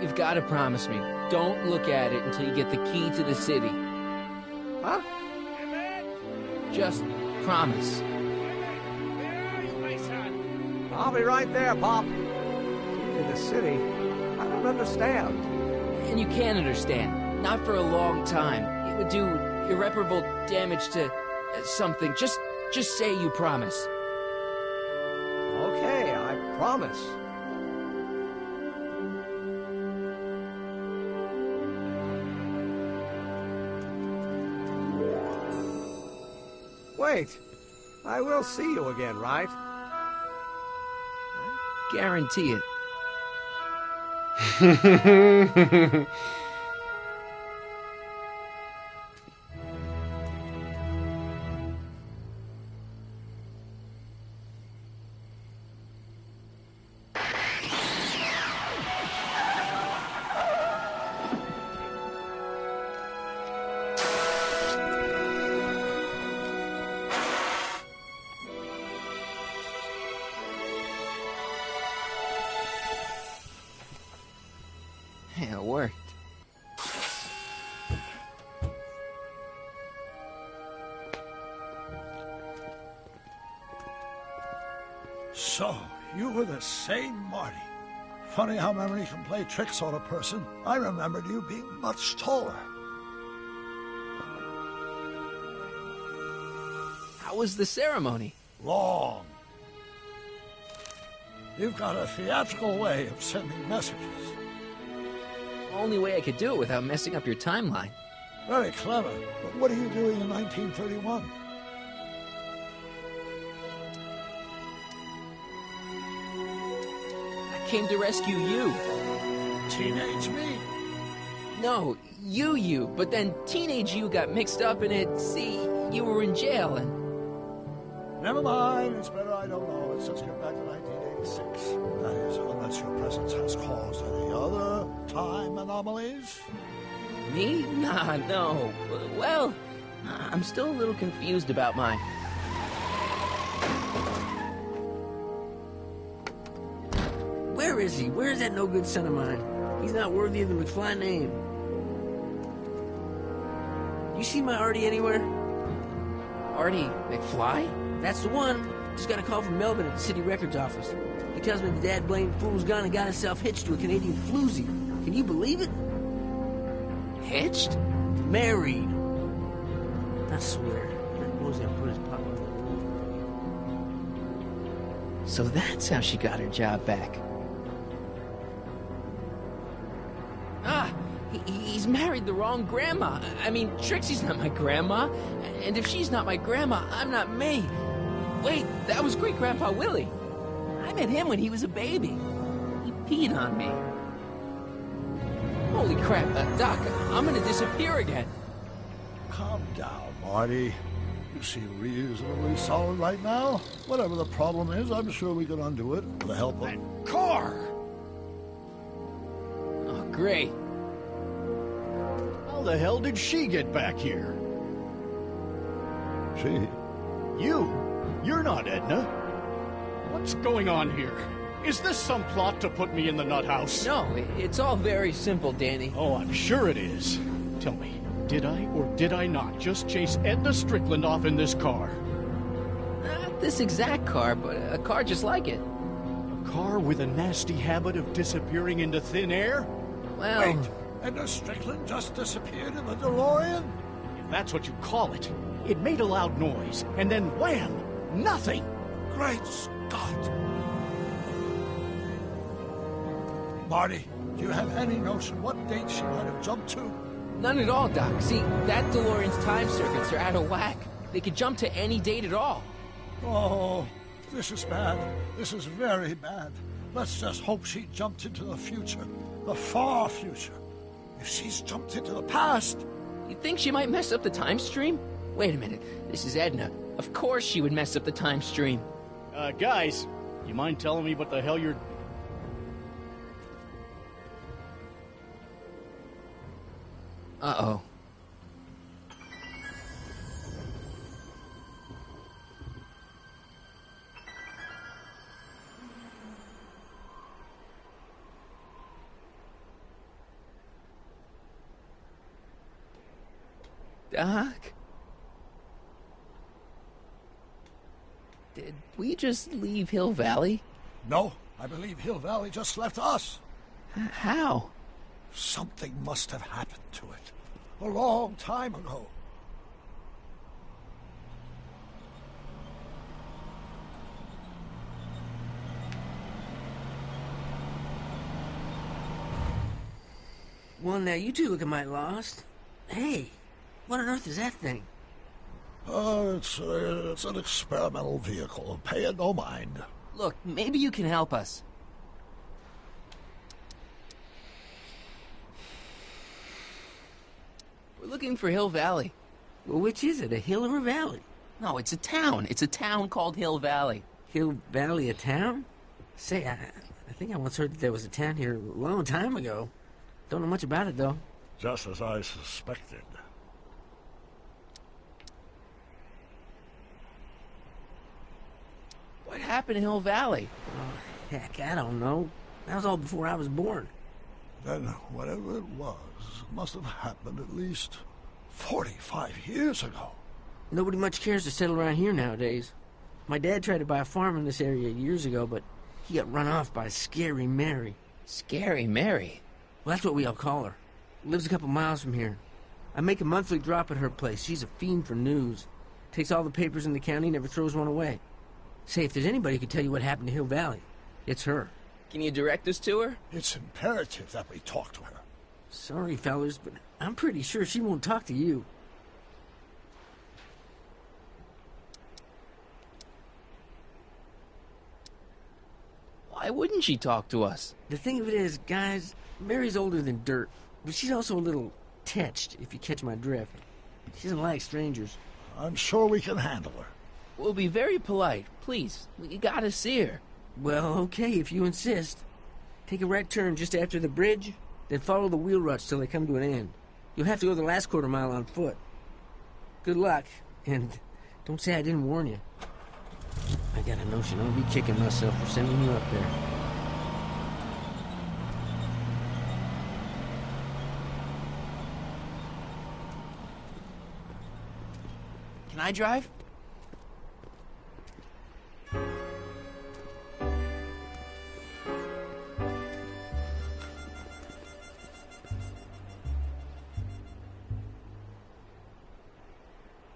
You've got to promise me. Don't look at it until you get the key to the city. Huh? Just promise. Where are you, my son? I'll be right there, Pop. Key to the city? I don't understand. And you can't understand. Not for a long time. It would do irreparable damage to something. Just say you promise. Okay, I promise. Wait, I will see you again, right? I guarantee it. Yeah, it worked. So, you were the same Marty. Funny how memory can play tricks on a person. I remembered you being much taller. How was the ceremony? Long. You've got a theatrical way of sending messages. Only way I could do it without messing up your timeline. Very clever. But what are you doing in 1931? I came to rescue you. Teenage me? No, you. But then teenage you got mixed up in it. See, you were in jail and... Never mind. It's better I don't know. Let's just get back to 1986. That is, unless your presence has caused any other time anomalies. Me? Nah, no. Well, I'm still a little confused about mine. Where is he? Where's that no-good son of mine? He's not worthy of the McFly name. You see my Artie anywhere? Artie McFly? That's the one. Just got a call from Melvin at the city records office. He tells me the dad blamed fool's gone and got himself hitched to a Canadian floozy. Can you believe it? Hitched? Married. I swear. That boy's gonna put his pot on the. So that's how she got her job back. He's married the wrong grandma. I mean, Trixie's not my grandma. And if she's not my grandma, I'm not me. Wait, that was Great-Grandpa Willie. I met him when he was a baby. He peed on me. Holy crap, Doc, I'm gonna disappear again. Calm down, Marty. You seem reasonably solid right now. Whatever the problem is, I'm sure we can undo it with the help of... Car! Oh, great. How the hell did she get back here? She? You? You're not Edna. What's going on here? Is this some plot to put me in the nut house? No, it's all very simple, Danny. Oh, I'm sure it is. Tell me, did I or did I not just chase Edna Strickland off in this car? Not this exact car, but a car just like it. A car with a nasty habit of disappearing into thin air? Well... Wait, Edna Strickland just disappeared in the DeLorean? If that's what you call it. It made a loud noise, and then wham! Nothing! Great Scott! Marty, do you have any notion what date she might have jumped to? None at all, Doc. See, that DeLorean's time circuits are out of whack. They could jump to any date at all. Oh, this is bad. This is very bad. Let's just hope she jumped into the future. The far future. If she's jumped into the past... You think she might mess up the time stream? Wait a minute. This is Edna. Of course she would mess up the time stream. Guys, you mind telling me what the hell you're... Uh-oh. Doc? Did we just leave Hill Valley? No, I believe Hill Valley just left us. How? Something must have happened to it. A long time ago. Well, now you two look a mite lost. Hey, what on earth is that thing? It's an experimental vehicle. Pay it no mind. Look, maybe you can help us. We're looking for Hill Valley. Well, which is it, a hill or a valley? No, it's a town. It's a town called Hill Valley. Hill Valley, a town? Say, I think I once heard that there was a town here a long time ago. Don't know much about it, though. Just as I suspected. What happened in Hill Valley? Oh, heck, I don't know. That was all before I was born. Then whatever it was must have happened at least 45 years ago. Nobody much cares to settle around here nowadays. My dad tried to buy a farm in this area years ago, but he got run off by Scary Mary. Scary Mary? Well, that's what we all call her. Lives a couple miles from here. I make a monthly drop at her place. She's a fiend for news. Takes all the papers in the county, never throws one away. Say, if there's anybody who can tell you what happened to Hill Valley, it's her. Can you direct us to her? It's imperative that we talk to her. Sorry, fellas, but I'm pretty sure she won't talk to you. Why wouldn't she talk to us? The thing of it is, guys, Mary's older than dirt, but she's also a little tetched, if you catch my drift. She doesn't like strangers. I'm sure we can handle her. We'll be very polite. Please, we gotta see her. Well, okay, if you insist. Take a right turn just after the bridge, then follow the wheel ruts till they come to an end. You'll have to go the last quarter mile on foot. Good luck, and don't say I didn't warn you. I got a notion I'll be kicking myself for sending you up there. Can I drive?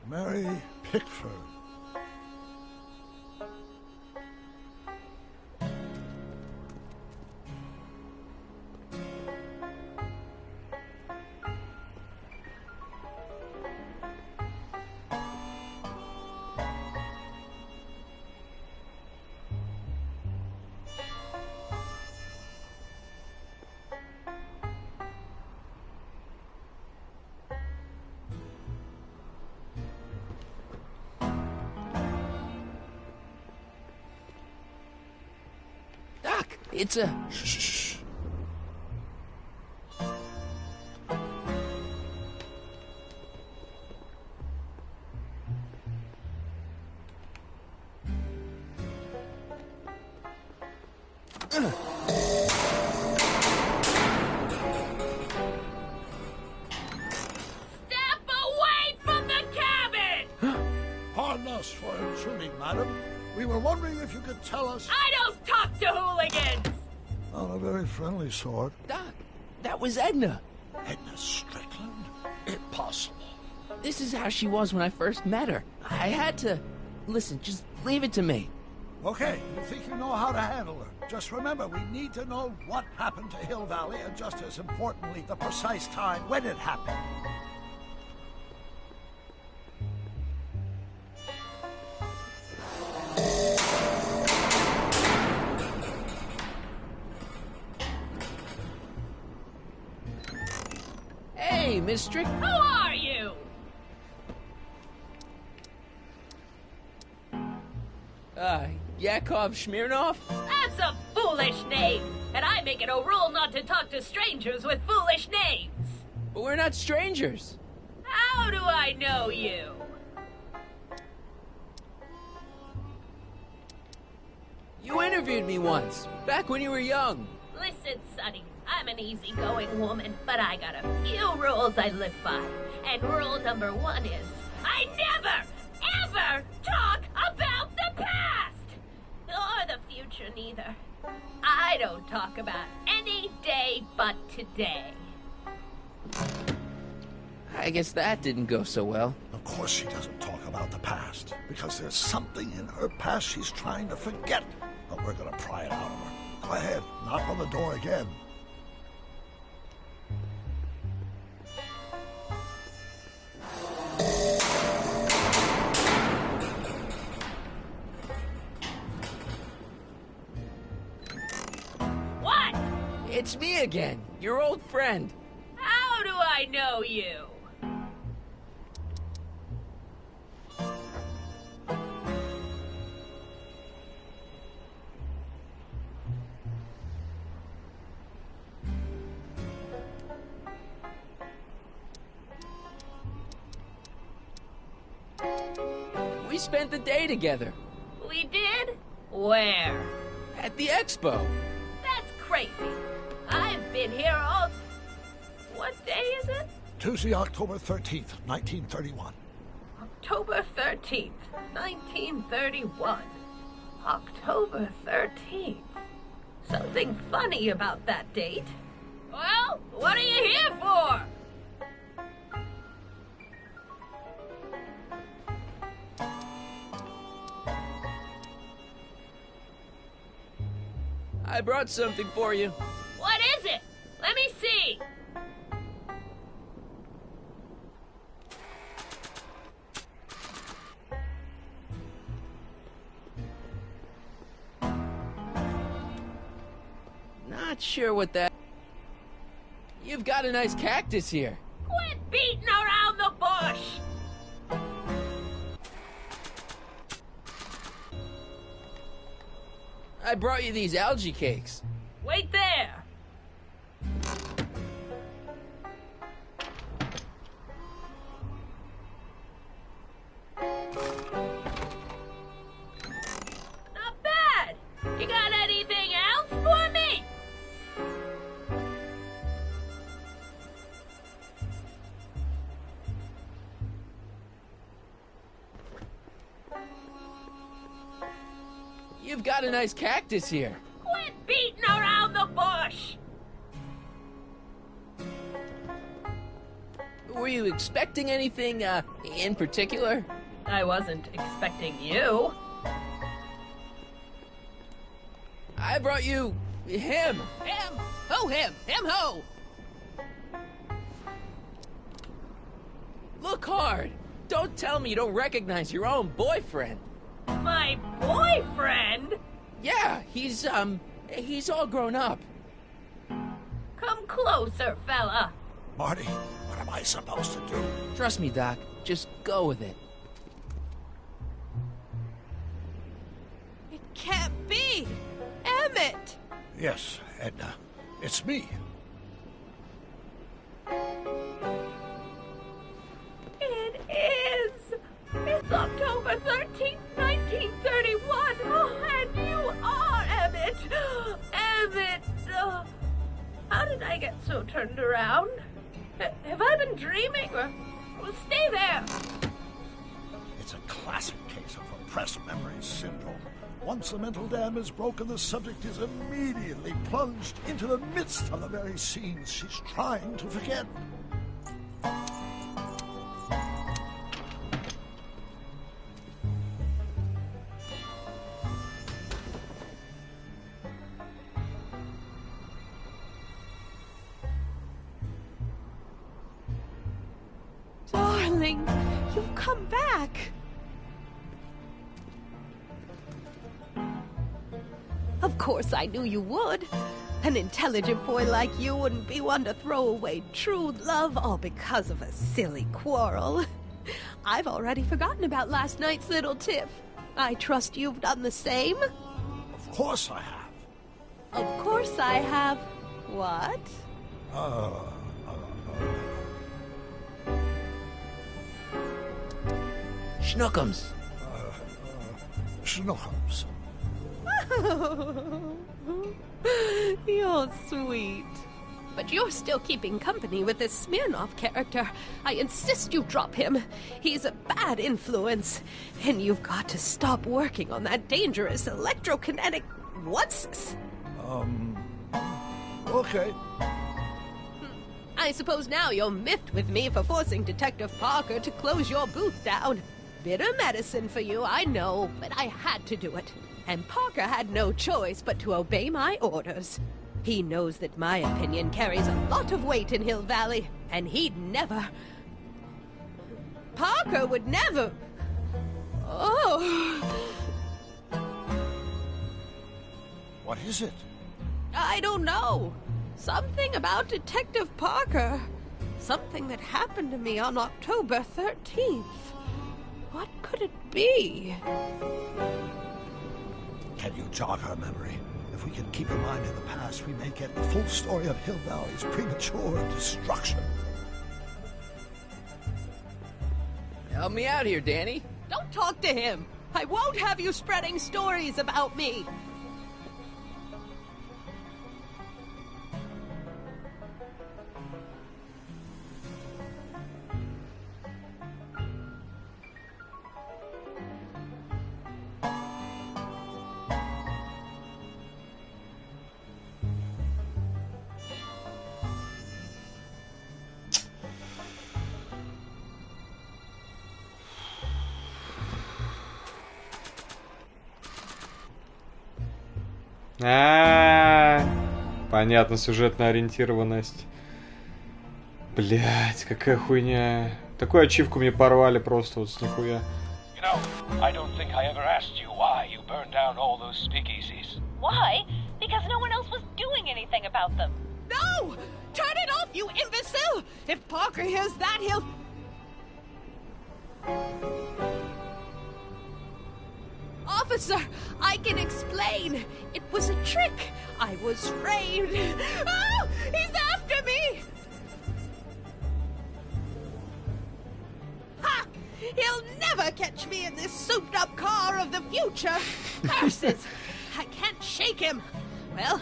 Mary Pickford. Doc, it's a... Shh. Step away from the cabin! Pardon us for intruding, madam. We were wondering if you could tell us... I don't talk to hooligans! Not a very friendly sort. Doc, that was Edna. Edna Strickland? Impossible. This is how she was when I first met her. I had to... Listen, just leave it to me. Okay, you think you know how to handle her. Just remember, we need to know what happened to Hill Valley, and just as importantly, the precise time when it happened. Hey, Miss Strick... Who are you? Yakov Smirnov? That's a foolish name, and I make it a rule not to talk to strangers with foolish names. But we're not strangers. How do I know you? You interviewed me once, back when you were young. Listen, Sonny, I'm an easygoing woman, but I got a few rules I live by. And rule number 1 is, I never, ever talk about the past! Or the future, neither. I don't talk about any day but today. I guess that didn't go so well. Of course she doesn't talk about the past, because there's something in her past she's trying to forget. But we're gonna pry it out of her. Go ahead, knock on the door again. What? It's me again, your old friend. How do I know you? We spent the day together. We did? Where? At the expo. That's crazy. I've been here all... What day is it? Tuesday, October 13th, 1931. October 13th, 1931. October 13th. Something funny about that date. Well, what are you here for? I brought something for you. What is it? Let me see. Not sure what that... You've got a nice cactus here. Quit beating around the bush! I brought you these algae cakes. Wait there! Not bad! You got anything else for me? You've got a nice cactus here. Quit beating around the bush! Were you expecting anything, in particular? I wasn't expecting you. I brought you... him. Him. Ho him. Him ho. Look hard. Don't tell me you don't recognize your own boyfriend. My boyfriend? Yeah, he's all grown up. Come closer, fella. Marty, what am I supposed to do? Trust me, Doc. Just go with it. It can't be! Emmett! Yes, Edna. It's me. It is! It's October 13th, 1931! Oh, and you are Emmett! Emmett! How did I get so turned around? Have I been dreaming? Well, stay there! It's a classic case of repressed memory syndrome. Once the mental dam is broken, the subject is immediately plunged into the midst of the very scenes she's trying to forget. Darling, you've come back. Of course I knew you would. An intelligent boy like you wouldn't be one to throw away true love all because of a silly quarrel. I've already forgotten about last night's little tiff. I trust you've done the same? Of course I have. Of course I have. What? Schnookums. Schnookums. You're sweet. But you're still keeping company with this Smirnoff character. I insist you drop him. He's a bad influence. And you've got to stop working on that dangerous electrokinetic... What's... Okay. I suppose now you're miffed with me for forcing Detective Parker to close your booth down. Bitter medicine for you, I know, but I had to do it. And Parker had no choice but to obey my orders. He knows that my opinion carries a lot of weight in Hill Valley, and he'd never... Parker would never... Oh... What is it? I don't know. Something about Detective Parker. Something that happened to me on October 13th. What could it be? Can you jog her memory? If we can keep her mind in the past, we may get the full story of Hill Valley's premature destruction. Help me out here, Danny. Don't talk to him. I won't have you spreading stories about me. Понятно, сюжетная ориентированность. Блять, какая хуйня. Такую ачивку мне порвали просто вот с нихуя. You know, I don't think I ever asked you why you burned down all those speakeasies. Why? Because no one else was doing anything about them. No! Turn it off, you imbecile! If Parker hears that, he'll... Officer, I can explain. It was a trick. I was framed. Oh, he's after me! Ha! He'll never catch me in this souped-up car of the future. Curses! I can't shake him. Well,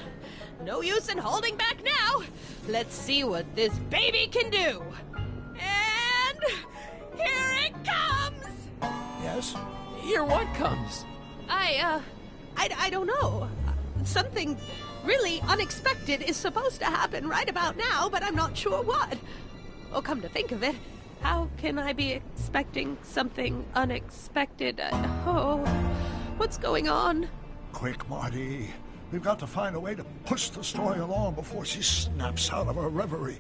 no use in holding back now. Let's see what this baby can do. And here it comes! Yes? Here what comes? I don't know. Something really unexpected is supposed to happen right about now, but I'm not sure what. Oh, come to think of it, how can I be expecting something unexpected? What's going on? Quick, Marty. We've got to find a way to push the story along before she snaps out of her reverie.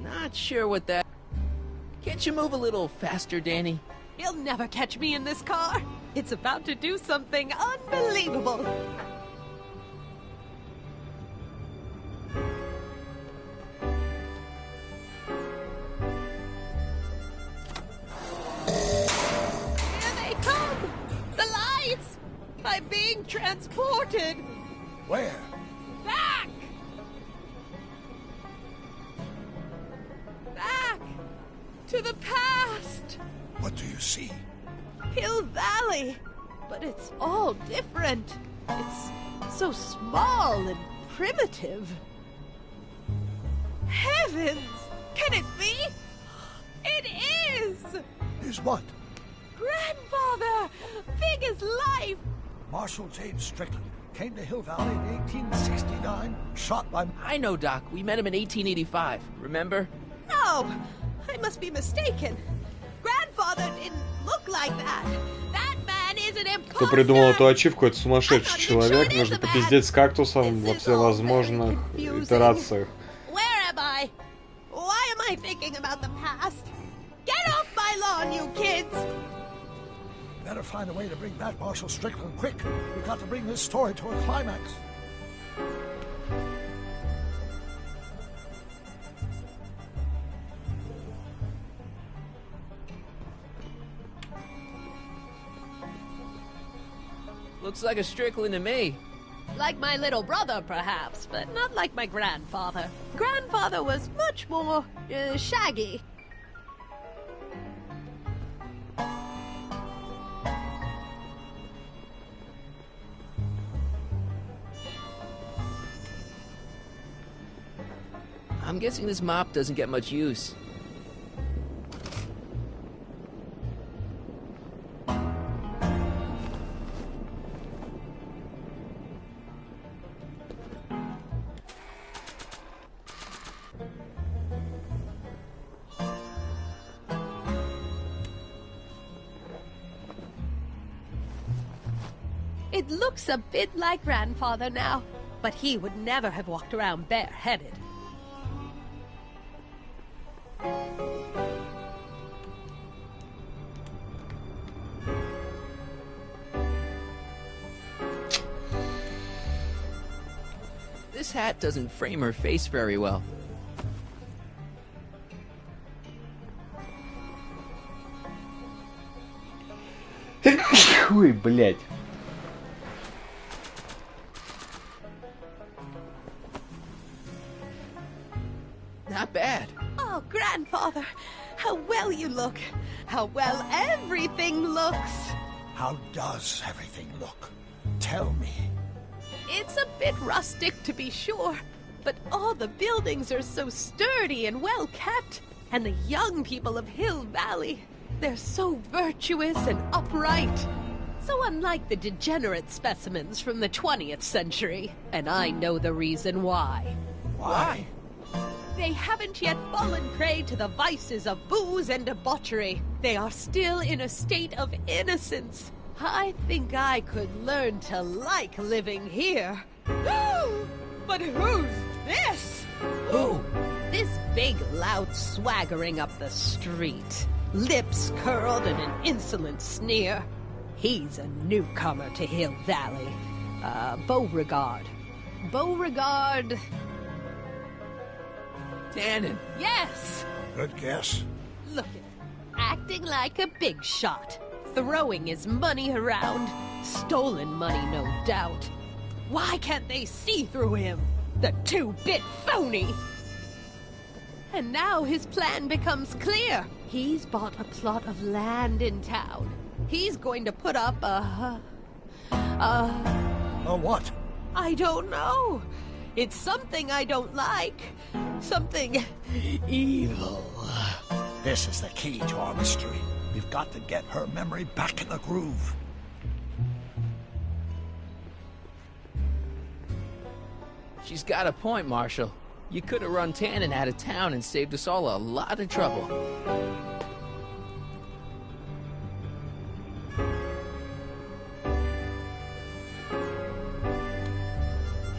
Not sure what that... Can't you move a little faster, Danny? He'll never catch me in this car. It's about to do something unbelievable. Here they come! The lights! I'm being transported! Where? Back! Back! To the past! What do you see? Hill Valley! But it's all different. It's so small and primitive. Heavens! Can it be? It is! Is what? Grandfather! Big as life! Marshal James Strickland came to Hill Valley in 1869, shot by... I know, Doc. We met him in 1885. Remember? No! I must be mistaken. Grandfather didn't look like that. That man is an imposter. Кто придумал эту ачивку, это сумасшедший человек. Нужно попиздеть с кактусом во всевозможных итерациях. Where am I? Why am I thinking about the past? Get off my lawn, you kids! Better find a way to bring back Marshal Strickland quick. We've got to bring this story to a climax. Looks like a Strickland to me. Like my little brother, perhaps, but not like my grandfather. Grandfather was much more shaggy. I'm guessing this mop doesn't get much use. It looks a bit like Grandfather now, but he would never have walked around bareheaded. This hat doesn't frame her face very well. Ой, блядь. Not bad. Oh, Grandfather, how well you look. How well everything looks. How does everything look? Tell me. It's a bit rustic, to be sure, but all the buildings are so sturdy and well kept. And the young people of Hill Valley, they're so virtuous and upright. So unlike the degenerate specimens from the 20th century. And I know the reason why. Why? They haven't yet fallen prey to the vices of booze and debauchery. They are still in a state of innocence. I think I could learn to like living here. But who's this? Who? This big, loud swaggering up the street. Lips curled in an insolent sneer. He's a newcomer to Hill Valley. Beauregard. Beauregard... Tannen. Yes! Good guess. Look at him, acting like a big shot. Throwing his money around. Stolen money, no doubt. Why can't they see through him? The two-bit phony! And now his plan becomes clear. He's bought a plot of land in town. He's going to put up a what? I don't know. It's something I don't like. Something evil. This is the key to our mystery. We've got to get her memory back in the groove. She's got a point, Marshall. You could have run Tannen out of town and saved us all a lot of trouble.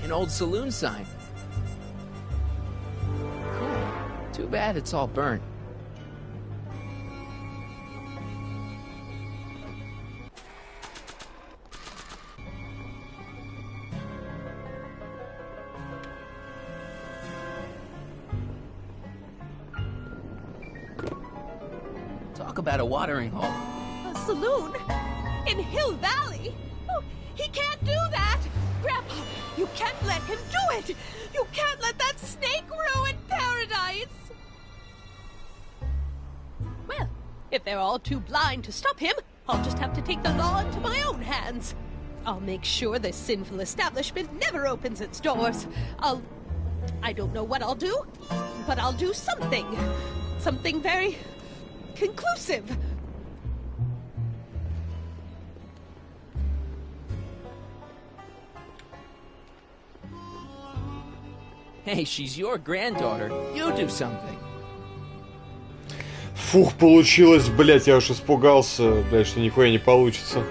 An old saloon sign. Cool. Too bad it's all burnt. Talk about a watering hole. A saloon? In Hill Valley? Oh, he can't do that! Grandpa, you can't let him do it! You can't let that snake ruin paradise! Well, if they're all too blind to stop him, I'll just have to take the law into my own hands. I'll make sure this sinful establishment never opens its doors. I don't know what I'll do, but I'll do something. Something very conclusive. Hey, she's your granddaughter. You do something. Фух, получилось, блять, я уж испугался, блять, что нихуя не получится.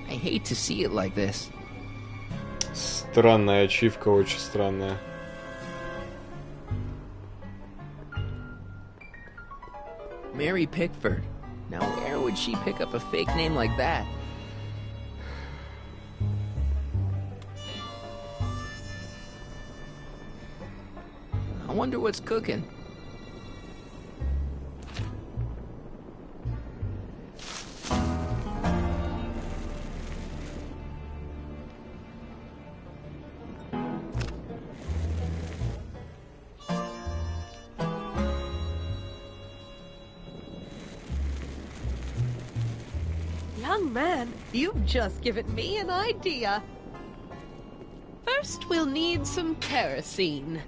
I hate to see it like this. Странная ачивка, очень странная. Mary Pickford. Now where would she pick up a fake name like that? I wonder what's cooking. Young man, you've just given me an idea. First, we'll need some kerosene.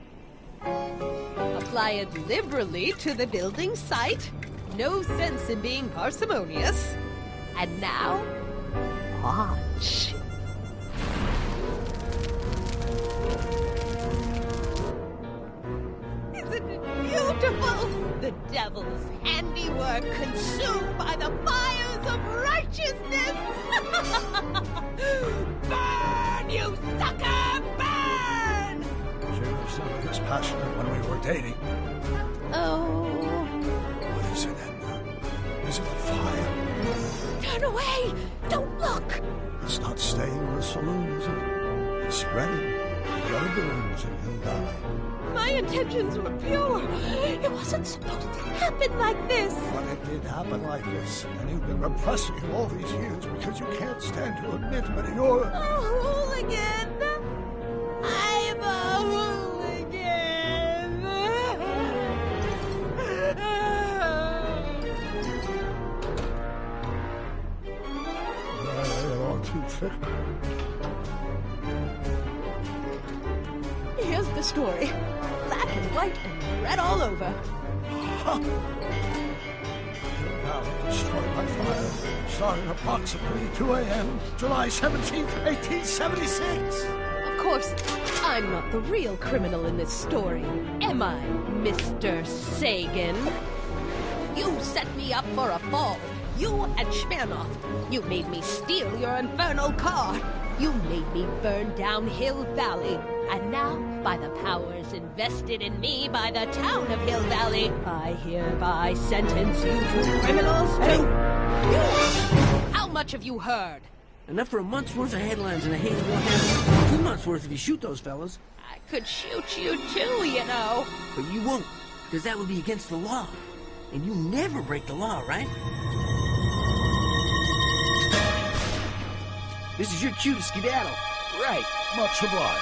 Apply it liberally to the building site. No sense in being parsimonious. And now, watch. Isn't it beautiful? The devil's handiwork consumed by the fires of righteousness! Burn, you sucker! Burn! She was never this passionate when we were dating. Oh. What is it, Edna? Is it the fire? Turn away! Don't look! It's not staying in the saloon, is it? It's spreading. The other buildings in Hill Valley. My intentions were pure. It wasn't supposed to happen like this. But it did happen like this. And you've been repressing it all these years because you can't stand to admit when you're a hooligan. I'm a hooligan. They're all too thick. Here's the story. Black and white and red all over. Huh. Hill Valley destroyed by fire. Started approximately 2 a.m. July 17th, 1876. Of course, I'm not the real criminal in this story, am I, Mr. Sagan? You set me up for a fall. You and Smirnoff. You made me steal your infernal car. You made me burn down Hill Valley. And now, by the powers invested in me by the town of Hill Valley, I hereby sentence you to criminals to... How much have you heard? Enough for a month's worth of headlines and a haze of one half. 2 months worth if you shoot those fellas. I could shoot you too, you know. But you won't, because that would be against the law. And you never break the law, right? This is your cue to skedaddle. Right. Much obliged.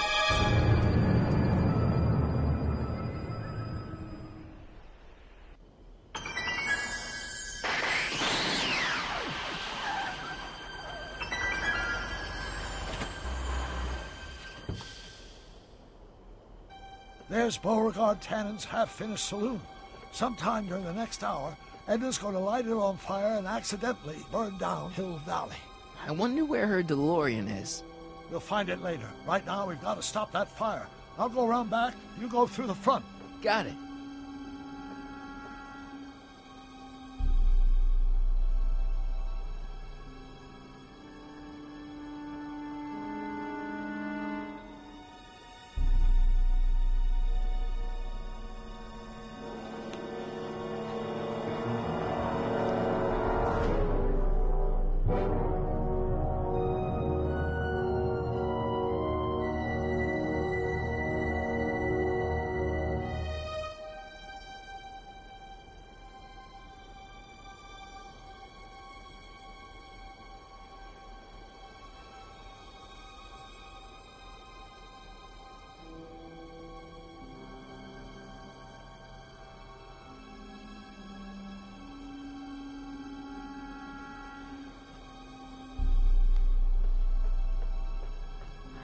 There's Beauregard Tannen's half-finished saloon. Sometime during the next hour, Edna's going to light it on fire and accidentally burn down Hill Valley. I wonder where her DeLorean is. We'll find it later. Right now, we've got to stop that fire. I'll go around back. You go through the front. Got it.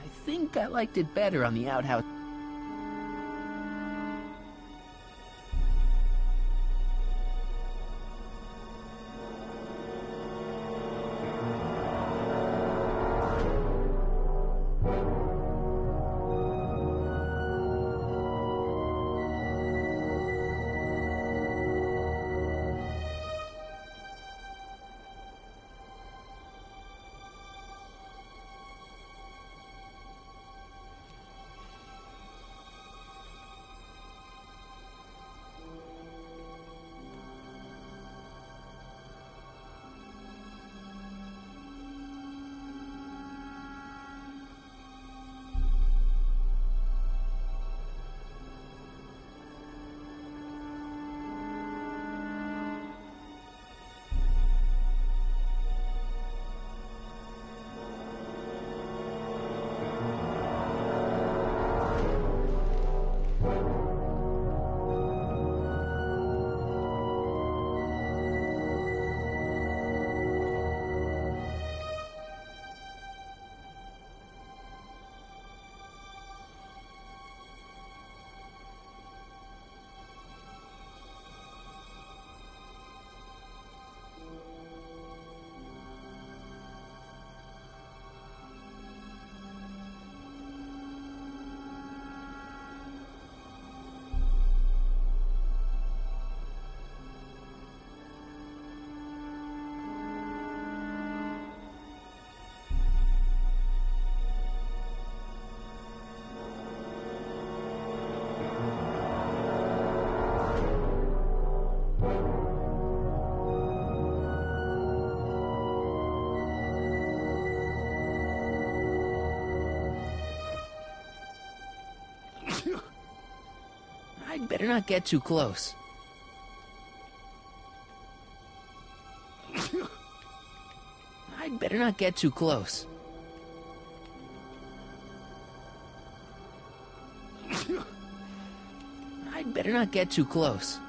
I think I liked it better on the outhouse. I'd better not get too close. I'd better not get too close. I'd better not get too close.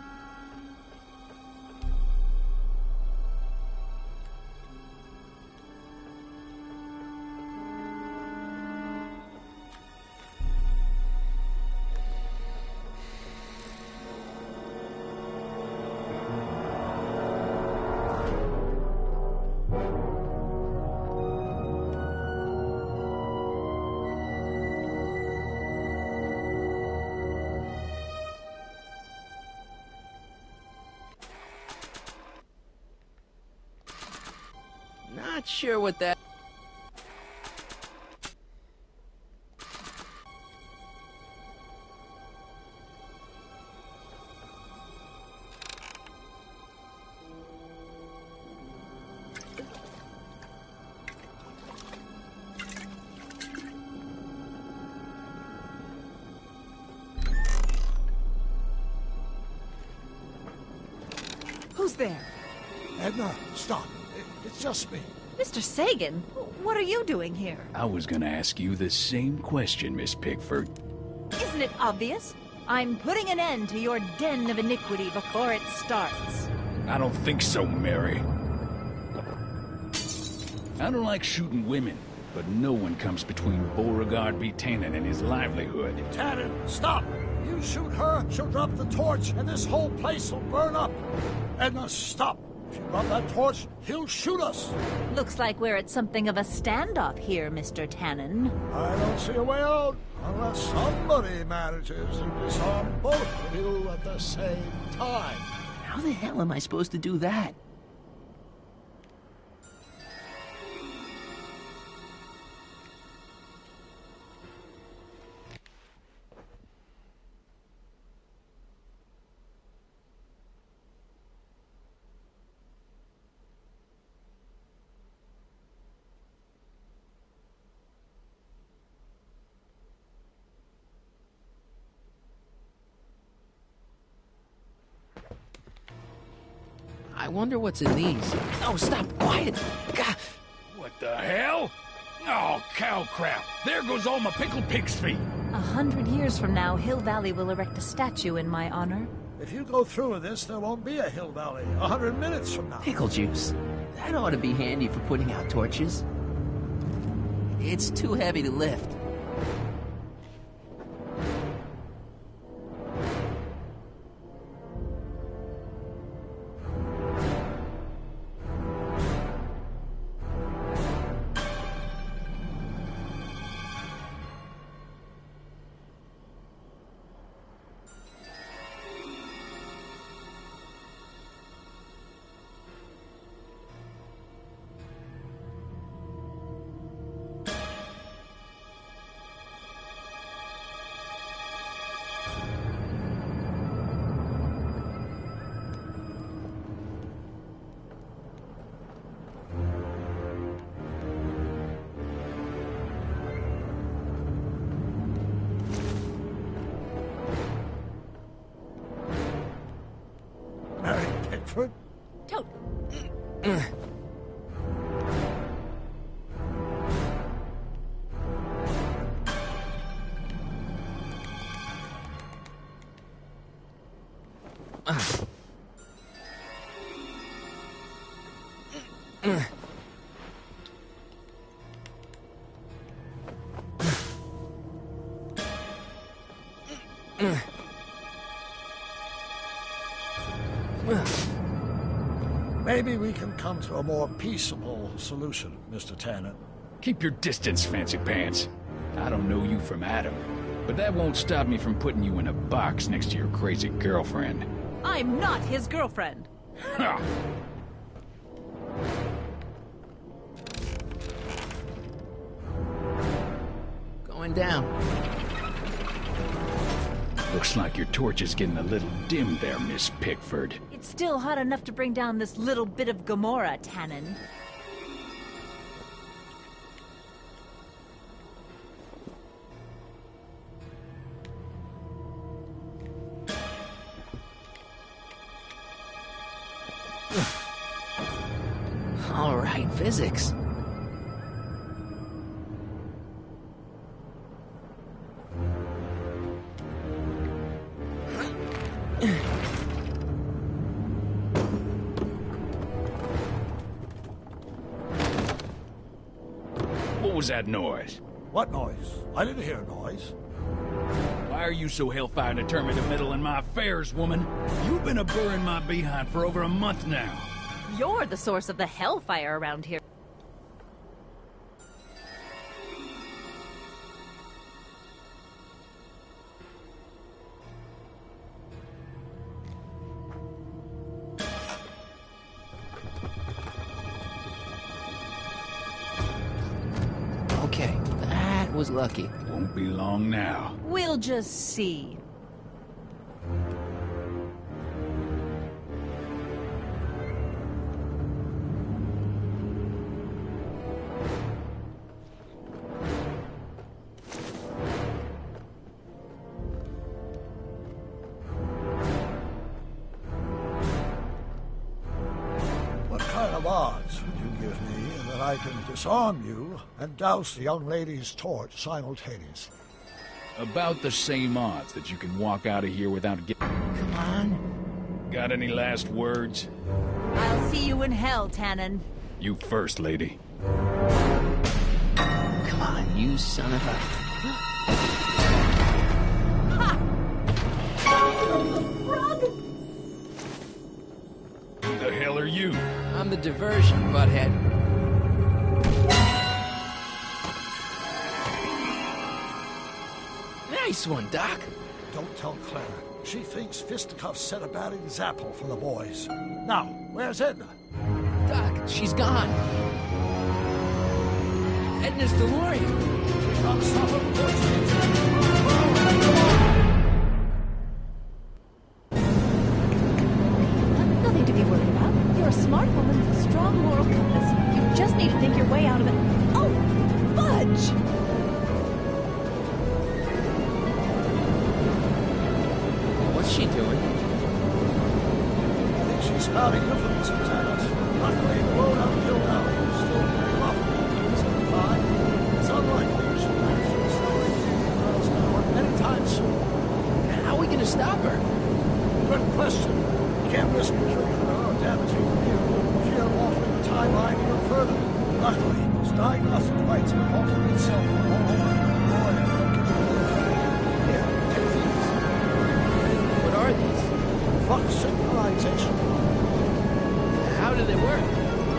Not sure what that... Who's there? Edna, stop. It's just me. Mr. Sagan, what are you doing here? I was gonna ask you the same question, Miss Pickford. Isn't it obvious? I'm putting an end to your den of iniquity before it starts. I don't think so, Mary. I don't like shooting women, but no one comes between Beauregard B. Tannen and his livelihood. Tannen, stop! You shoot her, she'll drop the torch, and this whole place will burn up. Edna, stop! If you drop that torch, he'll shoot us. Looks like we're at something of a standoff here, Mr. Tannen. I don't see a way out unless somebody manages to disarm both of you at the same time. How the hell am I supposed to do that? I wonder what's in these. Oh, stop! Quiet! God. What the hell? Oh, cow crap! There goes all my pickled pig's feet! 100 years from now, Hill Valley will erect a statue in my honor. If you go through with this, there won't be a Hill Valley 100 minutes from now. Pickle juice. That ought to be handy for putting out torches. It's too heavy to lift. Toad. Maybe we can come to a more peaceable solution, Mr. Tannen. Keep your distance, fancy pants. I don't know you from Adam, but that won't stop me from putting you in a box next to your crazy girlfriend. I'm not his girlfriend. Ha! Going down. Looks like your torch is getting a little dim there, Miss Pickford. It's still hot enough to bring down this little bit of Gomorrah, Tannen. All right, physics. What was that noise? What noise? I didn't hear a noise. Why are you so hellfire determined to meddle in my affairs, woman? You've been a burr in my behind for over a month now. You're the source of the hellfire around here. Okay, that was lucky. Won't be long now. We'll just see. What kind of odds would you give me that I can disarm you and douse the young lady's torch simultaneously? About the same odds that you can walk out of here without getting... Come on. Got any last words? I'll see you in hell, Tannen. You first, lady. You son of a... Who the hell are you? I'm the diversion, butthead. Nice one, Doc. Don't tell Claire. She thinks fisticuffs set a bad example for the boys. Now, where's Edna? Doc, she's gone. Edna's DeLorean. Nothing to be worried about. You're a smart woman with a strong moral compass. You just need to think your way out of it. Oh, fudge! What's she doing? I think she's spouting euphemisms at us. Luckily, the road uphill now is still pretty rough. It's fine. It's unlikely we should manage to accelerate the now anytime soon. How are we gonna stop her? Good question. Can't risk killing her or damaging the vehicle. Fear of altering the timeline even further. Luckily, those diagnostic lights are halting itself all over. Here, take these. What are these? Flux synchronization. How do they work?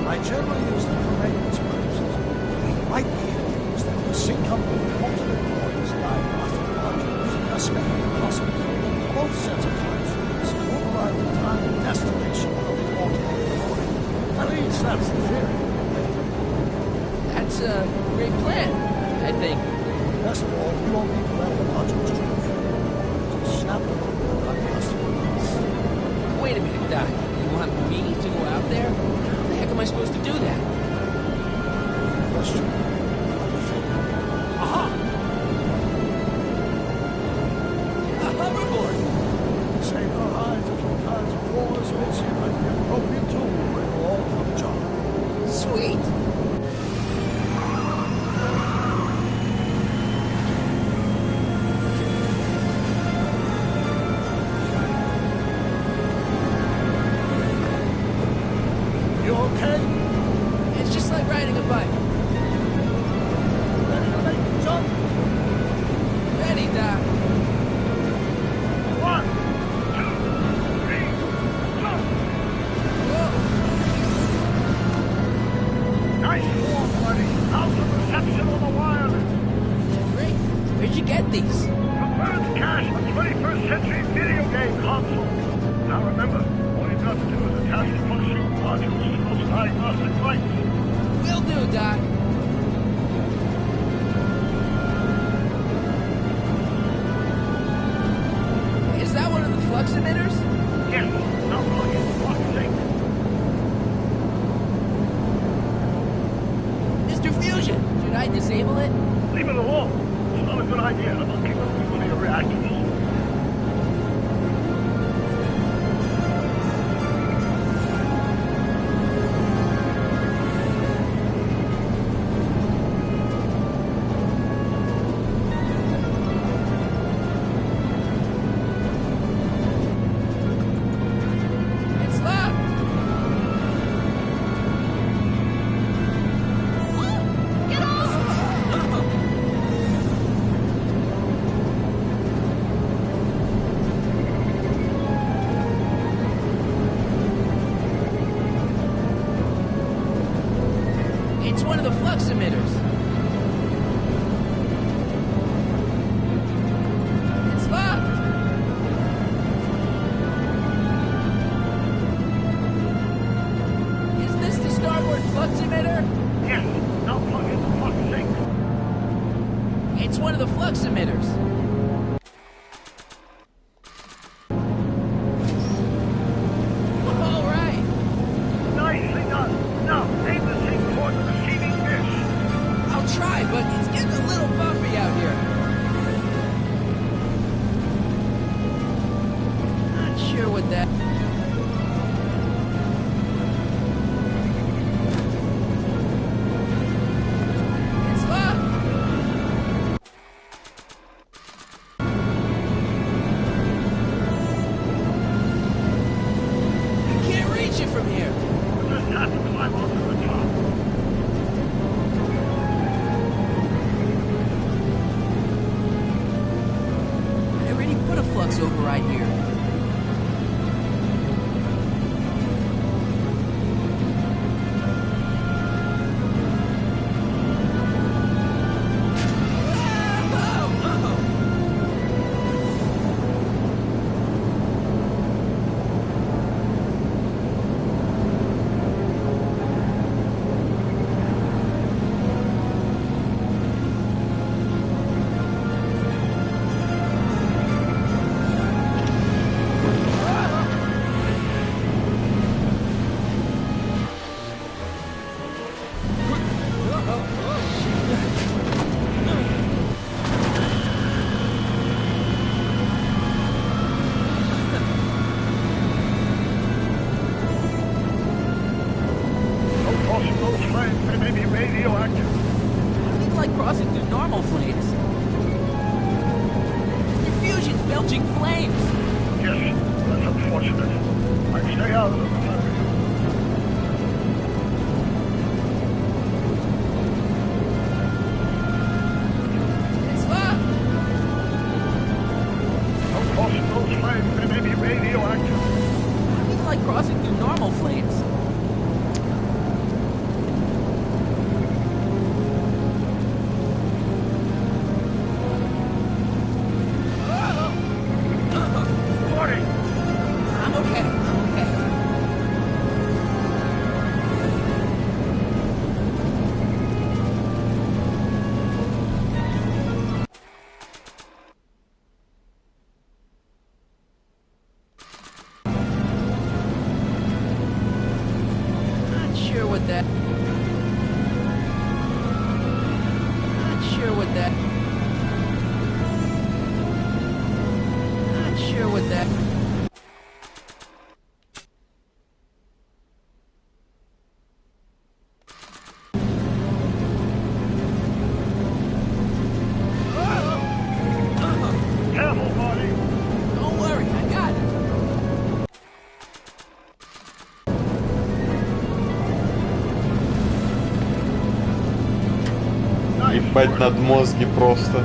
I generally use them for maintenance purposes. We might be able to use them to sync up with multiple points, diagnostic modules, especially possible. Both sets of time frames override the time and destination of the alternate recording. At least that's the theory. That's a great plan, I think. Best of all, you won't need to let the modules to just snap them over the diagnostic device. Wait a minute, Doc. You want me to go out there? How the heck am I supposed to do that? Question. Aha! A hoverboard! Saved our hides a few times before, so it seemed like the appropriate tool when we're all for the job. Sweet! You okay? It's just like riding a bike. Ready to make the jump? Ready, Doc. 1, 2, 3, jump! Whoa! Nice form, buddy. How's the reception on the wireless? Great. Where'd you get these? Confirmed cache on 21st century video game console. Now remember, all you've got to do is attach the function modules to those diagnostic lights. Will do, Doc. Is that one of the flux emitters? Yes, now plug in flux sync. Mr. Fusion, should I disable it? Leave it alone. It's not a good idea. It'll kick off nuclear reactors. It's locked! Get off! It's one of the flux emitters. It's locked! Is this the starboard flux emitter? Yes, now plug in the flux sync. It's one of the flux emitters. All right. Nicely done. Now, aim the sync toward the receiving dish. I'll try, but it's getting a little bumpy out here. Not sure what that... It's locked! I can't reach it from here. We'll just have to climb up to the top. right here. Ебать надмозги просто.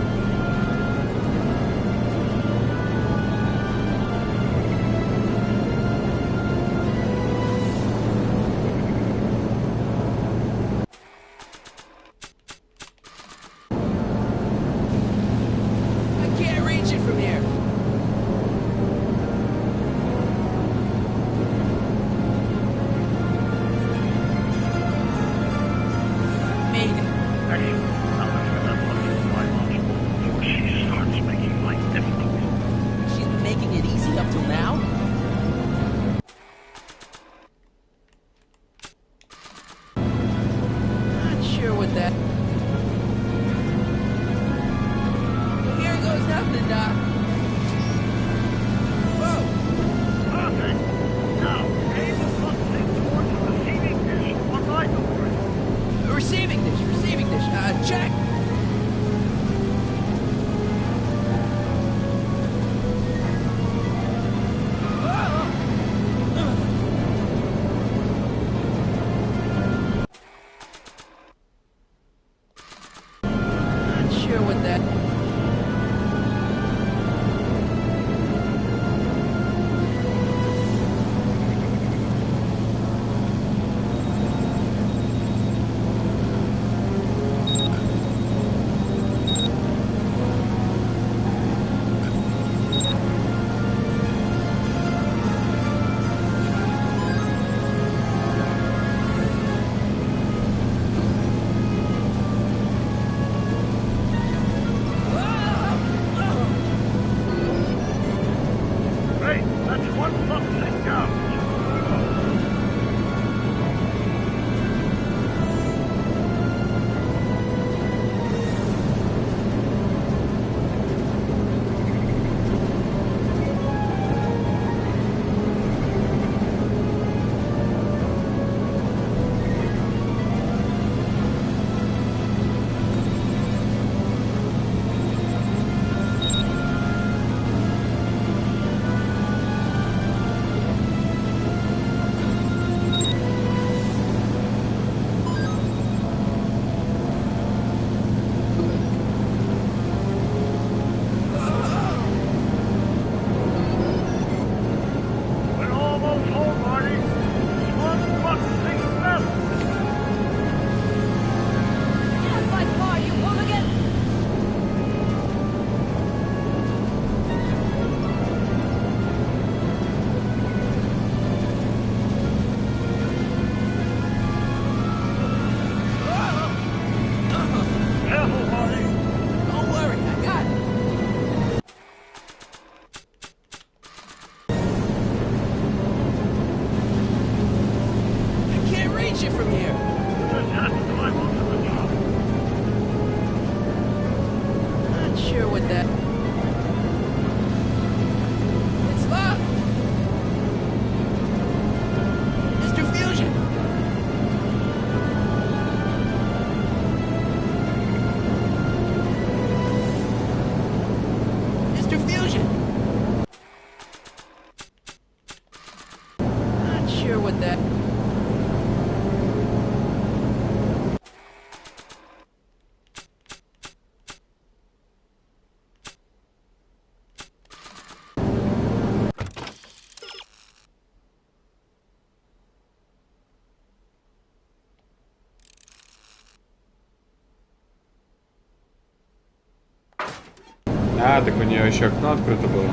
А, так у нее еще окно открыто было.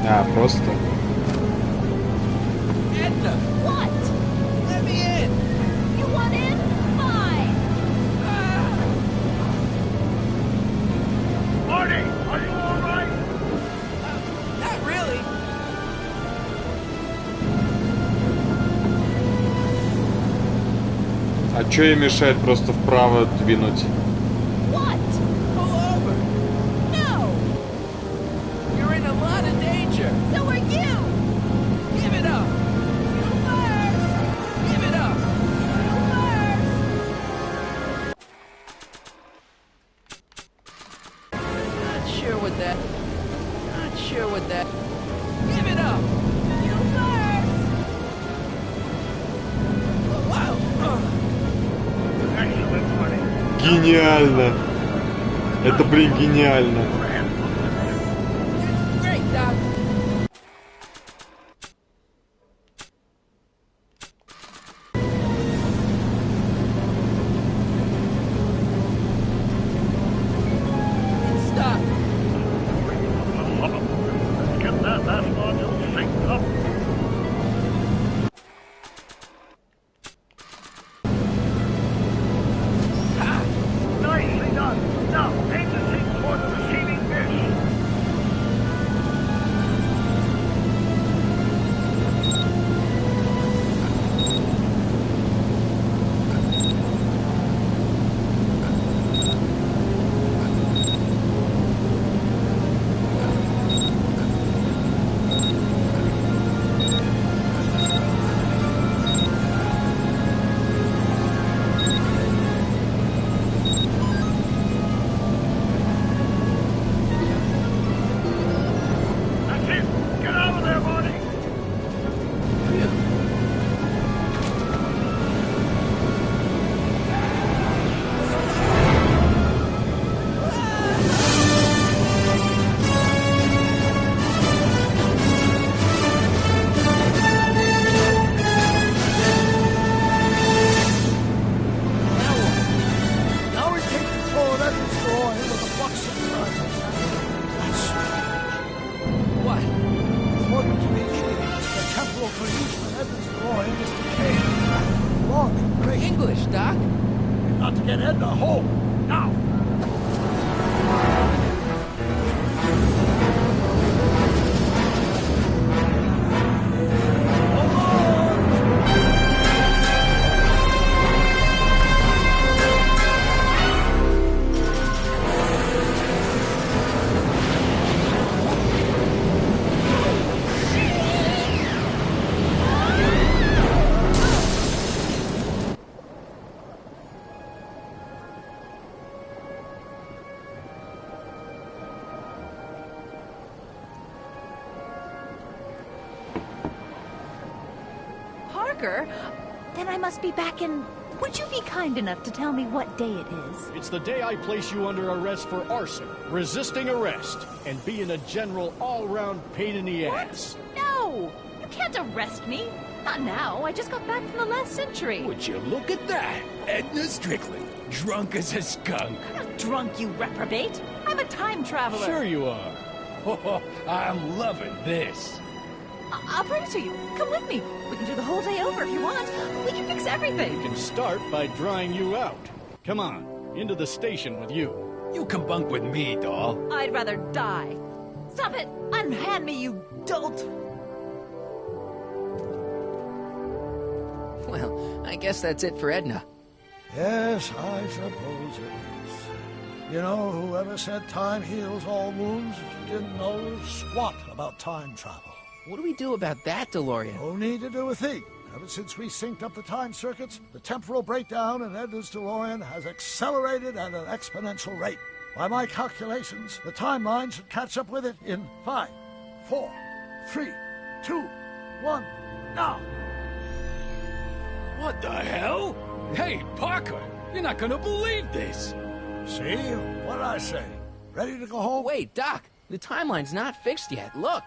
А, просто. Edna! What? Let me in! You want in? Fine! Marty, are you alright? Not really. А чё ей мешает просто вправо двинуть? What? Pull over. No! You're in a lot of danger. So are you! Give it up. You first! Give it up. You first! Not sure what that. Not sure what that. Give it up. You first! Wow. Excellent, Marty. Гениально! Это, блин, гениально. Great, Doc. Stop. Get that last module synced up. Nicely done. Now, aim the thing toward the receiving dish. That's it. Get out of there, Marty. Now we take control of Edward's door with the flux of current. That's What? according to these readings, the temporal creation of Edward's drawing is decaying. Long and great. English, Doc. We've got to get Edna home. Now. Parker? Then I must be back in... Would you be kind enough to tell me what day it is? It's the day I place you under arrest for arson, resisting arrest, and being a general all-round pain in the ass. No! You can't arrest me. Not now. I just got back from the last century. Would you look at that? Edna Strickland, drunk as a skunk. I'm not drunk, you reprobate. I'm a time traveler. Sure you are. Oh, I'm loving this. I'll prove it to you. Come with me. We can do the whole day over if you want. We can fix everything. We can start by drying you out. Come on, into the station with you. You can bunk with me, doll. I'd rather die. Stop it! Unhand me, you dolt! Well, I guess that's it for Edna. Yes, I suppose it is. You know, whoever said time heals all wounds didn't know squat about time travel. What do we do about that, DeLorean? No need to do a thing. Ever since we synced up the time circuits, the temporal breakdown in Edna's DeLorean has accelerated at an exponential rate. By my calculations, the timeline should catch up with it in 5, 4, 3, 2, 1, now! What the hell? Hey, Parker, you're not gonna believe this. See? What did I say? Ready to go home? Wait, Doc, the timeline's not fixed yet. Look.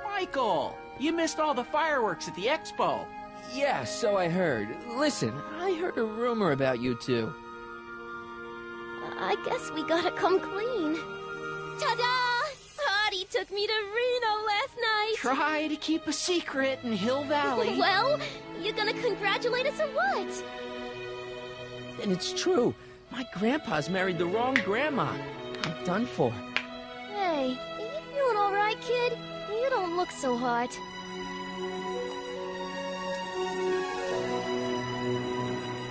Michael, you missed all the fireworks at the expo. Yeah, so I heard. Listen, I heard a rumor about you two. I guess we gotta come clean. Ta-da! Artie took me to Reno last night. Try to keep a secret in Hill Valley. Well, you gonna congratulate us or what? And it's true. My grandpa's married the wrong grandma. I'm done for. Hey, are you feeling all right, kid? You don't look so hot.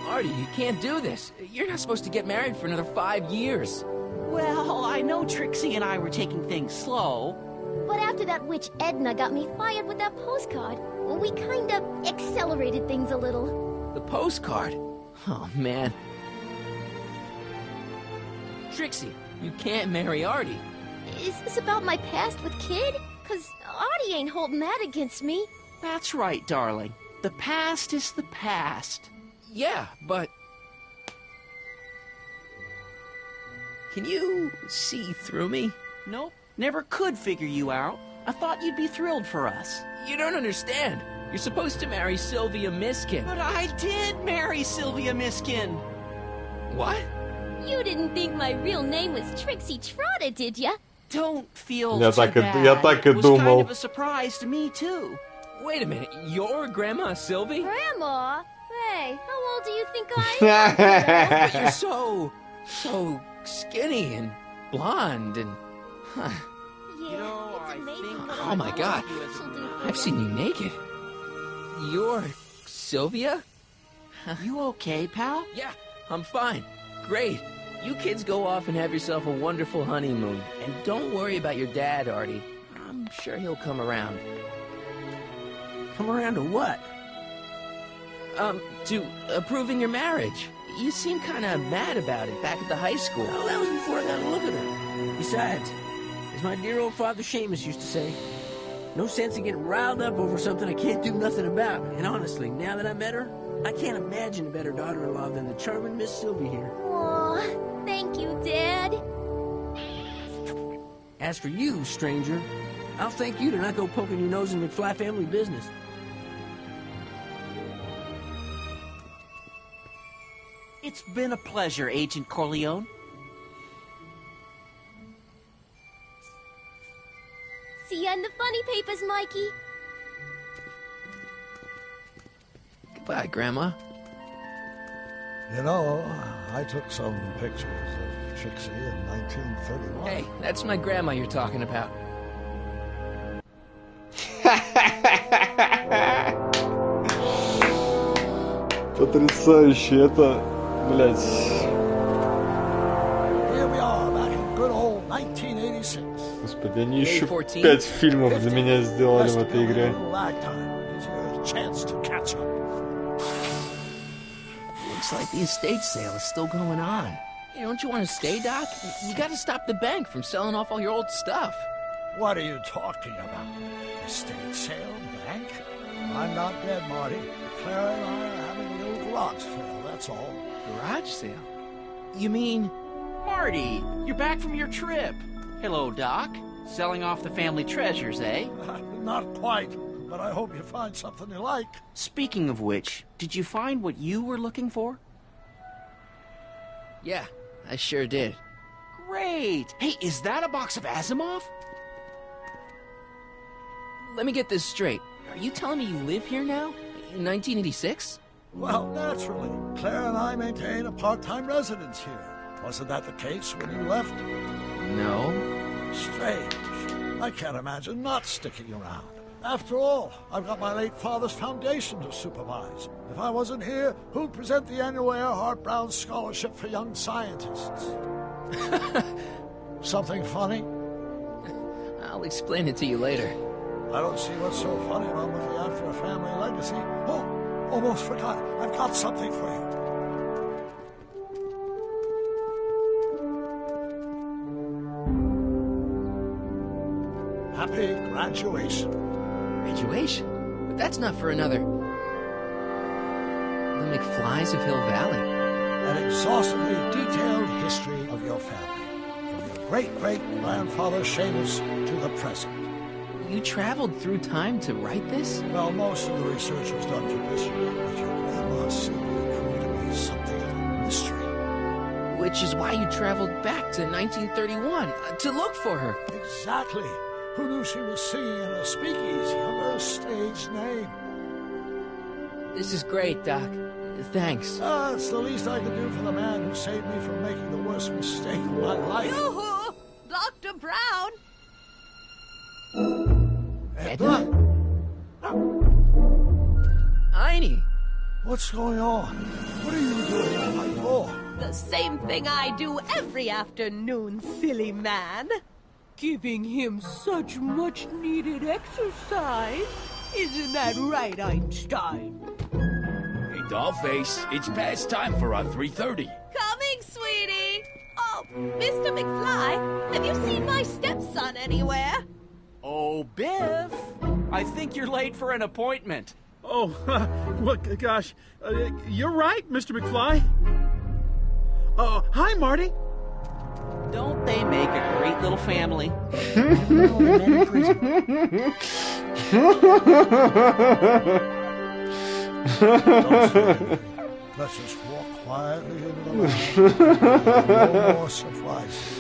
Artie, you can't do this. You're not supposed to get married for another 5 years. Well, I know Trixie and I were taking things slow. But after that witch Edna got me fired with that postcard, we kind of accelerated things a little. The postcard? Oh, man. Trixie, you can't marry Artie. Is this about my past with Kid? 'Cause Artie ain't holding that against me. That's right, darling. The past is the past. Yeah, but... Can you see through me? Nope, never could figure you out. I thought you'd be thrilled for us. You don't understand. You're supposed to marry Sylvia Miskin. But I did marry Sylvia Miskin. What? You didn't think my real name was Trixie Trotter, did ya? Don't feel Я too так и bad. It was думал. kind of a surprise to me, too. Wait a minute, your grandma Sylvie? Grandma? Hey, how old do you think I am? But you're so skinny and blonde and... Huh. Yeah, it's amazing. Oh my God, I've seen you naked. You're Sylvia? You okay, pal? Yeah, I'm fine. Great. You kids go off and have yourself a wonderful honeymoon. And don't worry about your dad, Artie. I'm sure he'll come around. Come around to what? To approving your marriage. You seemed kind of mad about it back at the high school. Well, that was before I got a look at her. Besides, as my dear old father Seamus used to say, no sense in getting riled up over something I can't do nothing about. And honestly, now that I met her, I can't imagine a better daughter-in-law than the charming Miss Sylvie here. Aw, thank you, Dad. As for you, stranger, I'll thank you to not go poking your nose in McFly family business. It's been a pleasure, Agent Corleone. See ya in the funny papers, Mikey. Goodbye, Grandma. You know, I took some pictures of Trixie in 1931. Hey, that's my grandma you're talking about. Потрясающе, это, блядь. Here we are, back in good old 1986. Господи, они еще 5 фильмов для меня сделали в этой игре. Chance to catch up. Looks like the estate sale is still going on. Hey, don't you want to stay, Doc? You gotta stop the bank from selling off all your old stuff. What are you talking about? Estate sale, bank? I'm not dead, Marty. Clara and I are having a little garage sale, that's all. Garage sale? You mean... Marty, you're back from your trip. Hello, Doc. Selling off the family treasures, eh? Not quite, but I hope you find something you like. Speaking of which, did you find what you were looking for? Yeah, I sure did. Great! Hey, is that a box of Asimov? Let me get this straight. Are you telling me you live here now? In 1986? Well, naturally. Claire and I maintain a part-time residence here. Wasn't that the case when you left? No. Strange. I can't imagine not sticking around. After all, I've got my late father's foundation to supervise. If I wasn't here, who'd present the annual Earhart Brown Scholarship for Young Scientists? Something funny? I'll explain it to you later. I don't see what's so funny about looking after a family legacy. Oh, almost forgot. I've got something for you. Happy graduation. Graduation? But that's not for another... The McFlys of Hill Valley. An exhaustively detailed history of your family. From your great-great-grandfather Seamus to the present. You traveled through time to write this? Well, most of the research was done traditionally, but your grandma Sylvia proved to be something of a mystery. Which is why you traveled back to 1931, to look for her. Exactly. Who knew she was singing in a speakeasy under a stage name? This is great, Doc. Thanks. It's the least I could do for the man who saved me from making the worst mistake of my life. Yoo-hoo! Dr. Brown! Edna? Einie! What's going on? What are you doing at my door? The same thing I do every afternoon, silly man. Giving him such much-needed exercise. Isn't that right, Einstein? Hey, Dollface, it's past time for our 3:30. Coming, sweetie. Oh, Mr. McFly, have you seen my stepson anywhere? Oh, Biff, I think you're late for an appointment. Oh, well, gosh, you're right, Mr. McFly. Hi, Marty. Don't they make a great little family? Let's just walk quietly into the lab. No more surprises.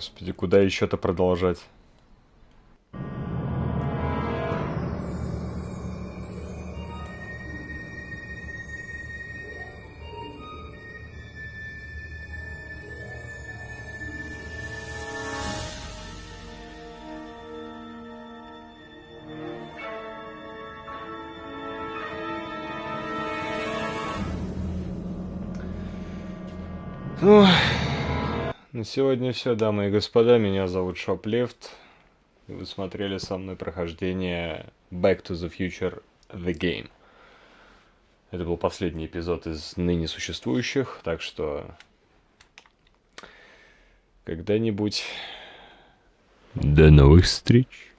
Господи, куда еще-то продолжать? Ну, на сегодня все, дамы и господа. Меня зовут Шоплифт. И вы смотрели со мной прохождение Back to the Future The Game. Это был последний эпизод из ныне существующих, так что когда-нибудь до новых встреч.